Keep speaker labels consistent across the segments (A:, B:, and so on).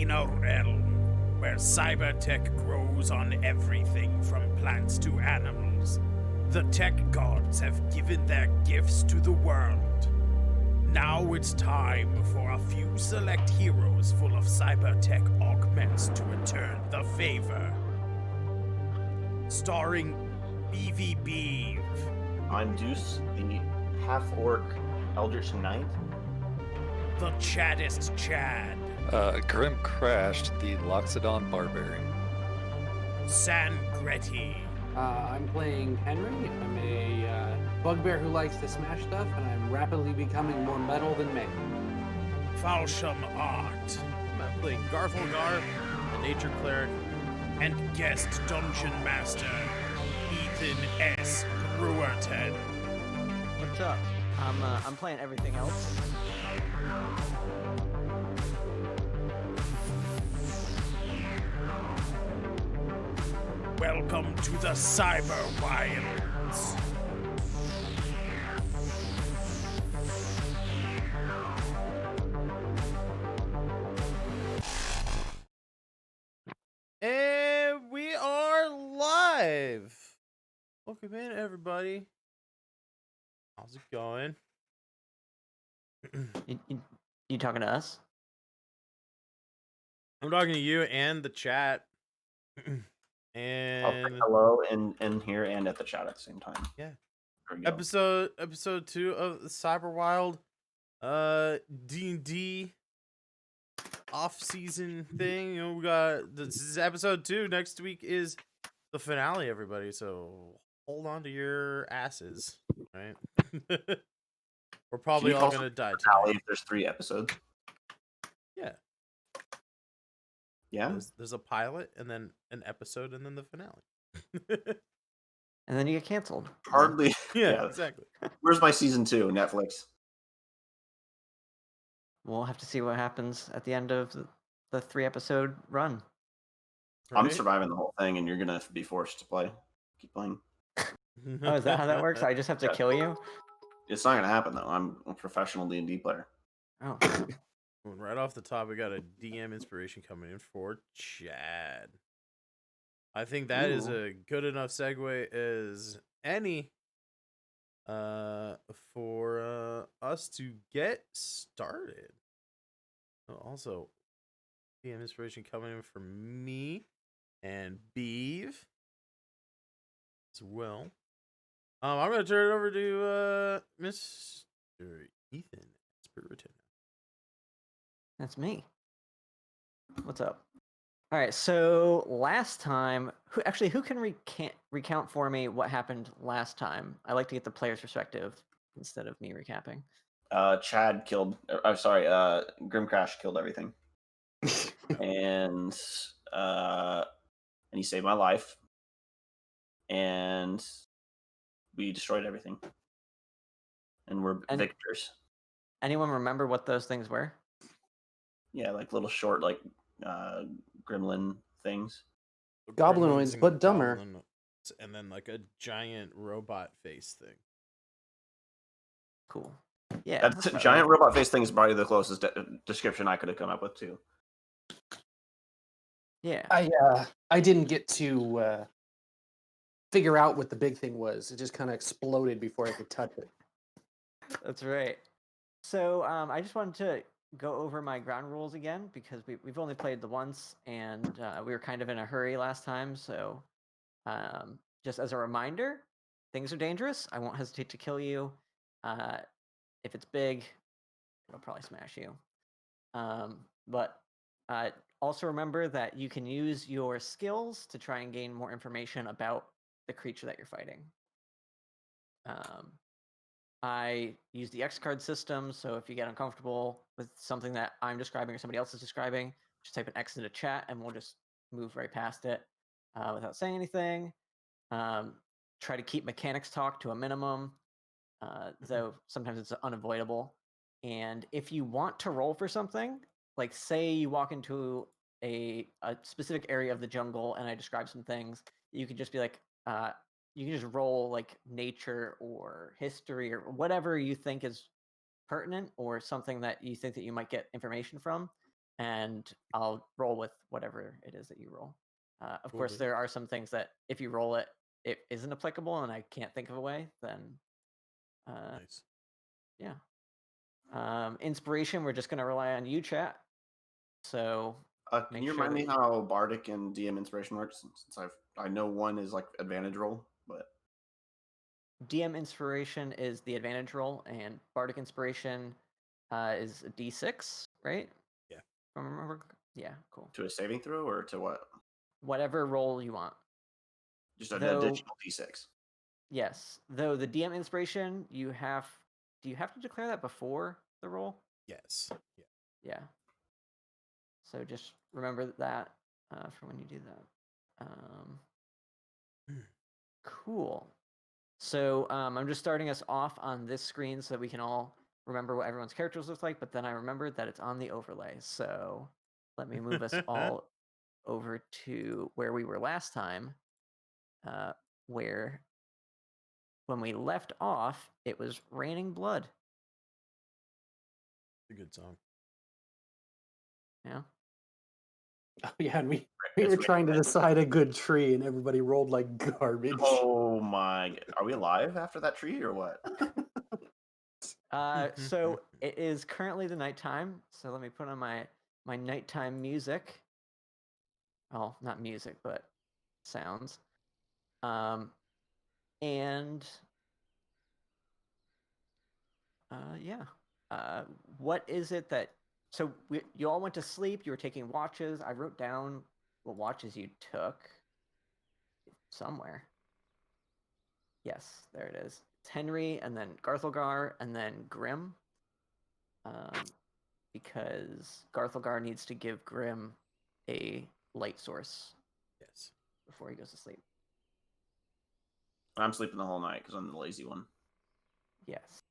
A: greener realm, where cyber tech grows on everything from plants to animals. The tech gods have given their gifts to the world. Now it's time for a few select heroes full of cyber tech augments to return the favor. Starring BVB.
B: I'm Deuce, the half-orc Eldritch Knight.
A: The Chaddest Chad.
C: Grim Crashed, the Loxodon Barbarian.
A: Sangretti.
D: I'm playing Henry. I'm a bugbear who likes to smash stuff, and I'm rapidly becoming more metal than me.
A: Falsham Art.
E: I'm playing Garfulgar, the Nature Cleric.
A: And guest Dungeon Master, Ethan S. Brewerton.
F: What's up? I'm playing everything else.
A: Welcome to the Cyberwilds.
E: And we are live. Welcome in, everybody. How's it going?
F: You talking to us?
E: I'm talking to you and the chat.
B: I'll say
E: And
B: hello in here and at the chat at the same time.
E: yeah,
B: There we go.
E: episode 2 of the Cyberwild D&D off-season thing. We got this is episode 2. Next week is the finale, everybody. So hold on to your asses, right? We're probably
B: Can you
E: all
B: call
E: gonna die
B: Finale
E: tonight.
B: if there's 3 episodes.
E: Yeah.
B: Yeah?
E: There's a pilot, and then an episode, and then the finale.
F: And then you get canceled.
B: Hardly.
E: Yeah, exactly.
B: Where's my season 2? Netflix.
F: We'll have to see what happens at the end of the 3-episode run.
B: I'm
E: Right?
B: surviving the whole thing, and you're gonna be forced to play. Keep playing.
F: Oh, is that how that works? I just have to
B: Yeah.
F: kill you?
B: It's not gonna happen though. I'm a professional D&D player.
F: Oh.
E: Right off the top, we got a DM inspiration coming in for Chad. I think that is
F: Ooh.
E: a good enough segue as any for us to get started. Also, DM inspiration coming in for me and Beeve as well. I'm gonna turn it over to Mr. Ethan Spiriton.
F: That's me. What's up? All right, so last time, who can recount for me what happened last time? I like to get the player's perspective instead of me recapping.
B: Chad killed. I'm sorry. Grim Crash killed everything, and he saved my life, and we destroyed everything, and we're victors.
F: Anyone remember what those things were?
B: Yeah, like little short, like gremlin things.
D: Goblinoids,
E: Gremlins
D: but
E: and
D: dumber.
E: goblins, and then like a giant robot face thing.
F: Cool. Yeah.
B: That
F: that's about
B: giant
F: right.
B: robot face thing is probably the closest description I could have come up with too.
F: Yeah.
D: I didn't get to figure out what the big thing was. It just kind of exploded before I could touch it.
F: That's right. So I just wanted to go over my ground rules again because we've only played the once, and we were kind of in a hurry last time. So just as a reminder, things are dangerous. I won't hesitate to kill you. If it's big, it'll probably smash you. But also remember that you can use your skills to try and gain more information about the creature that you're fighting. I use the X card system, so if you get uncomfortable with something that I'm describing or somebody else is describing, just type an X into chat and we'll just move right past it without saying anything. Try to keep mechanics talk to a minimum, though sometimes it's unavoidable. And if you want to roll for something, like say you walk into a specific area of the jungle and I describe some things, you can just be like, you can just roll like nature or history or whatever you think is pertinent or something that you think that you might get information from. and I'll roll with whatever it is that you roll. Of
E: Cool,
F: course,
E: dude.
F: there are some things that if you roll it, it isn't applicable, and I can't think of a way. Then,
E: Nice.
F: yeah. Inspiration, we're just gonna rely on you, chat. So
B: Can
F: make
B: you
F: sure
B: remind
F: that
B: me how Bardic and DM inspiration works? Since I know one is like advantage roll, but
F: DM inspiration is the advantage roll, and Bardic inspiration is a D6, right?
E: Yeah.
F: If I remember. Yeah, cool.
B: to a saving throw or to what?
F: Whatever roll you want.
B: Just an
F: Though-
B: additional d6.
F: Yes, though the DM inspiration, do you have to declare that before the roll?
E: Yes. Yeah.
F: Yeah. So just remember that for when you do that. Cool. So I'm just starting us off on this screen so that we can all remember what everyone's characters look like, but then I remembered that it's on the overlay. So let me move us all over to where we were last time, where when we left off, it was raining blood.
E: It's a good song.
F: Yeah.
D: Oh, yeah, and we
B: It's
D: were
B: way-
D: trying to decide a good tree, and everybody rolled like garbage.
B: Oh my! Are we alive after that tree or what?
F: So it is currently the nighttime. So let me put on my nighttime music. Oh, not music, but sounds. And yeah. What is it that? So you all went to sleep. You were taking watches. I wrote down what watches you took somewhere. Yes, there it is. It's Henry, and then Garthelgar, and then Grim. Because Garthelgar needs to give Grim a light source
E: Yes.
F: before he goes to sleep.
B: I'm sleeping the whole night because I'm the lazy one.
F: Yes,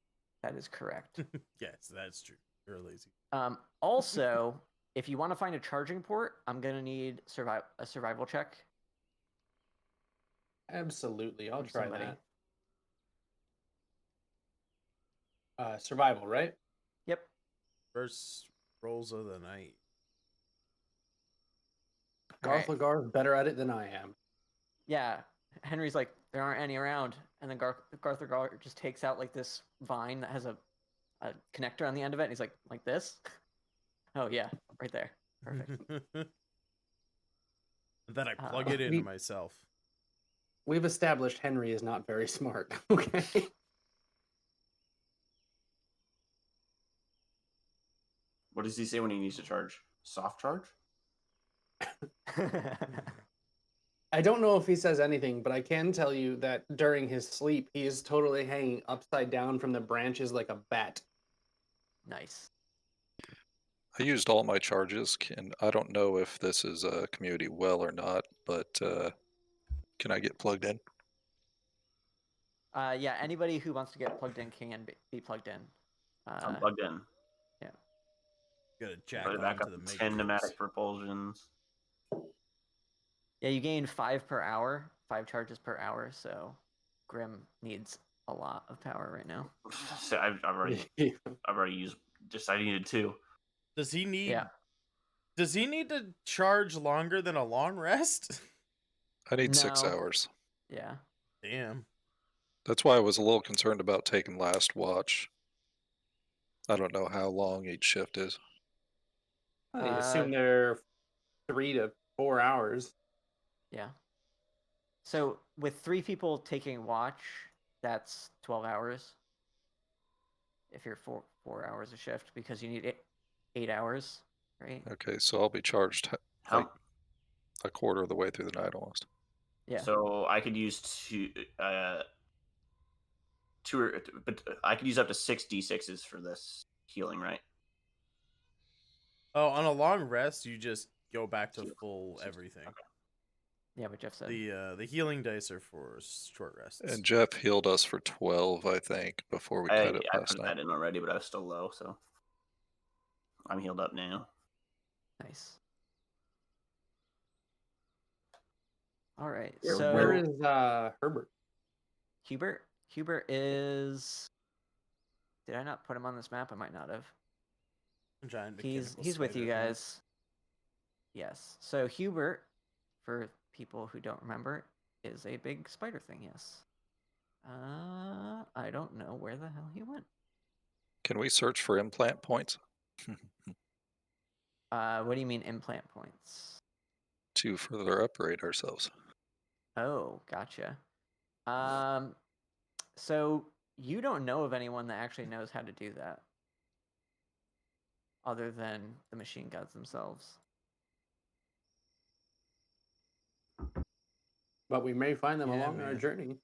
F: that is correct.
E: Yes, that's true. You're lazy.
F: Also, if you want to find a charging port, I'm gonna need a survival check.
D: Absolutely, I'll
F: from
D: try
F: somebody.
D: that. Survival, right?
F: Yep.
E: First rolls of the night.
F: Alright.
D: Garthlegar's better at it than I am.
F: Yeah. Henry's like, there aren't any around, and then Garthlegar just takes out like this vine that has a connector on the end of it, and he's like this. Oh yeah, right there. Perfect.
E: Then I plug it into myself.
D: We've established Henry is not very smart. Okay.
B: What does he say when he needs to charge? Soft charge?
D: I don't know if he says anything, but I can tell you that during his sleep, he is totally hanging upside down from the branches like a bat.
F: Nice.
C: I used all my charges. I don't know if this is a community well or not, but can I get plugged in?
F: Yeah, anybody who wants to get plugged in can be plugged in.
B: I'm plugged in.
E: Gotta jack
B: Put it back
E: onto
B: up
E: the
B: to
E: mega
B: 10
E: cubes.
B: pneumatic propulsions.
F: Yeah, you gain 5 per hour, 5 charges per hour, so Grim needs a lot of power right now.
B: So I've already used. Just I needed 2.
E: Does he need?
F: Yeah.
E: Does he need to charge longer than a long rest?
C: I need 6
F: No.
C: hours.
F: Yeah.
E: Damn.
C: That's why I was a little concerned about taking last watch. I don't know how long each shift is.
D: I assume they're 3 to 4 hours.
F: Yeah. So with 3 people taking watch, that's 12 hours. If you're 4 hours a shift, because you need 8 hours, right?
C: Okay, so I'll be charged
B: How?
C: like a quarter of the way through the night almost.
F: Yeah.
B: So I could use 2, but I could use up to 6 d6s for this healing, right?
E: Oh, on a long rest, you just go back to full everything.
B: Okay.
F: Yeah, what Jeff said.
E: The healing dice are for short rests.
C: And Jeff healed us for 12, I think, before we cut it
B: I
C: last
B: put
C: night.
B: that in already, but I was still low, so I'm healed up now.
F: Nice. All right.
B: Yeah,
F: So
D: Where is Herbert?
F: Hubert? Hubert is. Did I not put him on this map? I might not have.
E: Giant
F: He's
E: mechanical
F: with you
E: spider thing.
F: guys. Yes. So Hubert, for people who don't remember, is a big spider thing. Yes. I don't know where the hell he went.
C: Can we search for implant points
F: What do you mean implant points?
C: to further upgrade ourselves?
F: Oh, gotcha. So you don't know of anyone that actually knows how to do that, other than the machine gods themselves.
D: But we may find them
E: Yeah,
D: along our
E: man.
D: journey.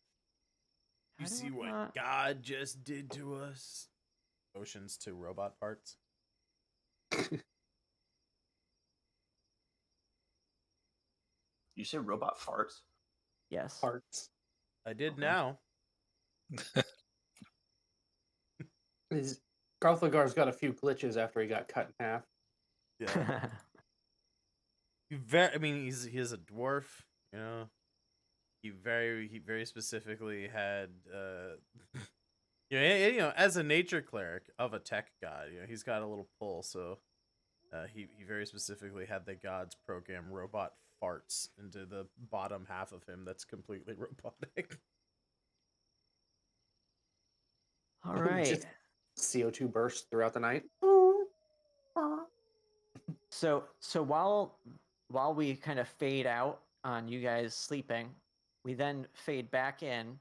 F: How
E: You
F: do
E: see
F: I
E: what
F: not-
E: God just did to us? Oceans to robot parts.
B: You say robot farts?
F: Yes.
D: Parts.
E: I did
B: Okay.
E: now.
D: Garthagar's got a few glitches after he got cut in half.
E: Yeah. I mean, he is a dwarf, you know. He very specifically had you know, as a nature cleric of a tech god, you know, he's got a little pull, so he very specifically had the gods program robot farts into the bottom half of him that's completely robotic.
F: All right.
D: Just CO2 bursts throughout the night.
F: So while we kind of fade out on you guys sleeping, we then fade back in,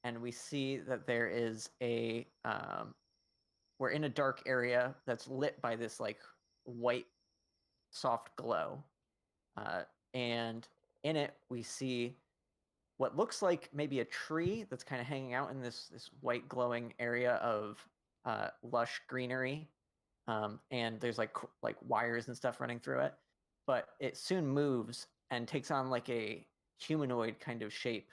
F: and we see that there is a we're in a dark area that's lit by this like white soft glow, and in it we see what looks like maybe a tree that's kind of hanging out in this white glowing area of lush greenery, and there's like wires and stuff running through it, but it soon moves and takes on like a humanoid kind of shape,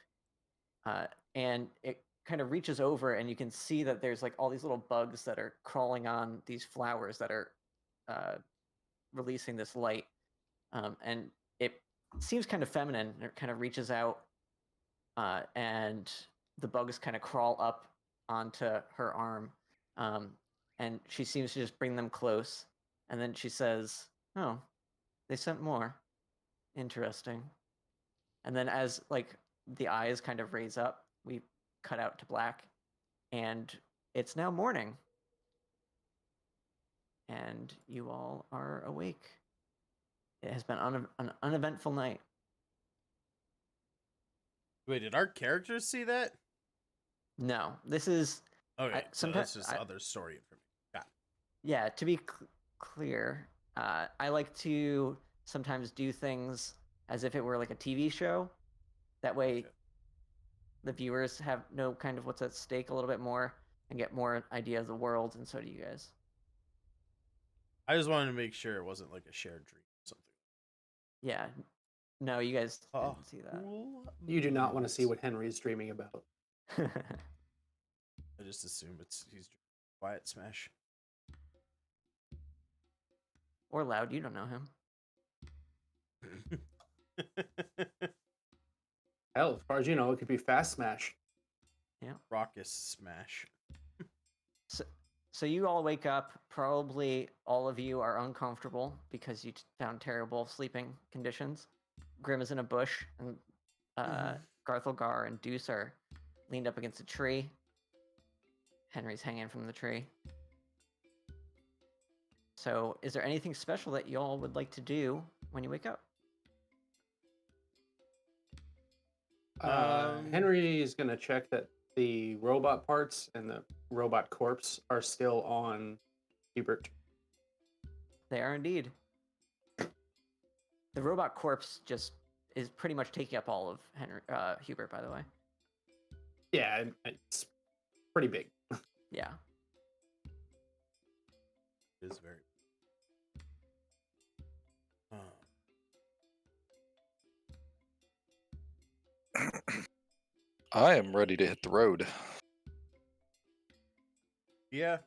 F: and it kind of reaches over, and you can see that there's like all these little bugs that are crawling on these flowers that are releasing this light, and it seems kind of feminine. It kind of reaches out, and the bugs kind of crawl up onto her arm, and she seems to just bring them close, and then she says, "Oh, they sent more. Interesting." And then as like the eyes kind of raise up, we cut out to black, and it's now morning, and you all are awake. It has been an uneventful night.
E: Wait, did our characters see that?
F: No, this is
E: Okay, so
F: sometimes
E: that's just other story information.
F: yeah. To be clear, I like to sometimes do things as if it were like a TV show. That way,
E: Okay.
F: the viewers have know kind of what's at stake a little bit more and get more idea of the world, and so do you guys.
E: I just wanted to make sure it wasn't like a shared dream or something.
F: Yeah. No, you guys
E: Oh,
F: didn't see that.
E: cool
D: You do not want to see
E: beans.
D: what Henry's dreaming about.
E: I just assume he's quiet smash.
F: Or Loud, you don't know him.
D: Hell, as far as you know, it could be Fast Smash.
E: Raucous smash.
F: So you all wake up. Probably all of you are uncomfortable because you found terrible sleeping conditions. Grim is in a bush, and Garthelgar and Deuce are leaned up against a tree. Henry's hanging from the tree. So is there anything special that you all would like to do when you wake up?
D: Henry is going to check that the robot parts and the robot corpse are still on Hubert.
F: They are indeed. The robot corpse just is pretty much taking up all of Hubert, by the way.
D: Yeah, it's pretty big.
F: Yeah.
E: It is very.
C: I am ready to hit the road.
E: Yeah.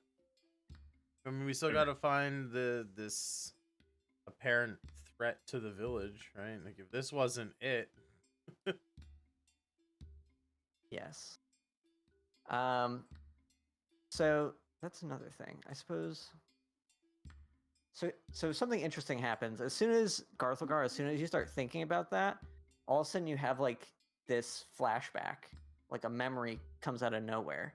E: I mean, we still got to find this apparent threat to the village, right? Like, if this wasn't it.
F: Yes. So that's another thing. I suppose So something interesting happens as soon as Garthilgar. As soon as you start thinking about that, all of a sudden you have like this flashback, like a memory comes out of nowhere,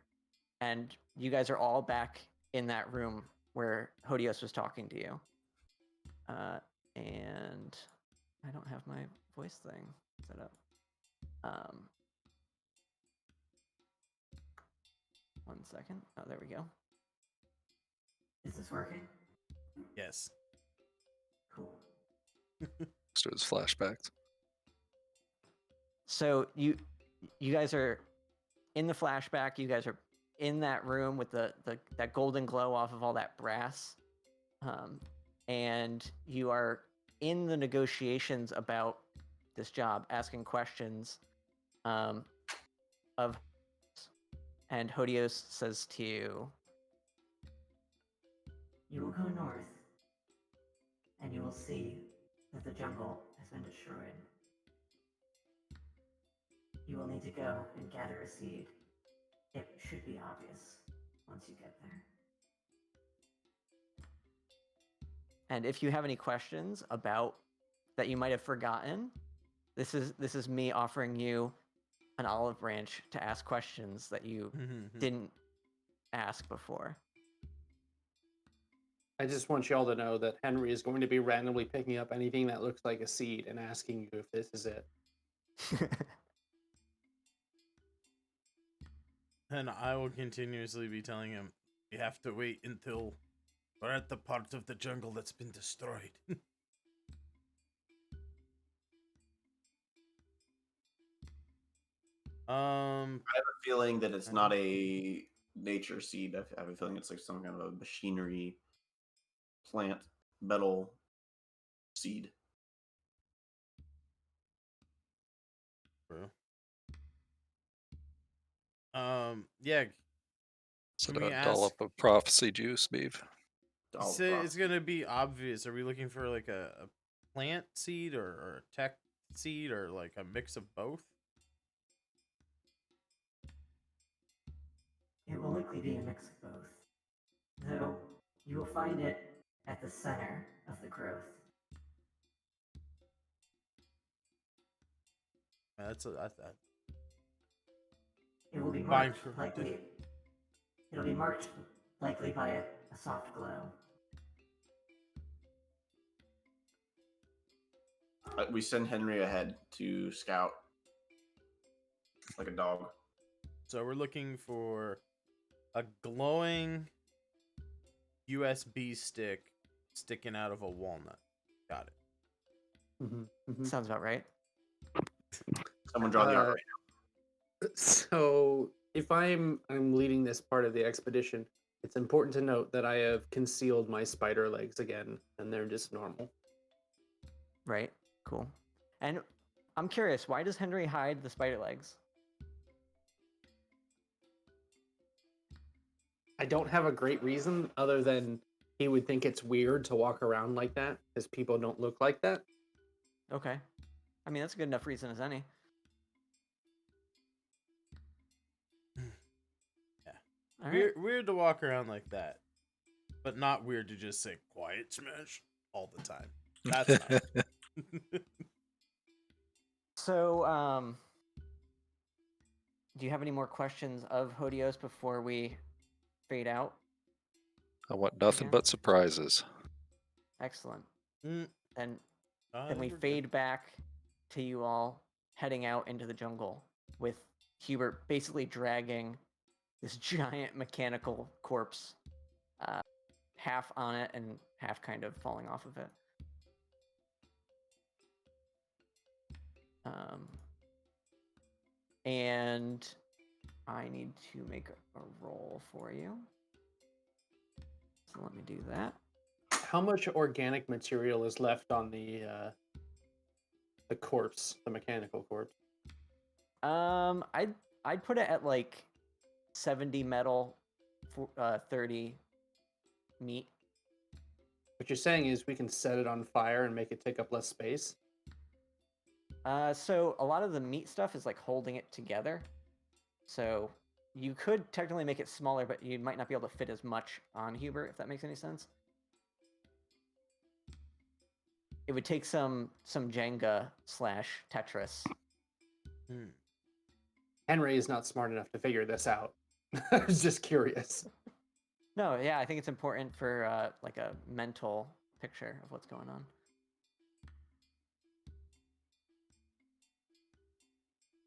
F: and you guys are all back in that room where Hodios was talking to you. And I don't have my voice thing set up. One second. Oh, there we go.
G: Is this working?
E: Yes.
G: Cool.
C: So it's flashbacks.
F: So you guys are in the flashback. You guys are in that room with that golden glow off of all that brass, and you are in the negotiations about this job, asking questions of, and Hodios says to you,
G: You will go north, and you will see that the jungle has been destroyed. You will need to go and gather a seed. It should be obvious once you get there.
F: and if you have any questions about that you might have forgotten, this is me offering you an olive branch to ask questions that you didn't ask before.
D: I just want y'all to know that Henry is going to be randomly picking up anything that looks like a seed and asking you if this is it.
E: And I will continuously be telling him, you have to wait until we're at the part of the jungle that's been destroyed.
B: I have a feeling that it's not a nature seed. I have a feeling it's like some kind of a machinery plant metal seed.
E: Bro. Yeah.
C: Is
E: Can
C: it
E: we
C: a dollop
E: ask-
C: of prophecy juice, Beef?
B: Oh,
E: So it's gonna be obvious. Are we looking for like a plant seed or a tech seed or like a mix of both?
G: It will likely be a mix of both, though you will find it at the center of the growth.
E: That's
G: It will be
E: Fine
G: marked
E: for-
G: likely. It'll be marked likely by a soft glow.
B: we send Henry ahead to scout like a dog.
E: So we're looking for a glowing USB stick sticking out of a walnut. Got it.
F: Sounds about right.
B: Someone draw the art right
D: So if I'm leading this part of the expedition, it's important to note that I have concealed my spider legs again, and they're just normal.
F: Right. Cool. And I'm curious, why does Henry hide the spider legs?
D: I don't have a great reason other than he would think it's weird to walk around like that because people don't look like that.
F: Okay. I mean, that's a good enough reason as any.
E: Yeah.
F: All right.
E: Weird to walk around like that, but not weird to just say quiet smash all the time. That's not.
F: So, do you have any more questions of Hodios before we fade out?
C: I want nothing
F: Yeah.
C: but surprises.
F: Excellent.
E: Mm,
F: And
E: I
F: then we
E: think we're good.
F: fade back to you all heading out into the jungle with Hubert basically dragging this giant mechanical corpse, half on it and half kind of falling off of it. And I need to make a roll for you. So let me do that.
D: How much organic material is left on the corpse, the mechanical corpse?
F: I'd put it at like 70 metal, 30 meat.
D: What you're saying is we can set it on fire and make it take up less space?
F: So a lot of the meat stuff is like holding it together. So you could technically make it smaller, but you might not be able to fit as much on Hubert, if that makes any sense. it would take some Jenga / Tetris.
D: Henry is not smart enough to figure this out. I was just curious.
F: No, yeah, I think it's important for like a mental picture of what's going on.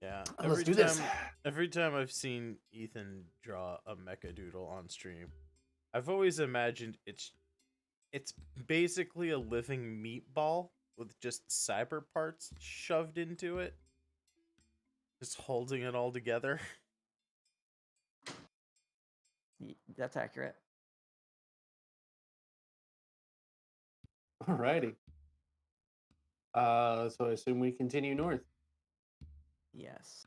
E: Yeah.
D: Let's do this.
E: Every time I've seen Ethan draw a mecha doodle on stream, I've always imagined it's basically a living meatball with just cyber parts shoved into it. Just holding it all together.
F: That's accurate.
D: Alrighty. So I assume we continue north.
F: Yes.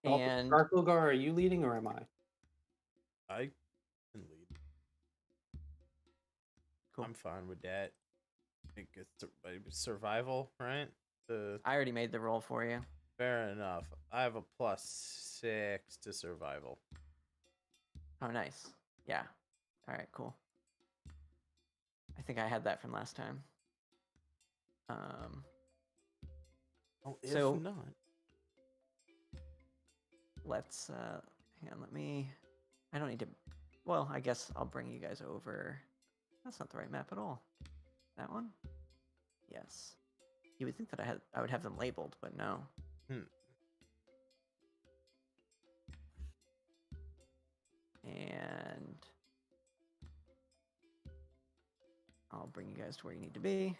D: And
F: And
D: Garkulgar, are you leading or am I?
E: I can lead.
F: Cool.
E: I'm fine with that. I think it's survival, right?
F: I already made the roll for you.
E: Fair enough. I have a +6 to survival.
F: Oh, nice. Yeah. All right, cool. I think I had that from last time.
E: Oh, if
F: So-
E: not.
F: Let's hang on, I don't need to, well, I guess I'll bring you guys over. That's not the right map at all. That one? Yes. You would think that I would have them labeled, but no. And I'll bring you guys to where you need to be.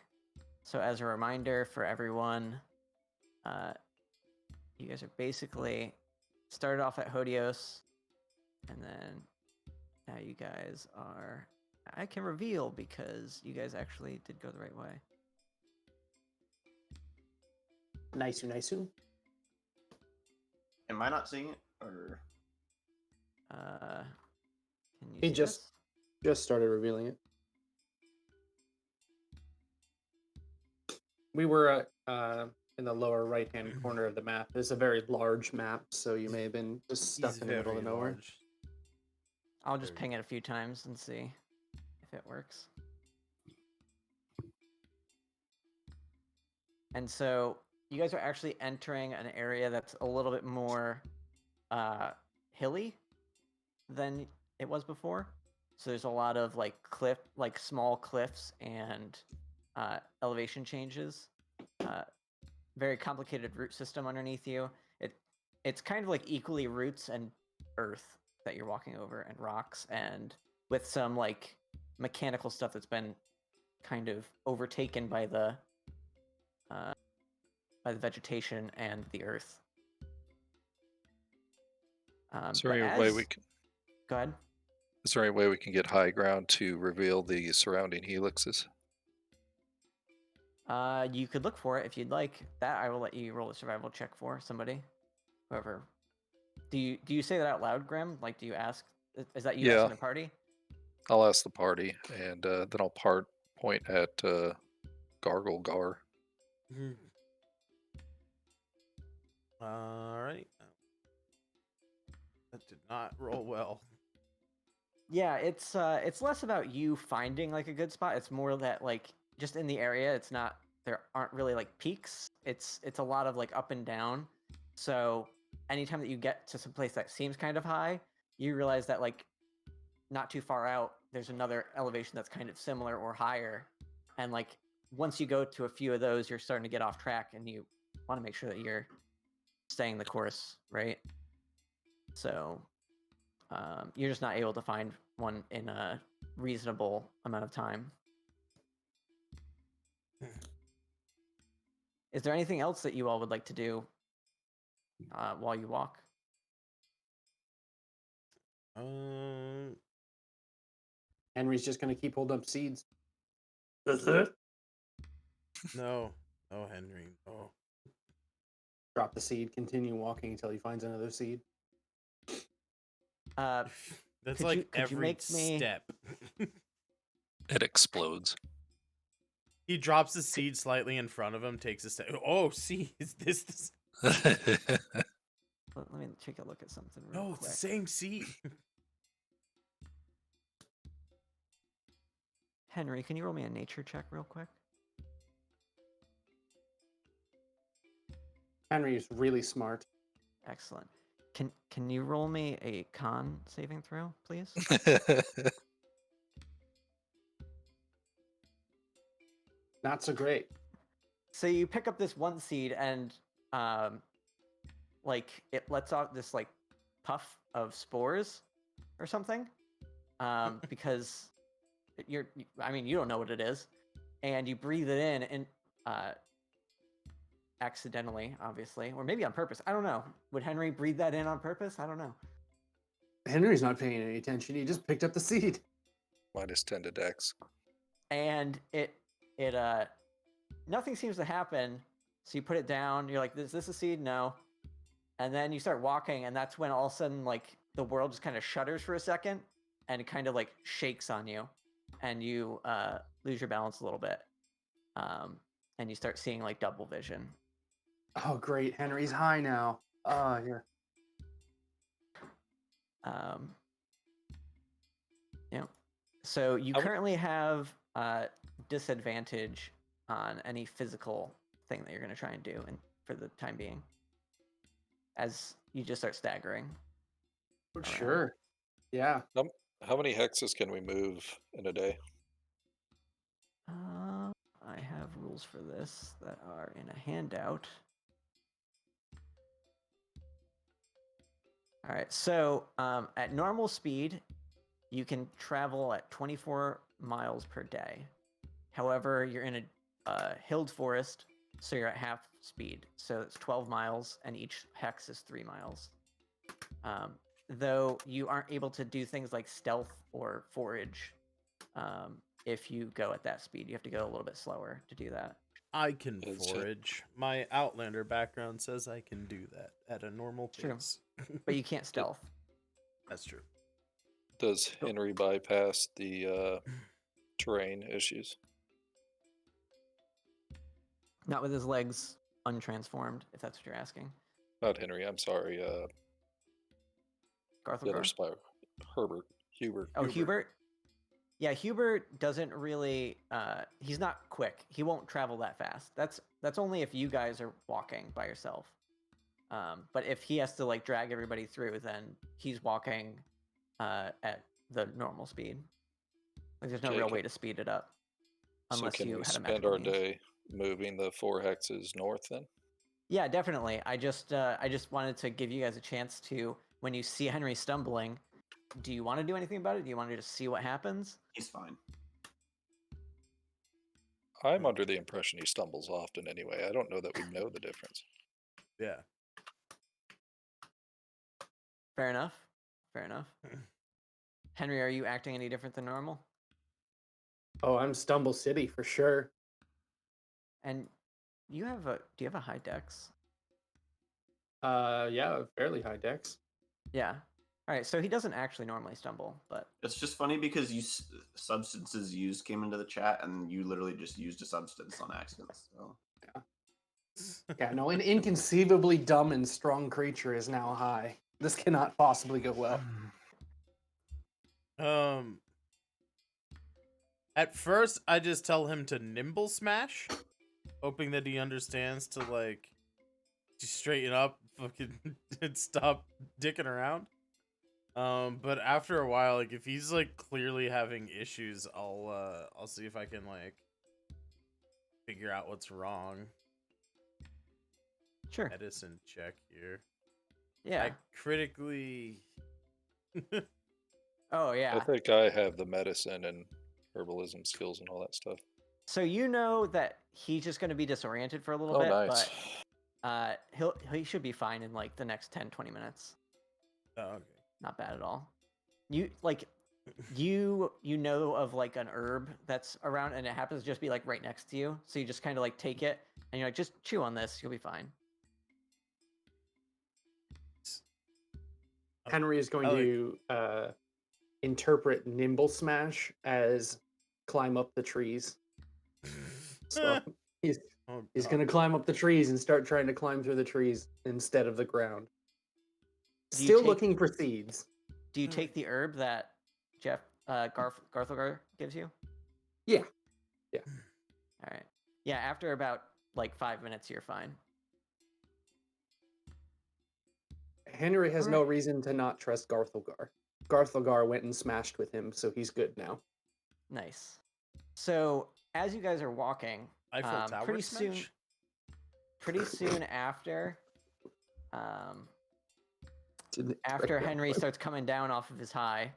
F: So as a reminder for everyone, you guys are basically started off at Hodios, and then now you guys are, I can reveal because you guys actually did go the right way.
D: Nice.
B: Am I not seeing it? Or
F: Can you
D: He
F: see
D: just-
F: this?
D: Just started revealing it. We were in the lower right-hand corner of the map. It's a very large map, so you may have been just stuck
E: He's
D: in the middle
E: very
F: Oh,
D: of nowhere.
E: large.
F: I'll just
E: Very
F: ping it a few times and see if it works. And so you guys are actually entering an area that's a little bit more hilly than it was before. So there's a lot of like small cliffs and elevation changes. Very complicated root system underneath you. It's kind of like equally roots and earth that you're walking over, and rocks, and with some like mechanical stuff that's been kind of overtaken by the vegetation and the earth.
C: Is there
F: but
C: any way
F: as-
C: we can?
F: Go ahead.
C: Is there any way we can get high ground to reveal the surrounding helixes?
F: You could look for it if you'd like. That I will let you roll a survival check for somebody, whoever. Do you say that out loud, Grim? Like, do you ask? Is that you
C: Yeah.
F: asking the party?
C: I'll ask the party, and then I'll point at Gargulgar.
E: All right. That did not roll well.
F: Yeah, it's less about you finding like a good spot. It's more that like just in the area, it's not, there aren't really like peaks. It's a lot of like up and down. So anytime that you get to some place that seems kind of high, you realize that like not too far out, there's another elevation that's kind of similar or higher. And like once you go to a few of those, you're starting to get off track, and you want to make sure that you're staying the course, right? So you're just not able to find one in a reasonable amount of time. Is there anything else that you all would like to do while you walk?
D: Henry's just going to keep holding up seeds.
E: No, Henry. Oh,
D: Drop the seed, continue walking until he finds another seed.
E: that's
F: Could
E: like
F: you
E: every
F: make me-
E: step.
C: It explodes.
E: He drops the seed slightly in front of him, takes a step. Oh, see, is this?
F: Let me take a look at something real
E: No,
F: quick.
E: it's the same seed.
F: Henry, can you roll me a nature check real quick?
D: Henry's really smart.
F: Excellent. Can you roll me a con saving throw, please?
D: Not so great.
F: So you pick up this one seed and like it lets off this like puff of spores or something. Because I mean, you don't know what it is, and you breathe it in and accidentally, obviously, or maybe on purpose. I don't know. Would Henry breathe that in on purpose? I don't know.
D: Henry's not paying any attention. He just picked up the seed.
C: -10 to Dex.
F: And it nothing seems to happen. So you put it down. You're like, is this a seed? No. And then you start walking, and that's when all of a sudden, like, the world just kind of shudders for a second, and it kind of like shakes on you, and you lose your balance a little bit, and you start seeing like double vision.
D: Oh, great. Henry's high now. Oh, yeah.
F: Yeah. So you
C: I would-
F: currently have disadvantage on any physical thing that you're going to try and do, and for the time being, as you just start staggering.
D: Sure. Yeah.
C: How many hexes can we move in a day?
F: I have rules for this that are in a handout. All right, so at normal speed, you can travel at 24 miles per day. However, you're in a hilled forest, so you're at half speed. So it's 12 miles, and each hex is 3 miles. Though you aren't able to do things like stealth or forage if you go at that speed. You have to go a little bit slower to do that.
E: I can
C: Is it-
E: forage. My Outlander background says I can do that at a normal
F: True.
E: pace.
F: But you can't stealth.
E: That's true.
C: Does Henry bypass the terrain issues?
F: Not with his legs untransformed, if that's what you're asking.
C: Not Henry, I'm sorry. The other
F: Garthlegar?
C: spy, Hubert.
F: Oh, Hubert? Yeah, Hubert doesn't really. He's not quick. He won't travel that fast. That's only if you guys are walking by yourself. But if he has to like drag everybody through, then he's walking at the normal speed. Like there's no
C: Okay,
F: real way to speed it up,
C: So
F: unless
C: can
F: you
C: we
F: had a
C: spend
F: magical
C: our
F: means.
C: day moving the 4 hexes north then?
F: Yeah, definitely. I just wanted to give you guys a chance to, when you see Henry stumbling, do you want to do anything about it? Do you want to just see what happens?
B: He's fine.
C: I'm under the impression he stumbles often anyway. I don't know that we know the difference.
E: Yeah.
F: Fair enough. Fair enough. Henry, are you acting any different than normal?
D: Oh, I'm Stumble City for sure.
F: And do you have a high dex?
D: Yeah, fairly high dex.
F: Yeah. All right, so he doesn't actually normally stumble, but
B: It's just funny because substances used came into the chat, and you literally just used a substance on accident. So
D: Yeah, no, an inconceivably dumb and strong creature is now high. This cannot possibly go well.
E: At first, I just tell him to nimble smash, hoping that he understands to like just straighten up, fucking, and stop dicking around. But after a while, like if he's like clearly having issues, I'll see if I can like figure out what's wrong.
F: sure.
E: Medicine check here.
F: Yeah.
E: I critically.
F: Oh, yeah.
C: I think I have the medicine and herbalism skills and all that stuff.
F: So you know that he's just going to be disoriented for a little
C: Oh,
F: bit,
C: nice.
F: but he should be fine in like the next 10-20 minutes.
E: Oh, okay.
F: Not bad at all. You know of like an herb that's around, and it happens to just be like right next to you. So you just kind of like take it, and you're like, just chew on this, you'll be fine.
D: Henry is going to interpret Nimble Smash as climb up the trees. So he's
E: Oh,
D: going to climb up the trees and start trying to climb through the trees instead of the ground.
F: Do you
D: Still
F: take-
D: looking for seeds.
F: Do you take the herb that Jeff Garthlegar gives you?
D: Yeah.
F: All right. Yeah, after about like 5 minutes, you're fine.
D: Henry has no
F: Alright.
D: reason to not trust Garthilgar. Garthilgar went and smashed with him, so he's good now.
F: Nice. So as you guys are walking,
E: Eiffel Tower
F: pretty
E: smash?
F: soon after,
D: Didn't
F: after
D: expect that
F: Henry
D: one.
F: starts coming down off of his high,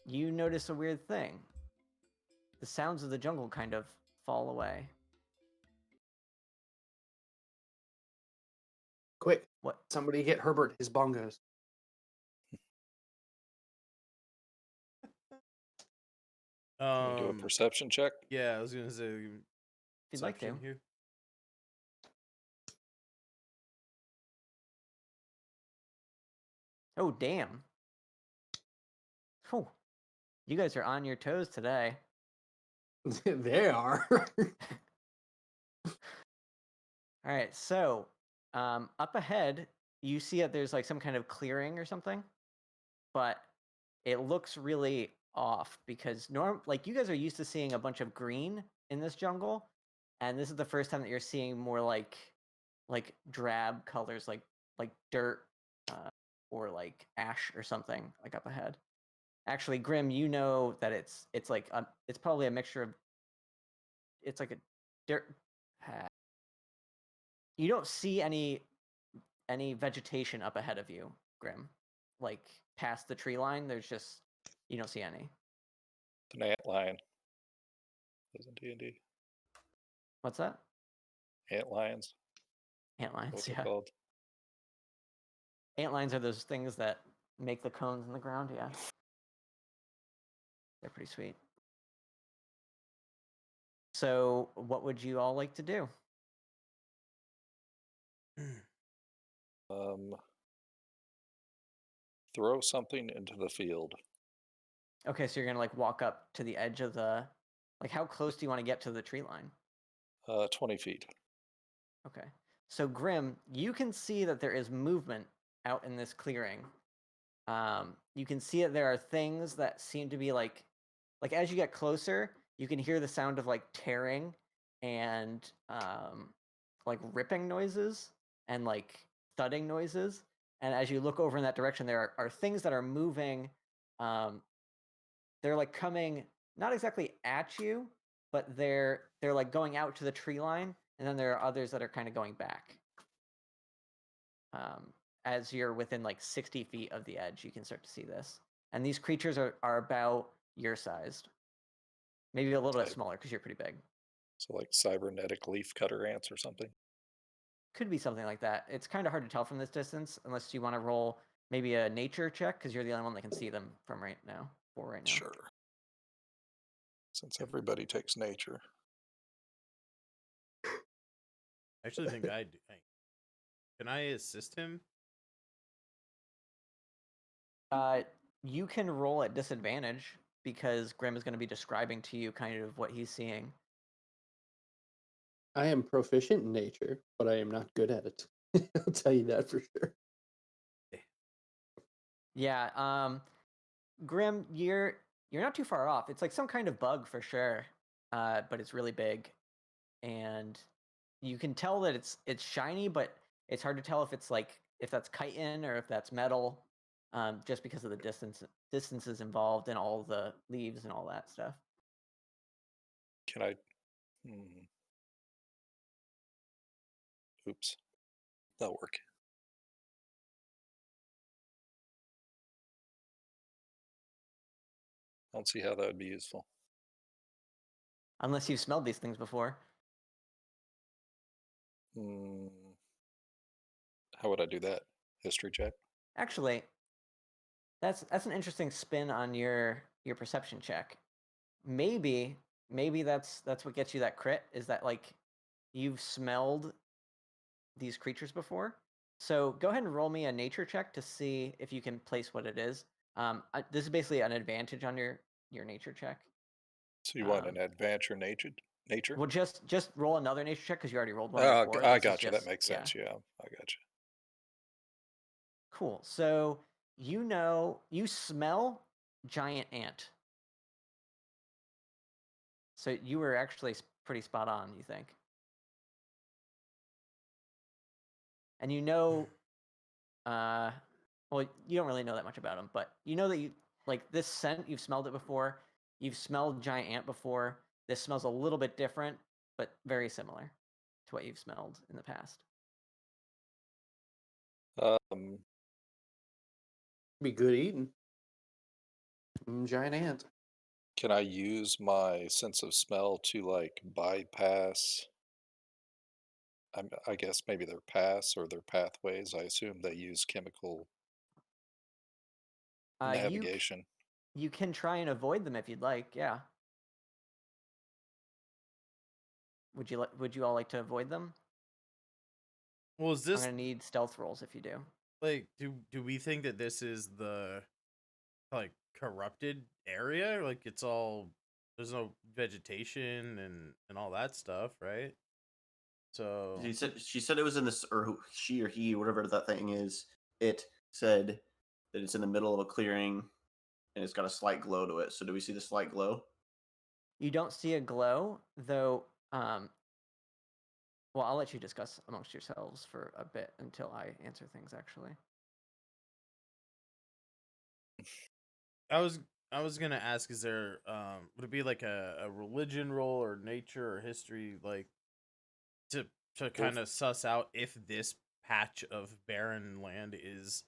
F: you notice a weird thing. The sounds of the jungle kind of fall away.
D: Quick,
F: What?
D: somebody get Herbert his bongos.
C: Can we do a perception check?
E: Yeah, I was gonna say
F: If you'd like to.
E: perception here.
F: Oh, damn. Whew. You guys are on your toes today.
D: They are.
F: All right, so up ahead, you see that there's like some kind of clearing or something, but it looks really off because like you guys are used to seeing a bunch of green in this jungle, and this is the first time that you're seeing more like drab colors, like dirt or like ash or something like up ahead. Actually, Grim, you know that it's like it's probably a mixture of it's like a dirt. You don't see any vegetation up ahead of you, Grim. Like past the tree line, there's just you don't see any.
C: An antlion. Is in D&D.
F: What's that?
C: Antlions.
F: Antlions,
C: What's it
F: yeah.
C: called?
F: Antlines are those things that make the cones in the ground, yeah. They're pretty sweet. So, what would you all like to do?
C: Throw something into the field.
F: Okay, so you're gonna like walk up to the edge of the like how close do you want to get to the tree line?
C: 20 feet.
F: Okay. So Grim, you can see that there is movement out in this clearing. You can see that there are things that seem to be like as you get closer, you can hear the sound of like tearing and like ripping noises and like thudding noises. And as you look over in that direction, there are things that are moving. They're like coming not exactly at you, but they're like going out to the tree line, and then there are others that are kind of going back. As you're within like 60 feet of the edge, you can start to see this. And these creatures are about your sized. Maybe a little bit smaller because you're pretty big.
C: So like cybernetic leaf cutter ants or something?
F: Could be something like that. It's kind of hard to tell from this distance unless you want to roll maybe a nature check because you're the only one that can see them from right now.
C: Sure. Since everybody takes nature.
E: I actually think I do. Can I assist him?
F: You can roll at disadvantage because Grim is going to be describing to you kind of what he's seeing.
D: I am proficient in nature, but I am not good at it. I'll tell you that for sure.
F: Yeah, Grim, you're not too far off. It's like some kind of bug for sure, but it's really big, and you can tell that it's shiny, but it's hard to tell if it's like if that's chitin or if that's metal, just because of the distances involved and all the leaves and all that stuff.
C: Can I? Oops. That'll work. I don't see how that would be useful.
F: Unless you've smelled these things before.
C: How would I do that? History check?
F: Actually, that's an interesting spin on your perception check. Maybe that's what gets you that crit is that like you've smelled these creatures before. So go ahead and roll me a nature check to see if you can place what it is. This is basically an advantage on your nature check.
C: So you want an adventure nature?
F: Well, just roll another nature check because you already rolled one
C: Oh,
F: before.
C: I
F: This is
C: got you. That
F: just-
C: makes sense. Yeah, I got you.
F: Cool. So you smell giant ant. So you were actually pretty spot on, you think? And you know well, you don't really know that much about them, but you know that you like this scent. You've smelled it before. You've smelled giant ant before. This smells a little bit different, but very similar to what you've smelled in the past.
D: Be good eating. Giant ant.
C: Can I use my sense of smell to like bypass? I guess maybe their paths or their pathways. I assume they use chemical
F: You
C: navigation.
F: you can try and avoid them if you'd like. Yeah. Would you all like to avoid them?
E: Well, is
F: I'm
E: this
F: gonna need stealth rolls if you do.
E: like do we think that this is the like corrupted area? Like it's all there's no vegetation and all that stuff, right? So
B: She said it was in this, or she or he, whatever that thing is. It said that it's in the middle of a clearing, and it's got a slight glow to it. So do we see the slight glow?
F: You don't see a glow, though. Well, I'll let you discuss amongst yourselves for a bit until I answer things. Actually,
E: I was gonna ask, is there would it be like a religion roll or nature or history, like to kind of suss out if this patch of barren land is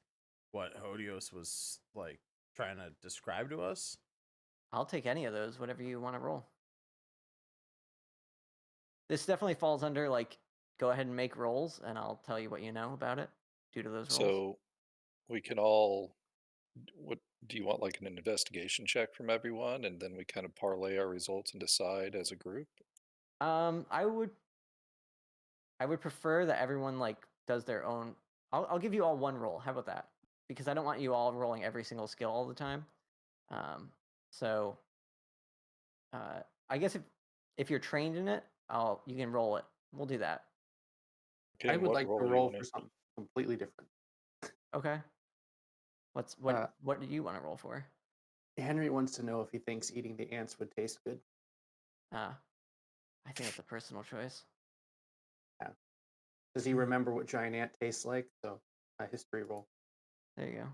E: what Hodios was like trying to describe to us?
F: I'll take any of those, whatever you want to roll. This definitely falls under like go ahead and make rolls, and I'll tell you what you know about it due to those rolls.
C: So we can all. What do you want? Like an investigation check from everyone, and then we kind of parlay our results and decide as a group.
F: I would prefer that everyone like does their own. I'll give you all one roll. How about that? Because I don't want you all rolling every single skill all the time. So I guess if you're trained in it, you can roll it. We'll do that.
C: Okay,
D: I would
C: what
D: like to
C: role do you
D: roll
C: wanna
D: for
C: do?
D: something completely different.
F: Okay. What do you want to roll for?
D: Henry wants to know if he thinks eating the ants would taste good.
F: I think it's a personal choice.
D: Does he remember what giant ant tastes like? So, a history roll.
F: There you go.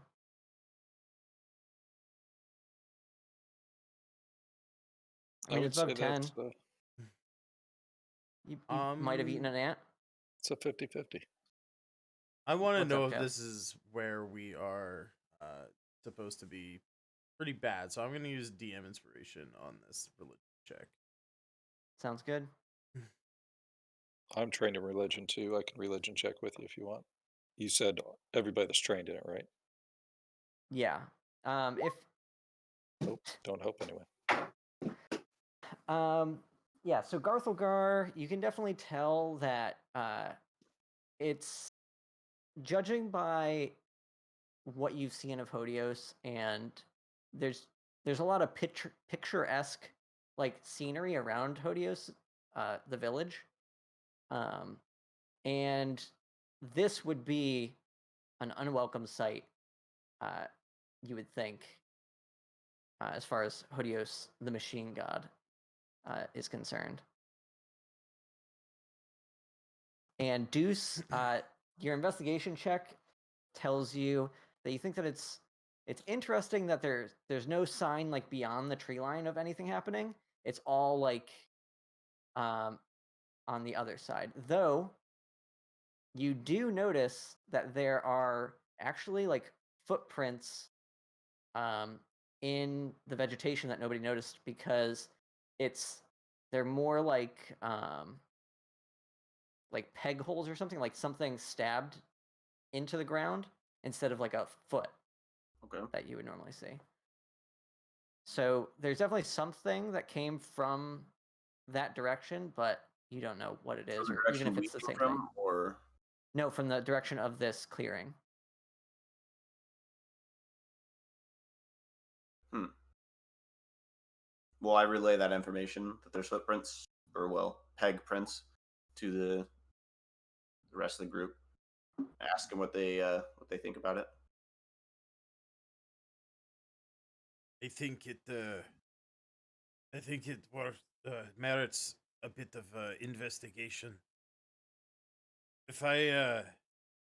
F: I mean,
C: would
F: it's above
C: say
F: 10.
C: that's
F: You might have eaten an ant.
C: it's a 50-50.
E: I want to
F: What's
E: know
F: up,
E: if
F: Jeff?
E: this is where we are supposed to be pretty bad. So I'm going to use DM inspiration on this religion check.
F: Sounds good.
C: I'm trained in religion too. I can religion check with you if you want. You said everybody that's trained in it, right?
F: Yeah. If
C: Nope, don't hope anyway.
F: yeah, so Garthelgar, you can definitely tell that it's judging by what you've seen of Hodios, and there's a lot of picturesque like scenery around Hodios, the village. And this would be an unwelcome sight, you would think, as far as Hodios, the machine god, is concerned. And Deuce, your investigation check tells you that you think that it's interesting that there's no sign like beyond the tree line of anything happening. It's all like on the other side. Though you do notice that there are actually like footprints in the vegetation that nobody noticed because they're more like peg holes or something, like something stabbed into the ground instead of like a foot that you would normally see. So there's definitely something that came from that direction, but you don't know what it is, or even if it's the same thing.
B: Or
F: no, from the direction of this clearing.
B: Will I relay that information that there's footprints, or peg prints, to the rest of the group? Ask them what they think about it.
E: I think it merits a bit of investigation. If I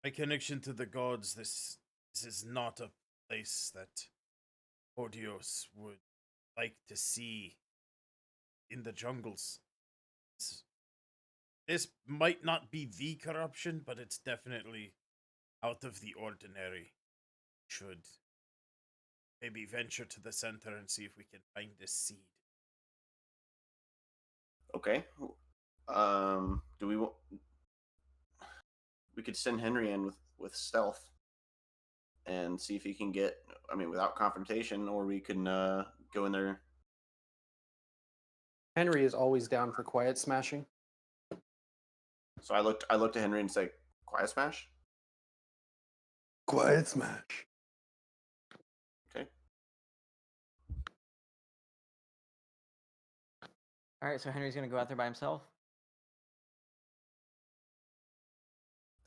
E: My connection to the gods, this is not a place that Odios would like to see in the jungles. This might not be the corruption, but it's definitely out of the ordinary. Should maybe venture to the center and see if we can find this seed.
B: Okay. Do we? We could send Henry in with stealth and see if he can get. I mean, without confrontation, or we can go in there.
D: Henry is always down for quiet smashing.
B: So I looked at Henry and said, "Quiet smash."
D: Quiet smash.
B: Okay.
F: All right, so Henry's gonna go out there by himself.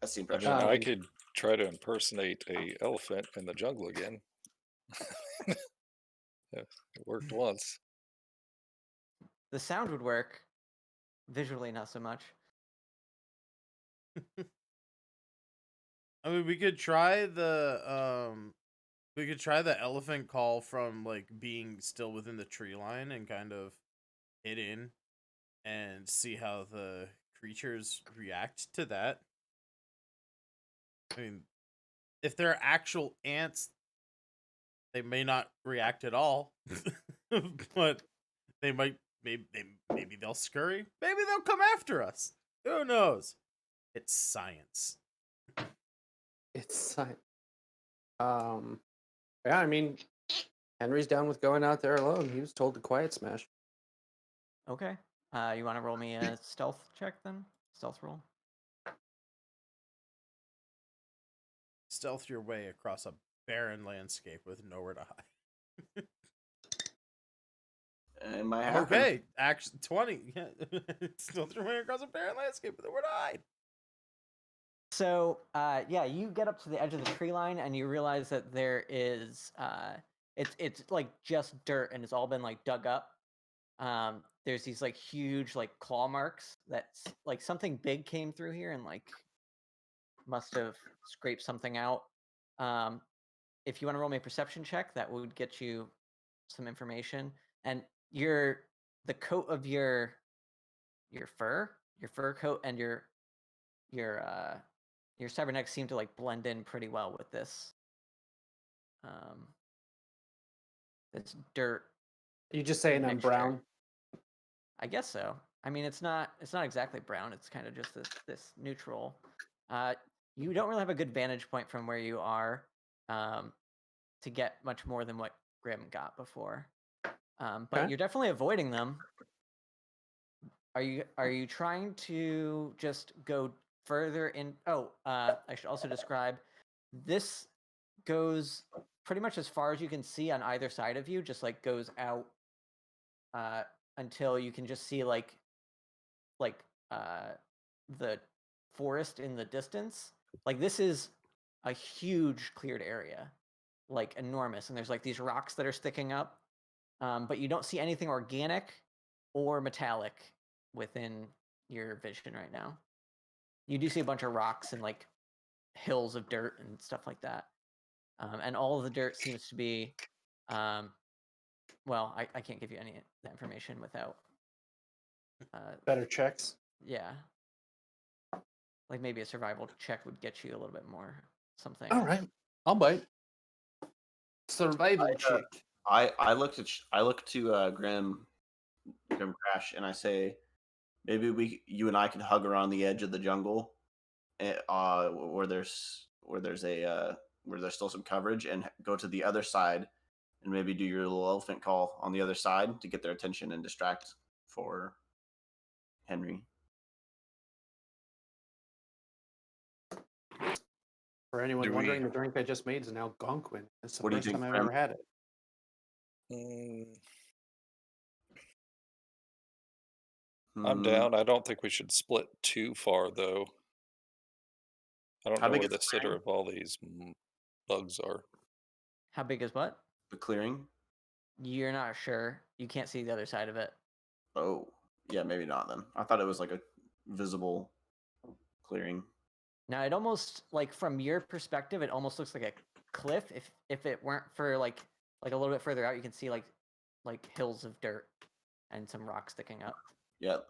B: That's the
C: I
B: impression.
C: mean, I could try to impersonate a elephant in the jungle again. Yeah, it worked once.
F: The sound would work. Visually, not so much.
E: I mean, we could try the elephant call from like being still within the tree line and kind of hit in and see how the creatures react to that. I mean, if they're actual ants, they may not react at all, but they might. Maybe they'll scurry. Maybe they'll come after us. Who knows? It's science.
D: It's yeah, I mean, Henry's down with going out there alone. He was told to quiet smash.
F: Okay. You want to roll me a stealth check then? Stealth roll.
E: Stealth your way across a barren landscape with nowhere to hide.
B: It might happen.
E: Okay, actually 20. Yeah. Stealth your way across a barren landscape with nowhere to hide.
F: So, yeah, you get up to the edge of the tree line and you realize that there is, it's like just dirt and it's all been like dug up. There's these like huge like claw marks that's like something big came through here and like must have scraped something out. If you want to roll me a perception check, that would get you some information. And the coat of your fur coat and your cybernetics seem to like blend in pretty well with this this dirt.
D: You just saying I'm
F: mixture.
D: brown?
F: I guess so. I mean, it's not exactly brown. It's kind of just this neutral. You don't really have a good vantage point from where you are to get much more than what Grim got before. But
D: Okay.
F: you're definitely avoiding them. Are you trying to just go further in? Oh, I should also describe. This goes pretty much as far as you can see on either side of you. Just like goes out until you can just see like the forest in the distance. Like this is a huge cleared area, like enormous, and there's like these rocks that are sticking up, but you don't see anything organic or metallic within your vision right now. You do see a bunch of rocks and like hills of dirt and stuff like that, and all of the dirt seems to be well, I can't give you any of that information without
D: Better checks.
F: yeah, like maybe a survival check would get you a little bit more something.
D: All right, I'll bite. Survival check.
B: I look to Grim Crash and I say, maybe you and I can hug around the edge of the jungle, where there's still some coverage, and go to the other side, and maybe do your little elephant call on the other side to get their attention and distract for Henry.
D: For anyone
C: Do
D: wondering,
C: we-
D: the drink I just made is now Gonquin. It's the
B: What do you
D: first
B: think,
D: time I've
B: Graham?
D: ever had it.
C: I'm down. I don't think we should split too far, though. I don't
B: How
C: know
B: big
C: where
B: is
C: the
B: the
C: center
B: clearing?
C: of all these bugs are.
F: How big is what?
B: The clearing?
F: You're not sure. You can't see the other side of it.
B: Oh, yeah, maybe not then. I thought it was like a visible clearing.
F: Now it almost like from your perspective, it almost looks like a cliff. If it weren't for like a little bit further out, you can see like hills of dirt and some rocks sticking up.
B: Yep.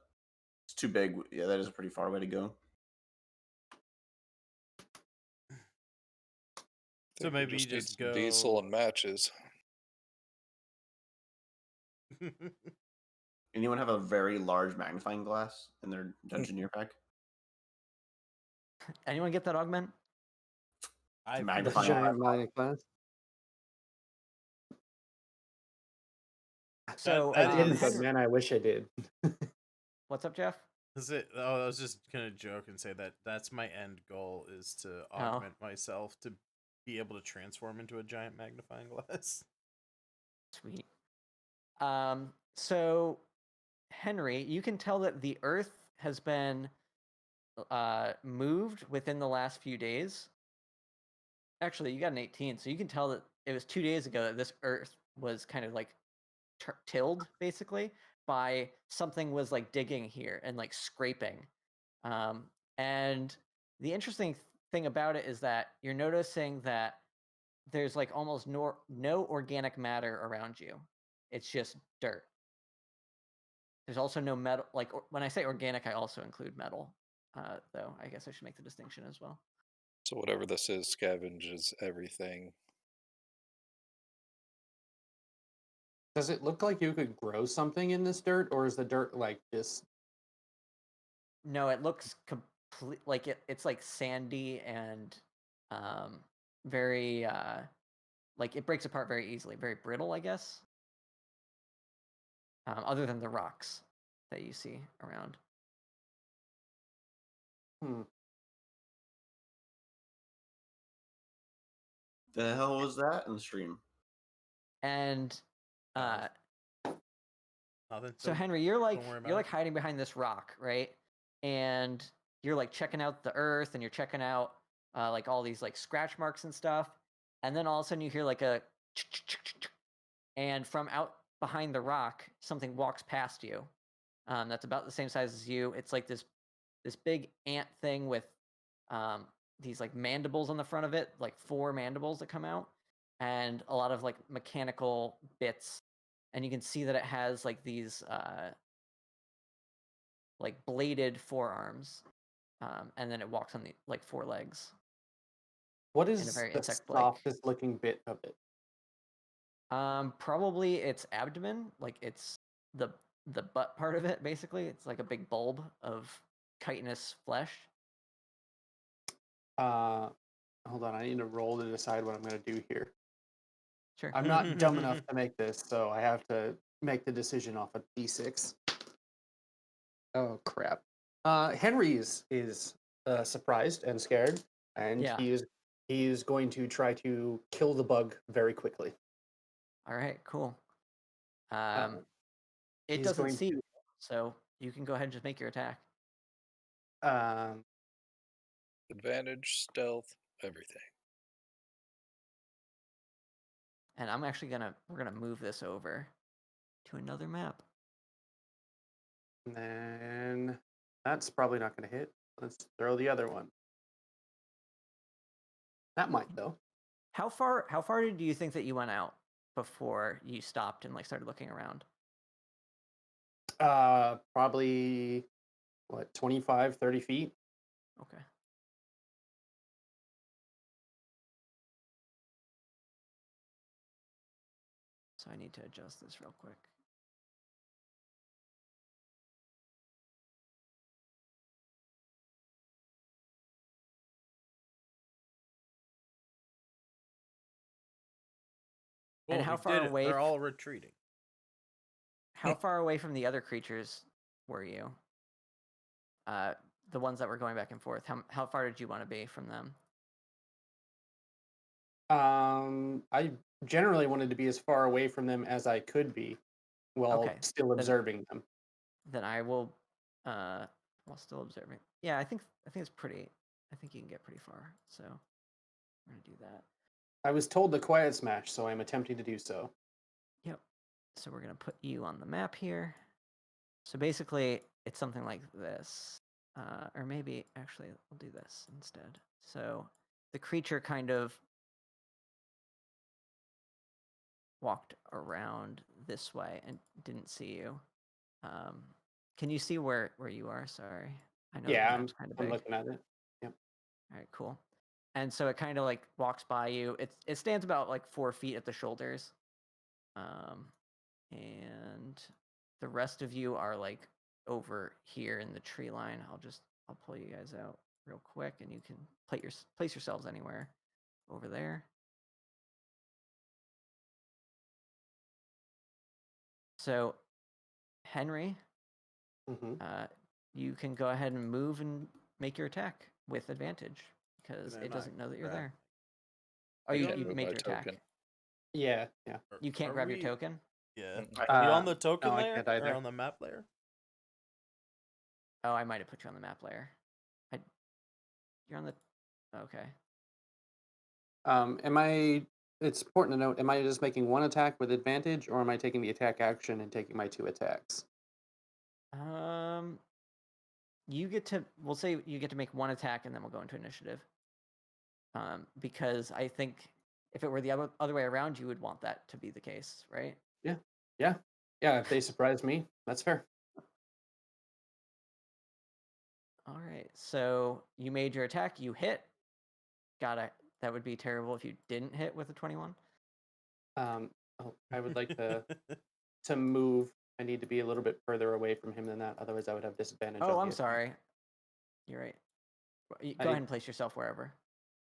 B: It's too big. Yeah, that is a pretty far way to go.
E: So
C: Think we
E: maybe you
C: need
E: just
C: some diesel
E: go-
C: and matches.
B: Anyone have a very large magnifying glass in their Dungeoneer pack?
F: Anyone get that augment?
E: I
B: The
D: The
B: magnifying
D: giant
B: glass.
D: magic glass.
F: So
D: I
E: That
D: didn't,
E: is-
D: but man, I wish I did.
F: what's up, Jeff?
E: Is it? Oh, I was just gonna joke and say that's my end goal is to augment myself to be able to transform into a giant magnifying glass.
F: Sweet. So Henry, you can tell that the Earth has been moved within the last few days. Actually, you got an 18, so you can tell that it was 2 days ago that this Earth was kind of like tilled, basically, by something was like digging here and like scraping. And the interesting thing about it is that you're noticing that there's like almost no organic matter around you. It's just dirt. There's also no metal. Like when I say organic, I also include metal. Though I guess I should make the distinction as well.
C: So whatever this is scavenges everything.
D: Does it look like you could grow something in this dirt, or is the dirt like just?
F: No, it looks complete like it's like sandy and very like it breaks apart very easily, very brittle, I guess. Other than the rocks that you see around.
D: Hmm.
B: The hell was that in the stream?
F: And
E: Nothing.
F: so
E: Don't-
F: Henry, you're
E: worry about
F: like
E: it.
F: hiding behind this rock, right? And you're like checking out the earth and you're checking out like all these like scratch marks and stuff. And then all of a sudden you hear like a and from out behind the rock, something walks past you. That's about the same size as you. It's like this big ant thing with these like mandibles on the front of it, like 4 mandibles that come out, and a lot of like mechanical bits. And you can see that it has like these like bladed forearms, and then it walks on the like 4 legs.
D: What
F: a
D: is
F: very
D: the
F: insect-like-
D: softest looking bit of it?
F: Probably its abdomen, like it's the butt part of it. Basically, it's like a big bulb of chitinous flesh.
D: Hold on, I need to roll to decide what I'm going to do here.
F: Sure.
D: I'm not dumb enough to make this, so I have to make the decision off of D6. Oh crap! Henry is surprised and scared, and
F: Yeah.
D: he is going to try to kill the bug very quickly.
F: All right, cool.
D: Uh,
F: It
D: he's
F: doesn't
D: going
F: see you, so you can go ahead and just make your attack.
C: Advantage, stealth, everything.
F: And I'm actually we're gonna move this over to another map.
D: And then that's probably not going to hit. Let's throw the other one. That might though.
F: How far do you think that you went out before you stopped and like started looking around?
D: Probably what 25, 30 feet.
F: Okay. So I need to adjust this real quick. And how
E: we
F: far
E: did it.
F: away
E: They're all retreating.
F: How far away from the other creatures were you? The ones that were going back and forth. How far did you want to be from them?
D: I generally wanted to be as far away from them as I could be, while
F: Okay,
D: still observing them.
F: Then I will, while still observing. Yeah, I think it's pretty. I think you can get pretty far. So we're gonna do that.
D: I was told to quiet smash, so I'm attempting to do so.
F: Yep. So we're gonna put you on the map here. So basically, it's something like this. or maybe actually we'll do this instead. So the creature kind of walked around this way and didn't see you. Can you see where you are? Sorry, I know
D: Yeah,
F: the map's kind of
D: I'm
F: big.
D: looking at it. Yep.
F: All right, cool. And so it kind of like walks by you. It stands about like 4 feet at the shoulders, and the rest of you are like over here in the tree line. I'll pull you guys out real quick, and you can place yourselves anywhere over there. So, Henry,
D: hmm
F: you can go ahead and move and make your attack with advantage because
E: Can I
F: it
E: not
F: doesn't know that you're
E: grab-
F: there. Oh,
C: I
F: you
C: can't move
F: made
C: my
F: your attack.
C: token.
D: Yeah, yeah.
F: You can't
E: Are
F: grab
E: we-
F: your token.
E: Yeah.
C: Mm-mm.
E: Are you on
D: Uh,
E: the token
D: no, I
E: layer
D: can't
E: or
D: either.
E: on the map layer?
F: Oh, I might have put you on the map layer. You're on the. Okay.
D: Am I? It's important to note. Am I just making one attack with advantage, or am I taking the attack action and taking my 2 attacks?
F: You get to. We'll say you get to make one attack, and then we'll go into initiative. Because I think if it were the other way around, you would want that to be the case, right?
D: Yeah. If they surprise me, that's fair.
F: All right. So you made your attack. You hit. That would be terrible if you didn't hit with a 21.
D: I would like to move. I need to be a little bit further away from him than that. Otherwise, I would have disadvantage.
F: Oh,
D: on
F: I'm
D: the attack.
F: sorry. You're right. Go ahead and place yourself wherever.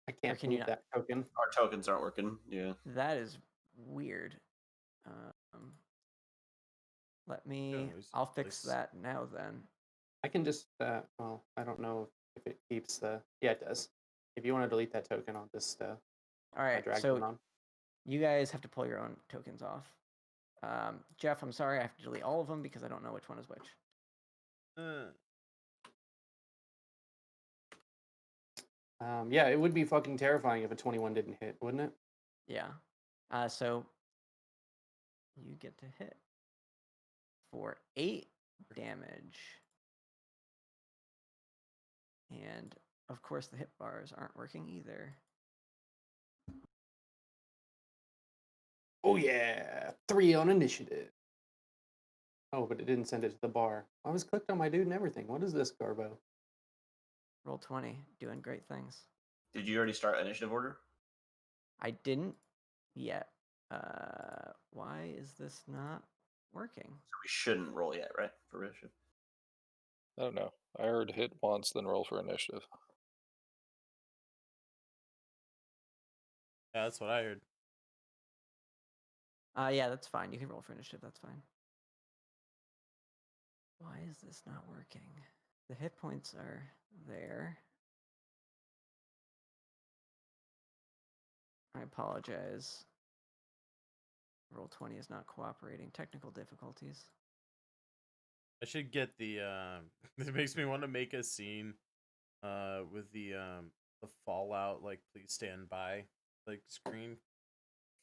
D: I can't
F: can you
D: move
F: not?
D: that token.
B: Our tokens aren't working. Yeah.
F: That is weird. Let me.
E: we should
F: I'll fix
E: place-
F: that now then.
D: I can just. Well, I don't know if it keeps the. Yeah, it does. If you want to delete that token, I'll just.
F: All right.
D: drag
F: So
D: them on.
F: you guys have to pull your own tokens off. Jeff, I'm sorry. I have to delete all of them because I don't know which one is which.
D: Yeah, it would be fucking terrifying if a 21 didn't hit, wouldn't it?
F: Yeah. So you get to hit for 8 damage. And of course, the hit bars aren't working either.
D: Oh yeah, 3 on initiative. Oh, but it didn't send it to the bar. I was clicked on my dude and everything. What is this, Garbo?
F: Roll 20, doing great things.
B: Did you already start initiative order?
F: I didn't yet. Why is this not working?
B: So we shouldn't roll yet, right? For initiative.
C: I don't know. I heard hit once, then roll for initiative.
E: Yeah, that's what I heard.
F: Yeah, that's fine. You can roll for initiative. That's fine. Why is this not working? The hit points are there. I apologize. Roll 20 is not cooperating. Technical difficulties.
E: I should get the it makes me want to make a scene with the Fallout like please stand by like screen.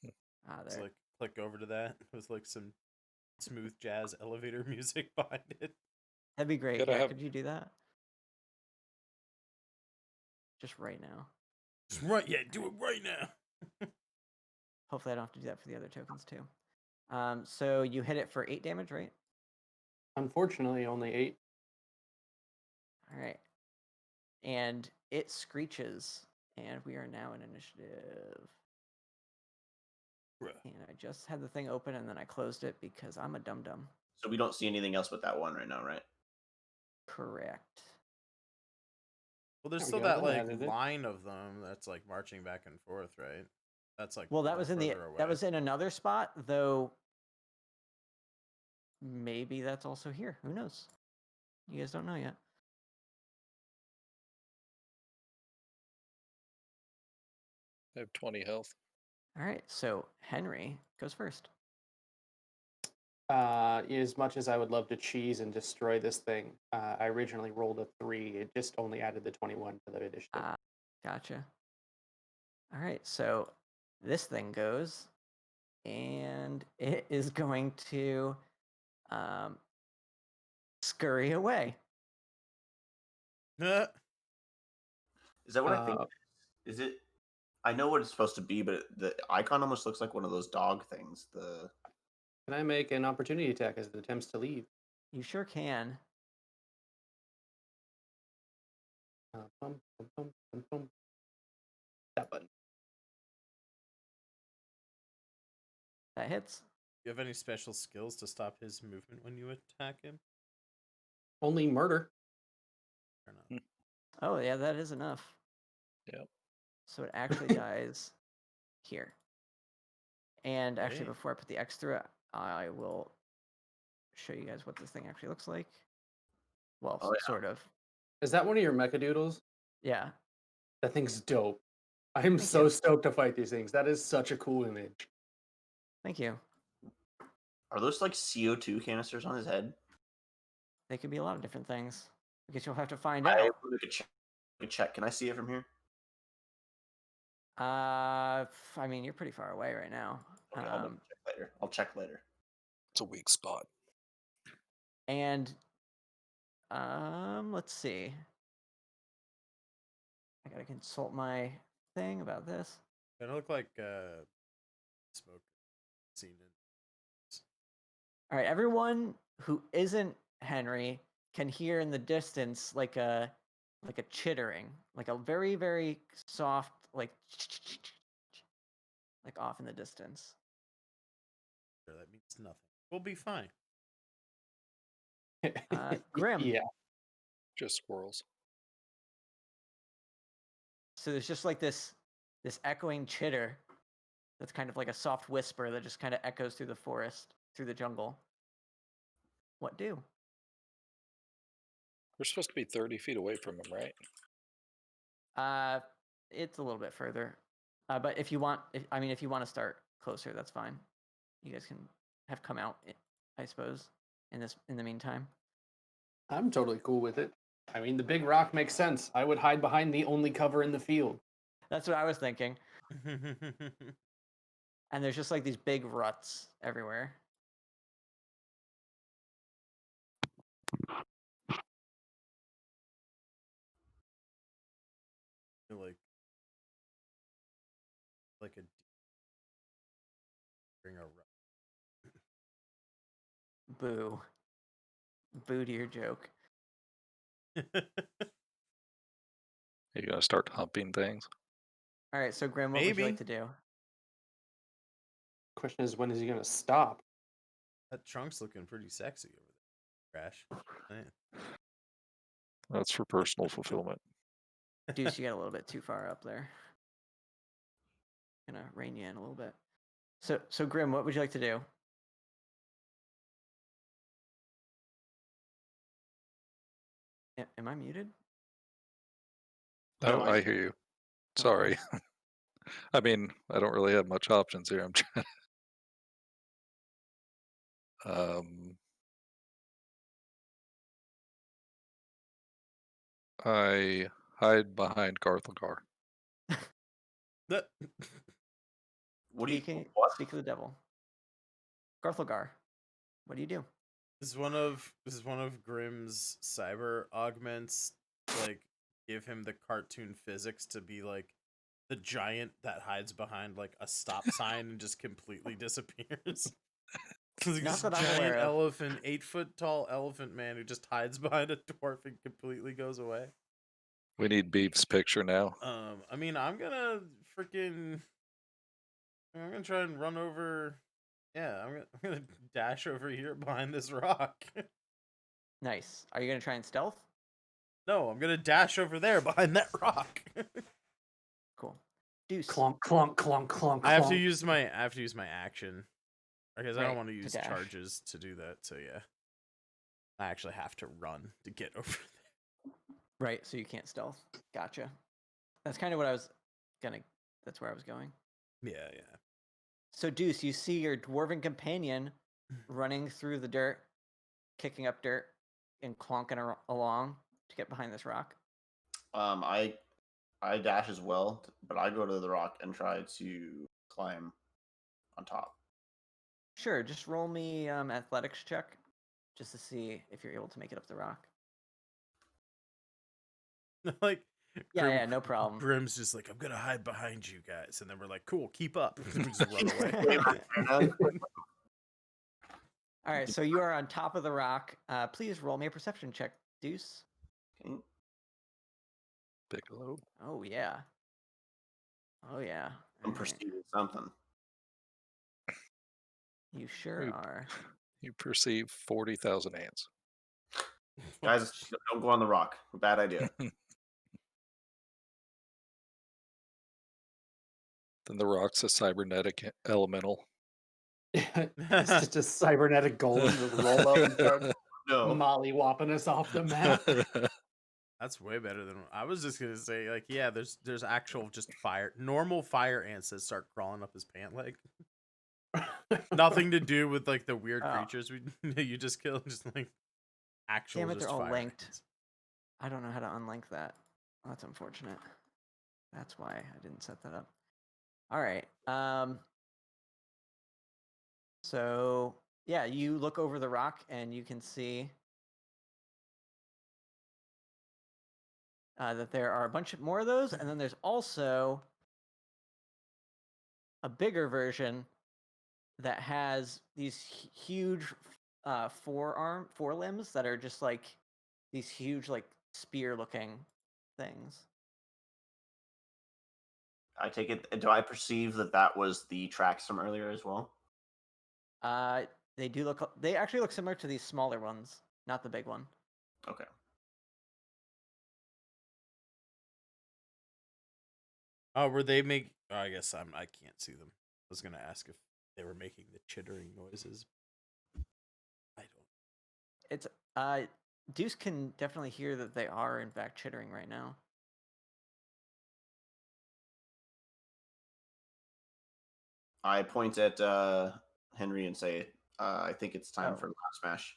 E: Just,
F: There.
E: like click over to that with like some smooth jazz elevator music behind it.
F: That'd be great.
C: Gotta
F: Yeah,
C: have-
F: could you do that? Just right now.
E: Just right, yeah, do it right now.
F: Hopefully I don't have to do that for the other tokens too. So you hit it for 8 damage, right?
D: Unfortunately, only 8.
F: All right. And it screeches, and we are now in initiative.
E: Bruh.
F: And I just had the thing open, and then I closed it because I'm a dum-dum.
B: So we don't see anything else but that one right now, right?
F: Correct.
E: Well, there's
D: There we
E: still
D: go,
E: that
D: that
E: like
D: added it.
E: line of them that's like marching back and forth, right? That's like
F: Well,
E: a
F: that
E: little
F: was in the
E: further away.
F: that was in another spot, though. Maybe that's also here. Who knows? You guys don't know yet.
C: I have 20 health.
F: All right. So Henry goes first.
D: As much as I would love to cheese and destroy this thing, I originally rolled a 3. It just only added the 21 to the initiative.
F: Gotcha. All right. So this thing goes, and it is going to scurry away.
B: Is that what I think?
D: Uh,
B: Is it? I know what it's supposed to be, but the icon almost looks like one of those dog things.
D: Can I make an opportunity attack as it attempts to leave?
F: You sure can.
D: Bum, bum, bum, bum, bum. That button.
F: That hits.
E: You have any special skills to stop his movement when you attack him?
D: Only murder.
E: Or not?
F: Oh yeah, that is enough.
C: Yep.
F: So it actually dies here. And actually,
E: Okay.
F: before I put the X through it, I will show you guys what this thing actually looks like. Well,
B: Oh, yeah.
F: sort of.
D: Is that one of your mechadoodles?
F: Yeah.
D: That thing's dope. I am
F: Thank
D: so
F: you.
D: stoked to fight these things. That is such a cool image.
F: Thank you.
B: Are those like CO2 canisters on his head?
F: They could be a lot of different things. I guess you'll have to find
B: I
F: out.
B: will make a check. Can I see it from here?
F: I mean, you're pretty far away right now.
B: Okay, I'll double check later. I'll check later.
C: It's a weak spot.
F: And let's see. I gotta consult my thing about this.
E: Kind of look like smoke scene in.
F: All right, everyone who isn't Henry can hear in the distance like a chittering, like a very very soft like off in the distance.
E: Sure, that means nothing. We'll be fine.
F: Grim.
D: Yeah.
C: Just squirrels.
F: So there's just like this echoing chitter that's kind of like a soft whisper that just kind of echoes through the forest, through the jungle. What do?
C: We're supposed to be 30 feet away from him, right?
F: It's a little bit further. But if you want, if you want to start closer, that's fine. You guys can have come out, I suppose, in the meantime.
D: I'm totally cool with it. I mean, the big rock makes sense. I would hide behind the only cover in the field.
F: That's what I was thinking. And there's just like these big ruts everywhere.
E: like a bring a
F: Boo. Boo to your joke.
C: Are you gonna start humping things?
F: All right, so Grim, what would you like to do?
D: Question is, when is he going to stop?
E: That trunk's looking pretty sexy over there. Crash. Man.
C: That's for personal fulfillment.
F: Deuce, you got a little bit too far up there. Gonna rein you in a little bit. So Grim, what would you like to do? Am I muted?
C: No,
B: No,
C: I hear you. Sorry. I mean, I don't really have much options here. I'm trying. I hide behind Garthlegar.
E: That-
B: What do you?
F: Speak
B: What?
F: of the devil. Garthlegar, what do you do?
E: This is one of Grimm's cyber augments. Like, give him the cartoon physics to be like the giant that hides behind like a stop sign and just completely disappears. Like
F: Not
E: this
F: that I'm aware
E: giant
F: of.
E: elephant, 8-foot tall elephant man who just hides behind a dwarf and completely goes away.
C: We need Beef's picture now.
E: I mean, I'm gonna try and run over. Yeah, I'm gonna dash over here behind this rock.
F: Nice. Are you gonna try and stealth?
E: No, I'm gonna dash over there behind that rock.
F: Cool. Deuce.
D: Clunk, clunk, clunk, clunk,
E: I have to
D: clunk.
E: use my action because I
F: Right,
E: don't want to
F: to
E: use
F: dash.
E: charges to do that. So yeah, I actually have to run to get over there.
F: Right, so you can't stealth. Gotcha. That's kind of what I was gonna. That's where I was going.
E: Yeah.
F: So Deuce, you see your dwarven companion running through the dirt, kicking up dirt, and clonking along to get behind this rock.
B: I dash as well, but I go to the rock and try to climb on top.
F: Sure, just roll me athletics check, just to see if you're able to make it up the rock.
E: Like,
F: Yeah, no problem.
E: Grim's just like, I'm gonna hide behind you guys, and then we're like, cool, keep up. We just run away.
F: All right, so you are on top of the rock. Please roll me a perception check, Deuce.
B: Okay.
C: Bigelow.
F: Oh yeah. Oh yeah.
B: I'm
F: All right.
B: perceiving something.
F: You sure are.
C: You perceive 40,000 ants.
B: Guys, don't go on the rock. Bad idea.
C: Then the rock's a cybernetic elemental.
D: It's just a cybernetic golem just roll up and start
B: No.
D: molly-whopping us off the map.
E: That's way better than I was just gonna say. Like, yeah, there's actual just normal fire ants that start crawling up his pant leg. Nothing to do with like the weird creatures you just killed. Just like actual.
F: Damn it,
E: just
F: they're all
E: fire
F: linked.
E: ants.
F: I don't know how to unlink that. Oh, that's unfortunate. That's why I didn't set that up. All right. So yeah, you look over the rock and you can see that there are a bunch more of those, and then there's also a bigger version that has these huge forelimbs that are just like these huge like spear-looking things.
B: I take it. Do I perceive that was the tracks from earlier as well?
F: They do look. They actually look similar to these smaller ones, not the big one.
B: Okay.
E: Oh, were they make? Oh, I guess I can't see them. I was gonna ask if they were making the chittering noises. I don't.
F: It's Deuce can definitely hear that they are in fact chittering right now.
B: I point at Henry and say, I think it's time for last smash.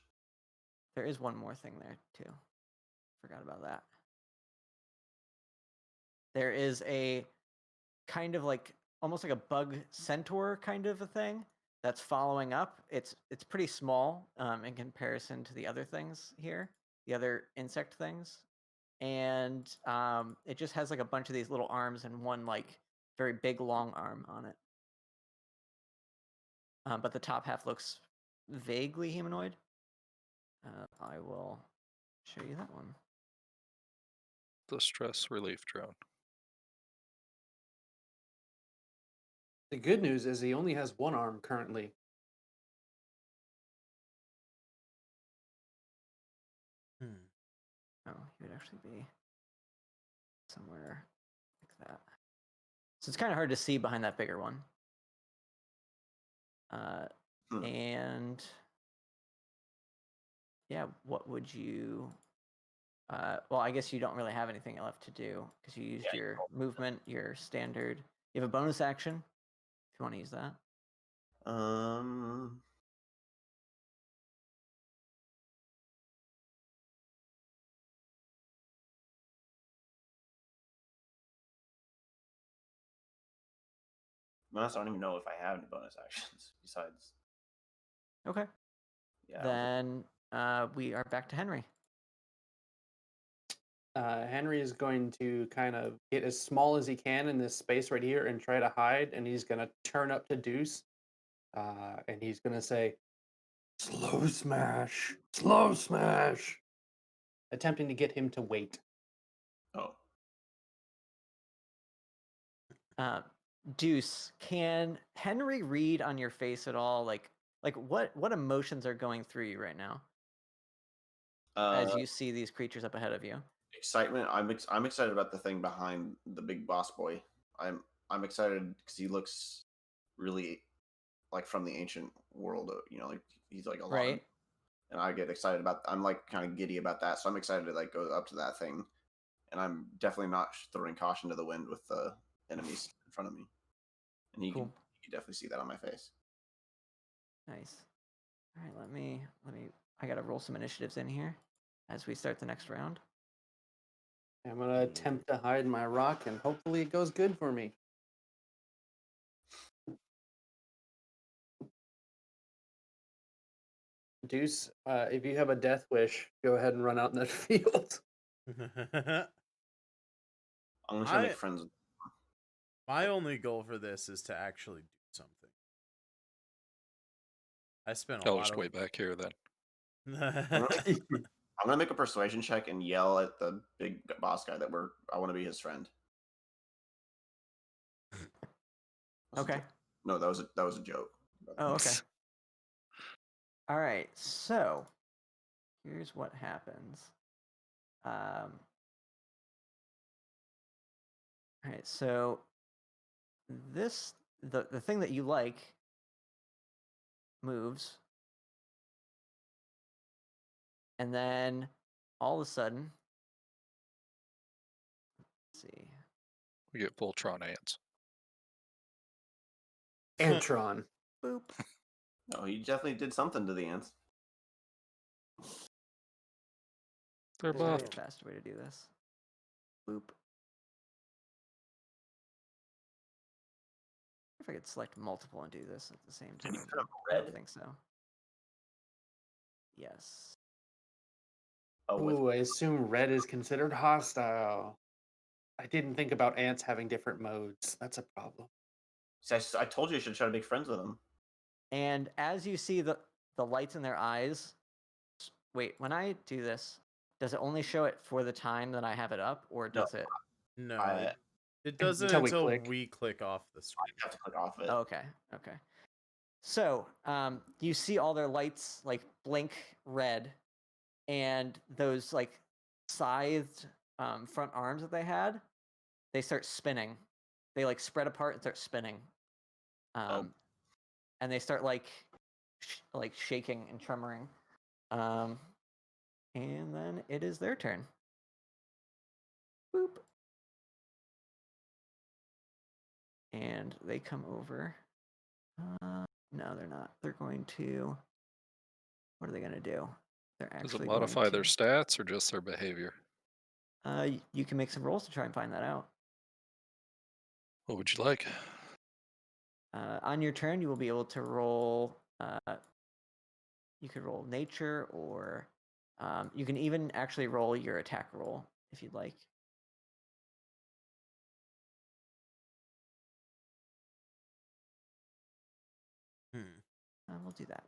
F: There is one more thing there too. Forgot about that. There is a kind of like almost like a bug centaur kind of a thing that's following up. It's pretty small in comparison to the other things here, the other insect things, and it just has like a bunch of these little arms and one like very big long arm on it. But the top half looks vaguely humanoid. I will show you that one.
C: The stress relief drone.
D: The good news is he only has one arm currently.
F: Oh, he would actually be somewhere like that. So it's kind of hard to see behind that bigger one. And yeah, what would you? Well, I guess you don't really have anything left to do because you used your movement, your standard. You have a bonus action if you want to use that.
B: I don't even know if I have any bonus actions besides.
F: Okay.
B: Yeah.
F: Then we are back to Henry.
D: Henry is going to kind of get as small as he can in this space right here and try to hide, and he's going to turn up to Deuce, and he's going to say, slow smash, attempting to get him to wait.
B: Oh.
F: Deuce, can Henry read on your face at all? Like what emotions are going through you right now as you see these creatures up ahead of you?
B: Excitement. I'm excited about the thing behind the big boss boy. I'm excited because he looks really like from the ancient world. You know, like he's like a lot.
F: Right.
B: And I get excited about. I'm like kind of giddy about that, so I'm excited to like go up to that thing. And I'm definitely not throwing caution to the wind with the enemies in front of me. And you can definitely see that on my face.
F: Nice. All right, let me. I gotta roll some initiatives in here as we start the next round.
D: I'm going to attempt to hide my rock, and hopefully it goes good for me. Deuce, if you have a death wish, go ahead and run out in that field.
B: I'm gonna try to
E: I-
B: make friends.
E: My only goal for this is to actually do something. I spent a
C: I'll
E: lot
C: just
E: of.
C: wait back here then.
B: I'm gonna make a persuasion check and yell at the big boss guy that I want to be his friend. That's a
F: Okay.
B: joke. No, that was a joke.
F: Oh, okay. All right. So here's what happens. All right. So the thing that you like moves, and then all of a sudden, let's see.
C: We get Voltron ants.
D: Antron.
F: Boop.
B: No, he definitely did something to the ants.
C: They're
F: There's gotta be
C: buffed.
F: a faster way to do this. Boop. If I could select multiple and do this at the same time.
B: Can you put up
F: I don't
B: red?
F: think so. Yes.
B: Oh, with
D: Ooh, I assume red is considered hostile. I didn't think about ants having different modes. That's a problem.
B: See, I told you I should try to make friends with him.
F: And as you see the lights in their eyes, wait, when I do this, does it only show it for the time that I have it up, or
B: No.
F: does it?
E: No,
B: I
E: it doesn't
D: Until we
E: until
D: click.
E: we click off the screen.
B: have to click off it.
F: Okay, okay. So you see all their lights like blink red, and those like scythed front arms that they had, they start spinning. They like spread apart and start spinning. And they start like shaking and tremoring. And then it is their turn. Boop. And they come over. No, they're not. They're going to. What are they going to do? They're
C: Does
F: actually
C: it modify
F: going
C: their
F: to,
C: stats or just their behavior?
F: You can make some rolls to try and find that out.
C: What would you like?
F: On your turn, you will be able to roll. You could roll nature, or you can even actually roll your attack roll if you'd like. We'll do that.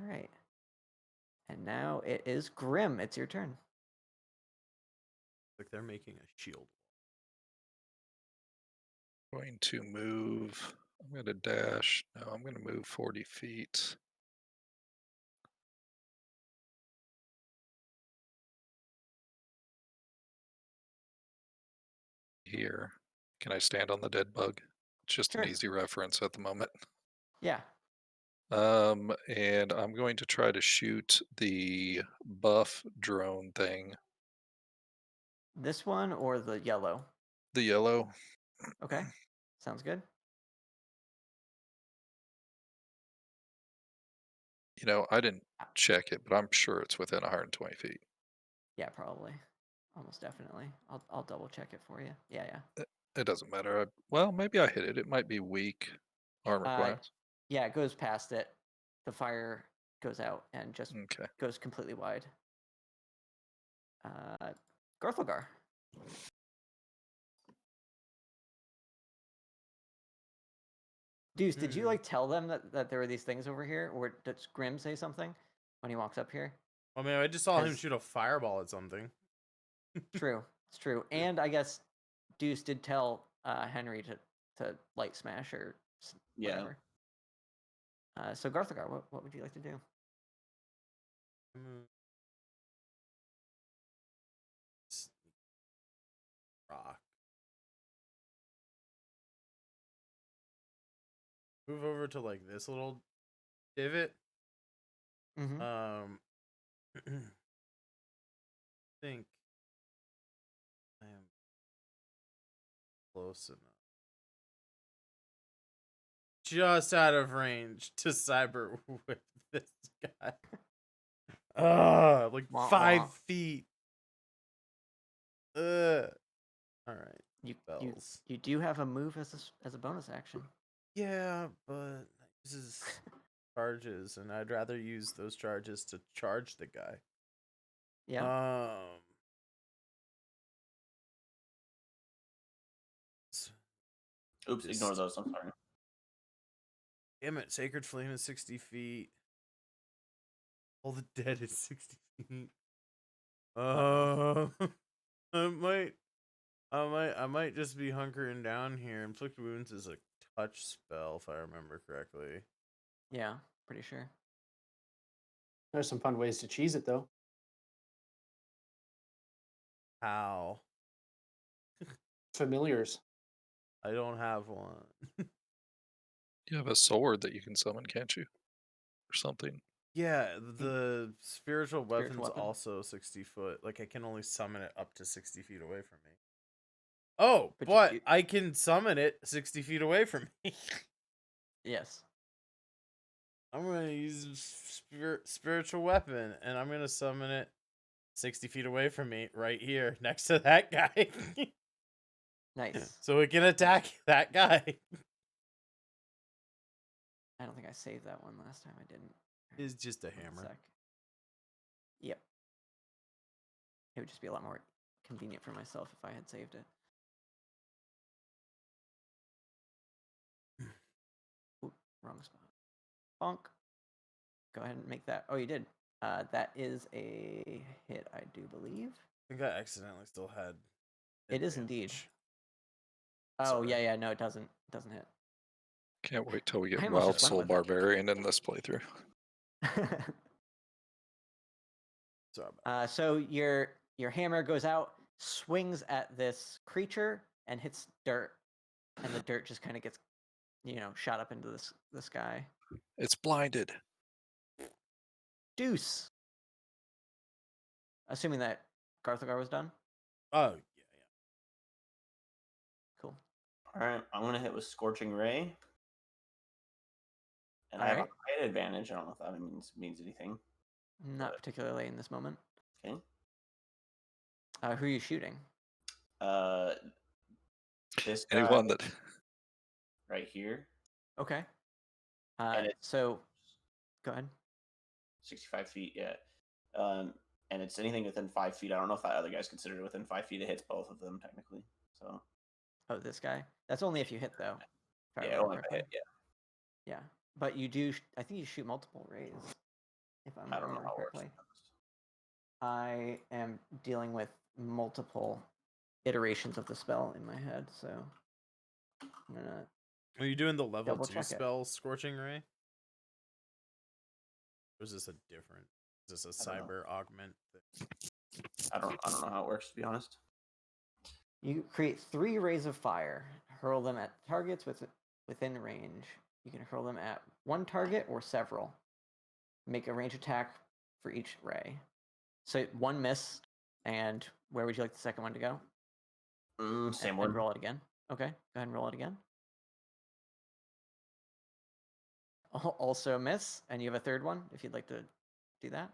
F: All right. And now it is Grim. It's your turn.
E: Like they're making a shield.
C: Going to move. I'm going to dash. No, I'm going to move 40 feet. Here. Can I stand on the dead bug? It's just
F: Sure.
C: an easy reference at the moment.
F: Yeah.
C: And I'm going to try to shoot the buff drone thing.
F: This one or the yellow?
C: The yellow.
F: Okay. Sounds good.
C: You know, I didn't check it, but I'm sure it's within 120 feet.
F: Yeah, probably. Almost definitely. I'll double check it for you. Yeah, yeah.
C: It doesn't matter. Well, maybe I hit it. It might be weak armor class.
F: Yeah, it goes past it. The fire goes out and just
C: Okay.
F: goes completely wide. Garthilgar. Deuce, did you like tell them that there were these things over here, or does Grim say something when he walks up here?
E: I mean, I just saw him
F: Has-
E: shoot a fireball at something.
F: True, it's true. And I guess Deuce did tell Henry to light smash or
B: Yeah.
F: whatever. So Garthilgar, what would you like to do?
E: Rock. Move over to like this little divot.
F: Mm-hmm.
E: Think I am close enough. Just out of range to cyber with this guy. Like
F: Wah,
E: 5
F: wah.
E: feet. All right.
F: You do have a move as a bonus action.
E: Yeah, but this is charges, and I'd rather use those charges to charge the guy.
F: Yeah.
B: Oops, ignore those. I'm sorry.
E: Damn it, Sacred Flame is 60 feet. All the Dead is 60 feet. I might just be hunkering down here. Inflict Wounds is a touch spell, if I remember correctly.
F: Yeah, pretty sure.
D: There's some fun ways to cheese it, though.
E: How?
D: Familiars.
E: I don't have one.
C: You have a sword that you can summon, can't you? Or something.
E: Yeah, the spiritual weapon's
F: weapon?
E: also 60 foot. Like, I can only summon it up to 60 feet away from me. Oh,
F: But
E: but
F: you-
E: I can summon it 60 feet away from me.
F: Yes.
E: I'm going to use spiritual weapon, and I'm going to summon it 60 feet away from me, right here, next to that guy.
F: Nice.
E: So we can attack that guy.
F: I don't think I saved that one last time. I didn't.
E: It's just a
F: One
E: hammer.
F: sec. Yep. It would just be a lot more convenient for myself if I had saved it. Ooh, wrong spot. Bonk. Go ahead and make that. Oh, you did. That is a hit, I do believe.
E: I think I accidentally still had.
F: It is indeed.
E: advantage.
F: Oh,
E: Sorry.
F: yeah, no, it doesn't. It doesn't hit.
C: Can't wait till we get
F: I almost
C: Wild
F: just went
C: Soul
F: with it.
C: Barbarian in this playthrough.
E: Sorry about
F: So your hammer goes out, swings at this creature, and hits dirt, and the dirt just kind of gets, shot up into the sky.
C: It's blinded.
F: Deuce. Assuming that Garthagar was done.
E: Oh, yeah.
F: Cool.
B: All right, I'm gonna hit with Scorching Ray, and I have a
F: Alright.
B: height advantage. I don't know if that means anything.
F: Not particularly in this moment.
B: Okay.
F: Who are you shooting?
B: This guy
C: Anyone that
B: right here,
F: Okay.
B: And it's-
F: So, go ahead.
B: 65 feet. Yeah. And it's anything within 5 feet. I don't know if that other guy's considered within 5 feet. It hits both of them technically. So
F: Oh, this guy. That's only if you hit, though. if I
B: yeah,
F: remember
B: only if I
F: correctly.
B: hit. Yeah.
F: Yeah, but you do. I think you shoot multiple rays, if I'm
B: I don't know
F: remembering
B: how it works.
F: correctly. I am dealing with multiple iterations of the spell in my head, so I'm gonna.
E: Are you doing the level
F: Double
E: 2
F: check it.
E: spell, Scorching Ray? Or is this a different? Is this a
B: I don't know.
E: cyber augment?
B: I don't know how it works, to be honest.
F: You create 3 rays of fire. Hurl them at targets within range. You can hurl them at one target or several. Make a range attack for each ray. So 1 miss, and where would you like the second one to go?
B: Same
F: And
B: one.
F: roll it again. Okay, go ahead and roll it again. Also miss, and you have a third one if you'd like to do that.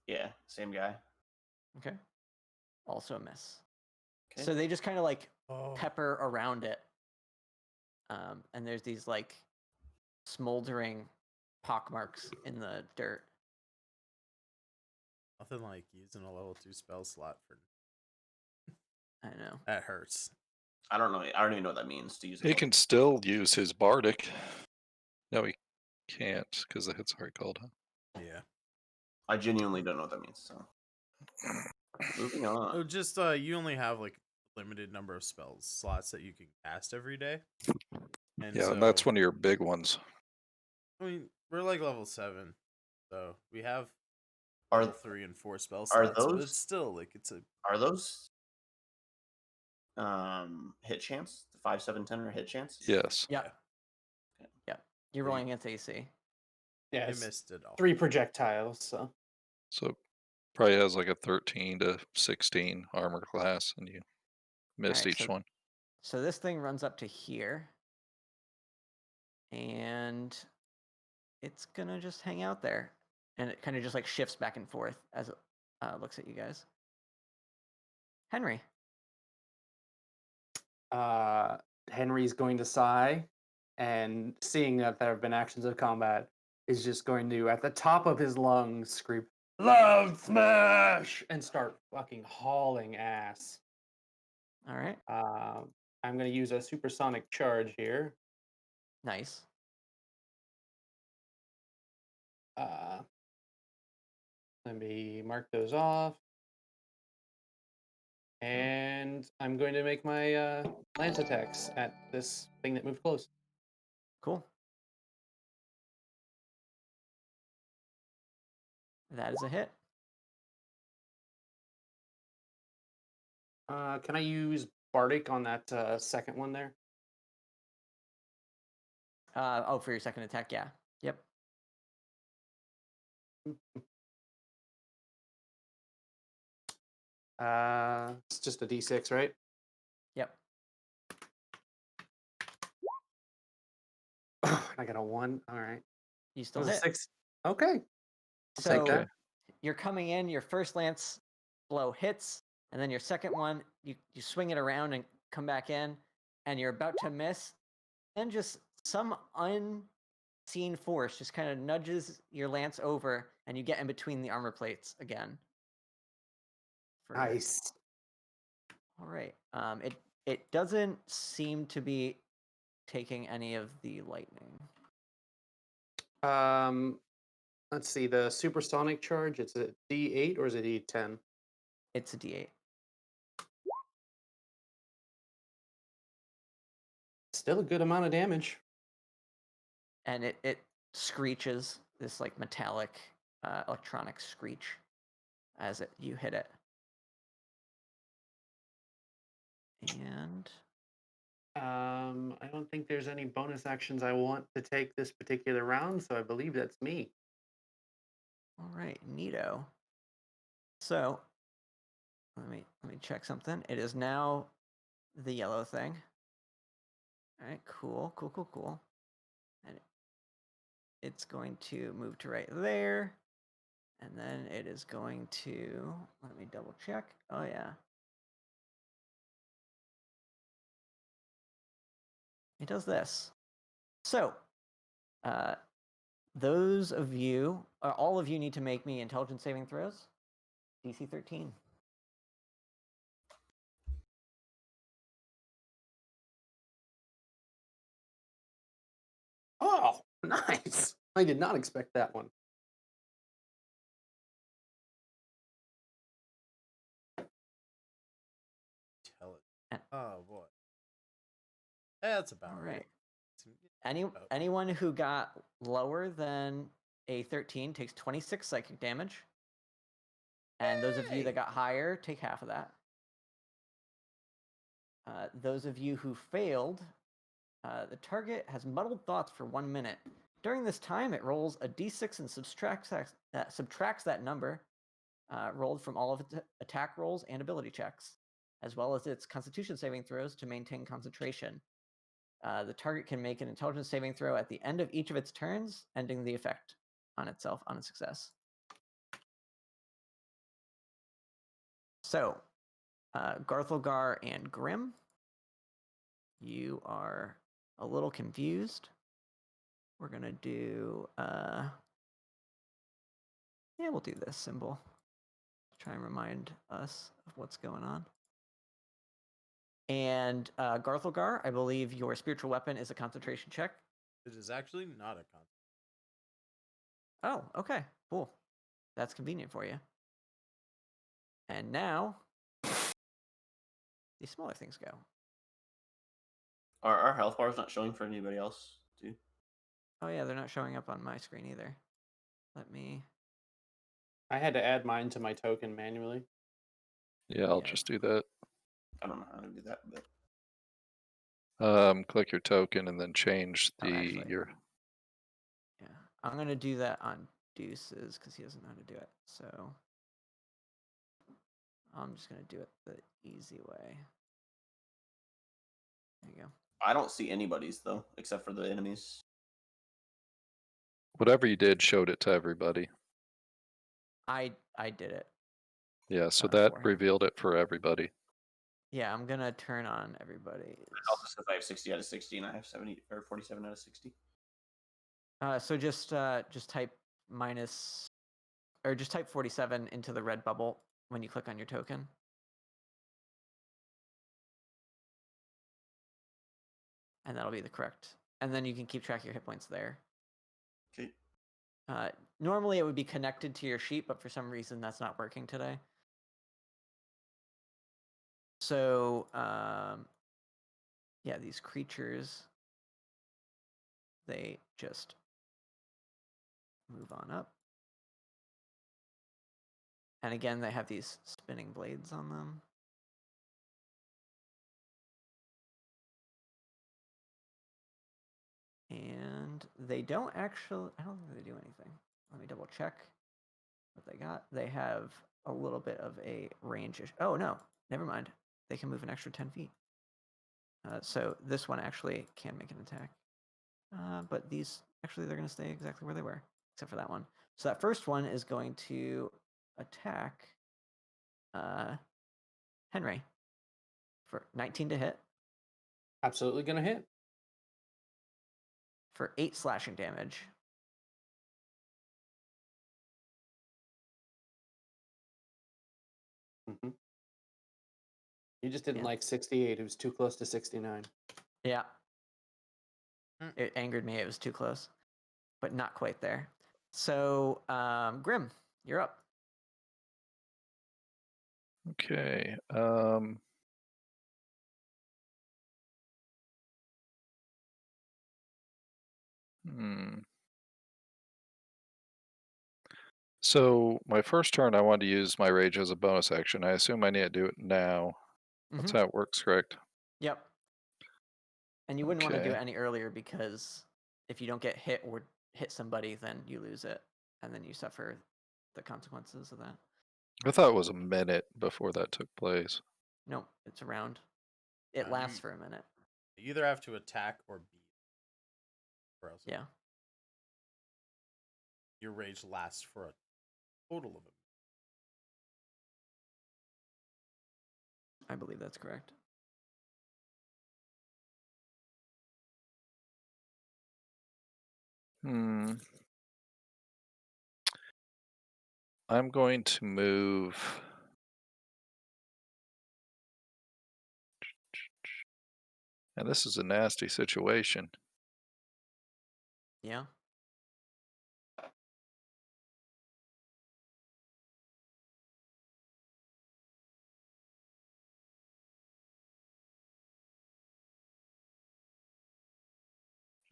B: Yeah, same guy.
F: Okay. Also a miss.
B: Okay.
F: So they just kind of like
E: Oh,
F: pepper around it. And there's these like smoldering pockmarks in the dirt.
E: nothing like using a level 2 spell slot for
F: I know.
E: that hurts.
B: I don't know. I don't even know what that means to use.
C: he can still use his bardic. No, he can't because the hit's already called. Huh?
E: Yeah.
B: I genuinely don't know what that means. So moving on.
E: Oh, just you only have like a limited number of spells slots that you can cast every day. And
C: Yeah,
E: so,
C: and that's one of your big ones.
E: I mean, we're like level 7, so we have
B: Are
E: level 3 and 4 spell
B: are
E: slots. But
B: those-
E: it's still like it's a
B: are those hit chance? The 5, 7, 10 are hit chance?
C: Yes.
F: Yeah.
B: Okay.
F: Yeah. You're rolling against AC.
D: Yeah,
E: I
D: it's
E: missed it all.
D: 3 projectiles, so.
C: So probably has like a 13 to 16 armor class, and you missed
F: Alright,
C: each
F: so-
C: one.
F: So this thing runs up to here. And it's gonna just hang out there. And it kind of just like shifts back and forth as it looks at you guys. Henry.
D: Henry's going to sigh, and seeing that there have been actions of combat, is just going to, at the top of his lungs, scream, "Loud smash!" and start fucking hauling ass.
F: All right.
D: I'm going to use a supersonic charge here.
F: Nice.
D: Let me mark those off. And I'm going to make my lance attacks at this thing that moved close.
F: Cool. That is a hit.
D: Can I use Bardic on that second one there?
F: Oh, for your second attack, yeah. Yep.
D: It's just a D6, right?
F: Yep.
D: I got a 1. All right.
F: You still
D: That was
F: hit.
D: a 6. Okay. I'll
F: So
D: take that.
F: you're coming in, your first lance blow hits, and then your second one, you swing it around and come back in, and you're about to miss, and just some unseen force just kind of nudges your lance over, and you get in between the armor plates again.
D: Nice.
F: All right. It doesn't seem to be taking any of the lightning.
D: Let's see. The supersonic charge, it's a D8 or is it D10?
F: It's a D8.
D: Still a good amount of damage.
F: And it screeches, this like metallic electronic screech as you hit it. And
D: I don't think there's any bonus actions I want to take this particular round, so I believe that's me.
F: all right, neato. So let me check something. It is now the yellow thing. All right, cool. And it's going to move to right there. And then it is going to, let me double check. Oh yeah. It does this. So, those of you, all of you need to make me intelligence saving throws. DC 13.
D: Oh, nice. I did not expect that one.
E: Tell it.
F: And-
E: Oh boy. That's about
F: All
E: right.
F: right. Anyone who got lower than a 13 takes 26 psychic damage. And those of you that got higher take half of that. Those of you who failed, the target has muddled thoughts for 1 minute. During this time, it rolls a d6 and subtracts that number rolled from all of its attack rolls and ability checks, as well as its constitution saving throws to maintain concentration. The target can make an intelligence saving throw at the end of each of its turns, ending the effect on itself on a success. So, Garthilgar and Grim, you are a little confused. We're going to do, we'll do this symbol. Try and remind us of what's going on. And Garthilgar, I believe your spiritual weapon is a concentration check.
E: It is actually not a con.
F: Oh, okay, cool. That's convenient for you. And now, these smaller things go.
B: Are our health bars not showing for anybody else, too?
F: Oh yeah, they're not showing up on my screen either. Let me...
D: I had to add mine to my token manually.
C: Yeah, I'll
F: Yeah.
C: just do that.
B: I don't know how to do that, but
C: Click your token and then change
F: Oh, actually.
C: your.
F: Yeah, I'm going to do that on Deuces because he doesn't know how to do it. So I'm just going to do it the easy way. There you go.
B: I don't see anybody's though, except for the enemies.
C: Whatever you did showed it to everybody.
F: I did it.
C: Yeah, so
F: for
C: that
F: him.
C: revealed it for everybody.
F: Yeah, I'm going to turn on everybody.
B: It also says I have 60 out of 60, and I have 70 or 47 out of 60.
F: So just type minus, or just type 47 into the red bubble when you click on your token. and that'll be the correct. And then you can keep track of your hit points there.
B: Okay.
F: Normally it would be connected to your sheet, but for some reason that's not working today. So, yeah, these creatures, they just move on up. And again, they have these spinning blades on them. And they don't actually, I don't think they do anything. Let me double check what they got. They have a little bit of a range. Oh, no, never mind. They can move an extra 10 feet. So this one actually can make an attack. But these, actually, they're going to stay exactly where they were, except for that one. So that first one is going to attack Henry for 19 to hit
D: Absolutely gonna hit.
F: for 8 slashing damage.
D: Mm-hmm. You just didn't
F: Yeah.
D: like 68. It was too close to 69.
F: Yeah.
E: Mm.
F: It angered me. It was too close, but not quite there. So, Grim, you're up.
C: Okay. So my first turn, I wanted to use my rage as a bonus action. I assume I need to do it now. That's
F: Mhm.
C: how it works, correct?
F: Yep. And you wouldn't want to do it
C: Okay.
F: any earlier because if you don't get hit or hit somebody, then you lose it, and then you suffer the consequences of that.
C: I thought it was a minute before that took place.
F: Nope, it's around. It
E: No,
F: lasts
E: you-
F: for a minute.
E: You either have to attack or beat. Or else
F: Yeah.
E: your rage lasts for a total of a minute.
F: I believe that's correct.
C: I'm going to move. And this is a nasty situation.
F: Yeah.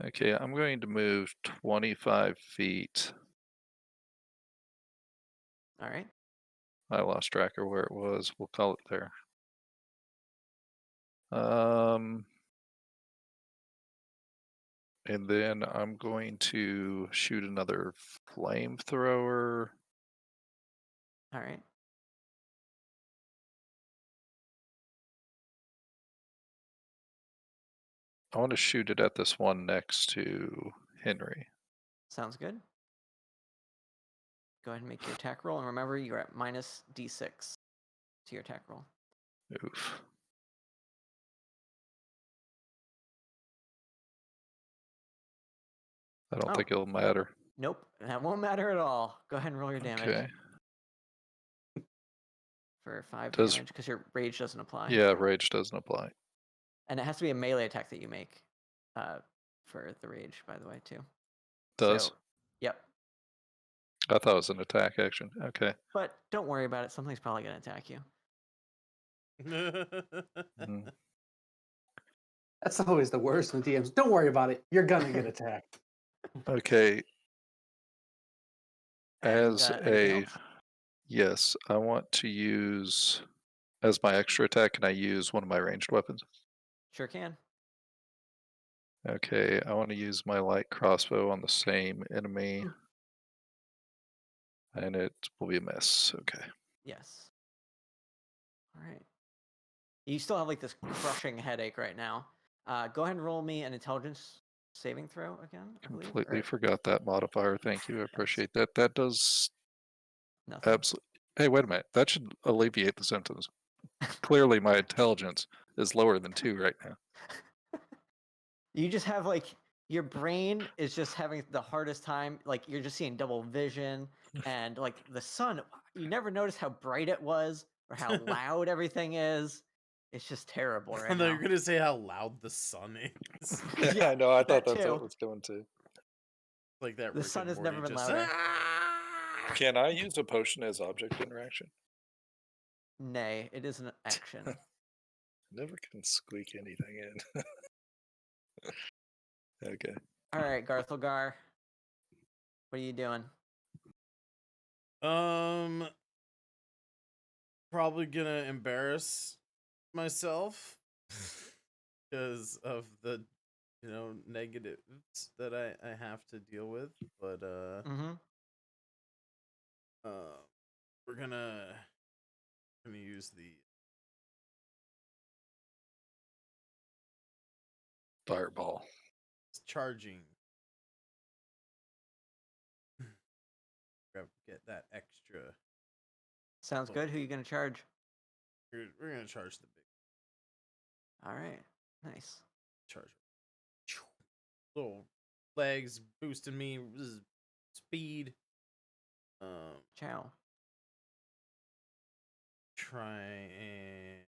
C: Okay, I'm going to move 25 feet.
F: All right.
C: I lost track of where it was. We'll call it there. And then I'm going to shoot another flamethrower.
F: All right.
C: I want to shoot it at this one next to Henry.
F: Sounds good. Go ahead and make your attack roll, and remember you're at minus d6 to your attack roll.
C: Oof. I don't think it'll matter.
F: Nope, that won't matter at all. Go ahead and roll your damage.
C: Okay.
F: For 5
C: Does-
F: damage, because your rage doesn't apply.
C: Yeah, rage doesn't apply.
F: And it has to be a melee attack that you make for the rage, by the way, too.
C: Does?
F: So, yep.
C: I thought it was an attack action. Okay.
F: But don't worry about it. Something's probably going to attack you.
C: Mhm.
D: That's always the worst with DMs. Don't worry about it. You're gonna get attacked.
C: Okay.
F: And,
C: As
F: anything else?
C: yes, I want to use as my extra attack. Can I use one of my ranged weapons?
F: Sure can.
C: Okay, I want to use my light crossbow on the same enemy, and it will be a miss. Okay.
F: Yes. All right. You still have like this crushing headache right now. Go ahead and roll me an intelligence saving throw again, I believe.
C: Completely
F: or
C: forgot that modifier. Thank you. I appreciate that. That does
F: nothing.
C: absolutely. Hey, wait a minute. That should alleviate the symptoms. Clearly, my intelligence is lower than 2 right now.
F: You just have like your brain is just having the hardest time. Like you're just seeing double vision, and like the sun. You never notice how bright it was or how loud everything is. It's just terrible right
E: I thought you
F: now.
E: were gonna say how loud the sun is.
C: Yeah, I know. I thought
F: That
C: that's what
F: too.
C: was going to.
E: Like that.
F: The
E: Rick
F: sun
E: and
F: has never
E: Morty
F: been
E: just,
F: louder.
E: "Ah!"
C: Can I use a potion as object interaction?
F: Nay, it is an action.
C: Never can squeak anything in. Okay.
F: All right, Garthilgar. What are you doing?
E: Probably gonna embarrass myself because of the negatives that I have to deal with. But
F: Mm-hmm.
E: we're gonna use the
C: Fireball.
E: charging. Get that extra.
F: Sounds good. Who are you gonna charge?
E: We're gonna charge the big
F: All right. Nice.
E: charge. Little legs boosting me speed.
F: Ciao.
E: Try and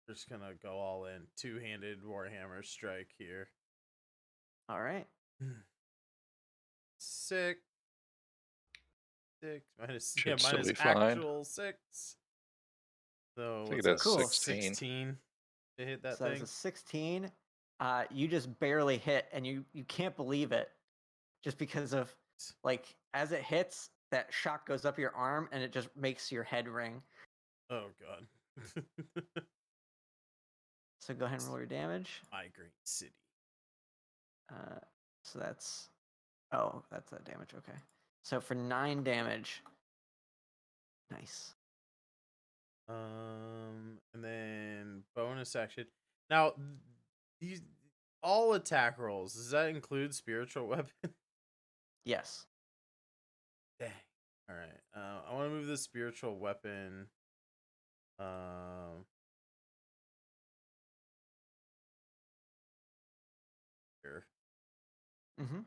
E: just gonna go all in. Two-handed Warhammer strike here.
F: All right.
E: 6 minus
C: Should still
E: minus
C: be fine.
E: actual 6. So
C: I think
E: what's
C: that's
E: that?
F: Cool.
E: 16 to hit that
F: So that
E: thing.
F: was a 16. You just barely hit, and you can't believe it, just because of like as it hits, that shock goes up your arm, and it just makes your head ring.
E: Oh god.
F: So go ahead and roll your damage.
E: Migraine City.
F: So that's that damage. Okay. So for 9 damage. Nice.
E: And then bonus action. Now, these all attack rolls. Does that include spiritual weapon?
F: Yes.
E: Dang. All right. I want to move the spiritual weapon. Here.
F: Mm-hmm.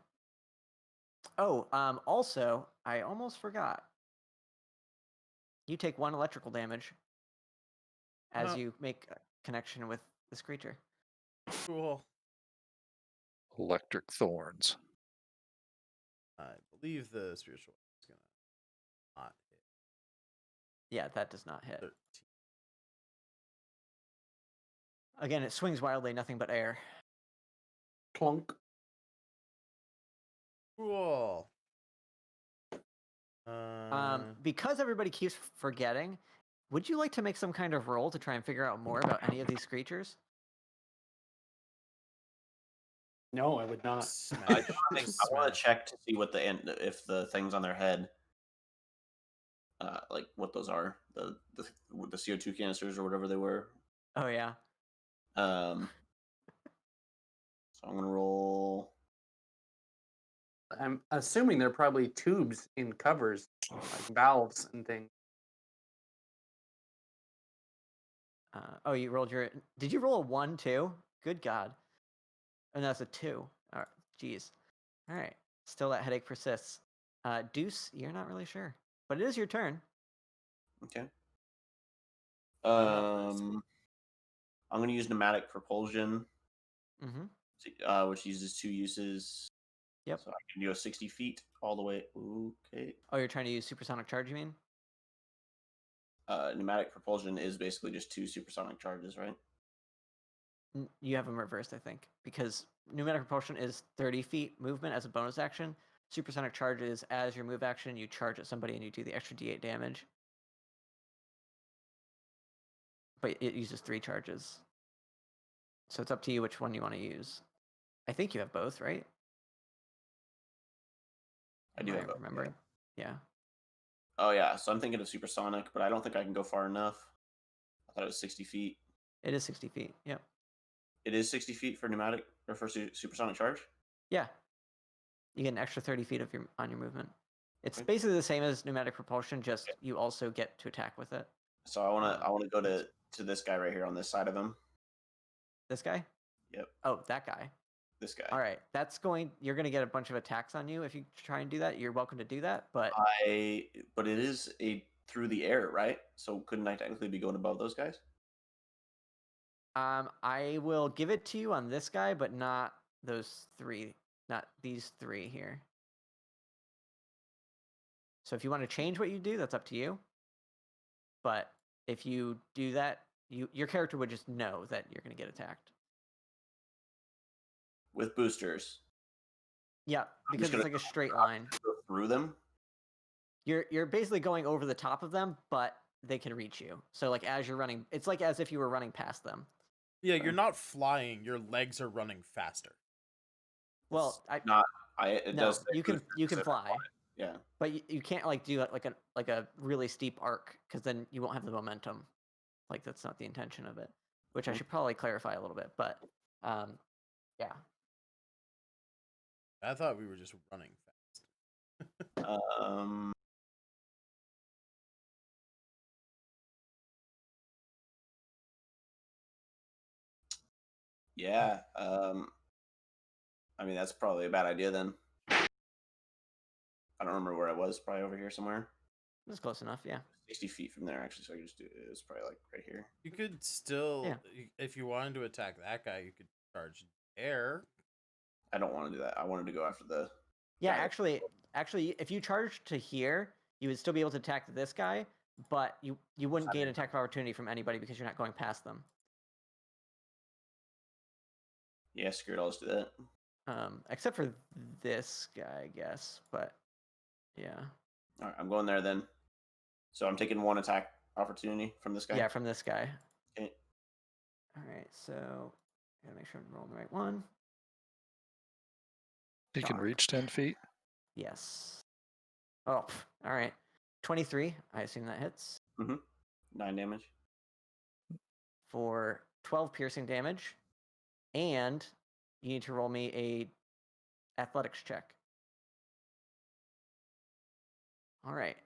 F: Oh, also, I almost forgot. You take 1 electrical damage as
E: Oh.
F: you make a connection with this creature.
E: Cool.
C: Electric thorns.
E: I believe the spiritual is gonna not hit.
F: Yeah, that does not hit.
E: 13.
F: Again, it swings wildly, nothing but air.
D: Clunk.
E: Cool.
F: Because everybody keeps forgetting, would you like to make some kind of roll to try and figure out more about any of these creatures?
D: No, I would not.
B: I want to check to see what if the things on their head, like what those are, the CO2 canisters or whatever they were.
F: Oh yeah.
B: So I'm gonna roll.
D: I'm assuming they're probably tubes in covers, like valves and things.
F: Oh, you rolled your. Did you roll a 1 too? Good God. And that's a 2. All right. Jeez. All right. Still, that headache persists. Deuce, you're not really sure, but it is your turn.
B: Okay. I'm gonna use pneumatic propulsion,
F: Mm-hmm.
B: which uses 2 uses.
F: Yep.
B: So I can go 60 feet all the way. Okay.
F: Oh, you're trying to use supersonic charge, you mean?
B: Pneumatic propulsion is basically just 2 supersonic charges, right?
F: You have them reversed, I think, because pneumatic propulsion is 30 feet movement as a bonus action. Supersonic charge is as your move action, you charge at somebody and you do the extra d8 damage. But it uses 3 charges. So it's up to you which one you want to use. I think you have both, right?
B: I do
F: Am
B: have both.
F: remembering. Yeah.
B: Oh yeah, so I'm thinking of supersonic, but I don't think I can go far enough. I thought it was 60 feet.
F: It is 60 feet. Yep.
B: It is 60 feet for pneumatic or for supersonic charge.
F: Yeah. You get an extra 30 feet on your movement. It's basically the same as pneumatic propulsion, just you also get to attack with it.
B: So I want to go to this guy right here on this side of him.
F: This guy?
B: Yep.
F: Oh, that guy.
B: This guy.
F: All right. You're going to get a bunch of attacks on you if you try and do that. You're welcome to do that, but
B: but it is through the air, right? So couldn't I technically be going above those guys?
F: I will give it to you on this guy, but not those three. Not these three here. So if you want to change what you do, that's up to you. But if you do that, your character would just know that you're going to get attacked.
B: With boosters.
F: Yeah, because
B: gonna
F: it's like a straight line.
B: Go through them.
F: You're basically going over the top of them, but they can reach you. So like as you're running, it's like as if you were running past them.
E: Yeah, you're not flying. Your legs are running faster.
F: Well,
B: It
F: no,
B: does. say
F: you can
B: boosters,
F: fly,
B: Yeah.
F: but you can't like do like a really steep arc because then you won't have the momentum. Like that's not the intention of it, which I should probably clarify a little bit. But yeah.
E: I thought we were just running fast.
B: Yeah. I mean, that's probably a bad idea then. I don't remember where I was. Probably over here somewhere.
F: That's close enough, yeah.
B: 60 feet from there, actually. So I can just do it. It's probably like right here.
E: You could still,
F: Yeah.
E: if you wanted to attack that guy, you could charge air.
B: I don't want to do that. I wanted to go after the.
F: Yeah,
B: guy.
F: actually, if you charge to here, you would still be able to attack this guy, but you wouldn't gain attack of opportunity from anybody because you're not going past them.
B: Yeah, screw it. I'll just do that.
F: Except for this guy, I guess. But yeah.
B: All right, I'm going there then. So I'm taking one attack opportunity from this guy.
F: Yeah, from this guy.
B: Okay.
F: All right, so gotta make sure I'm rolling the right one.
C: He can
F: Darn.
C: reach 10 feet.
F: Yes. Oh, all right. 23. I assume that hits
B: 9 damage.
F: for 12 piercing damage, and you need to roll me a athletics check. All right.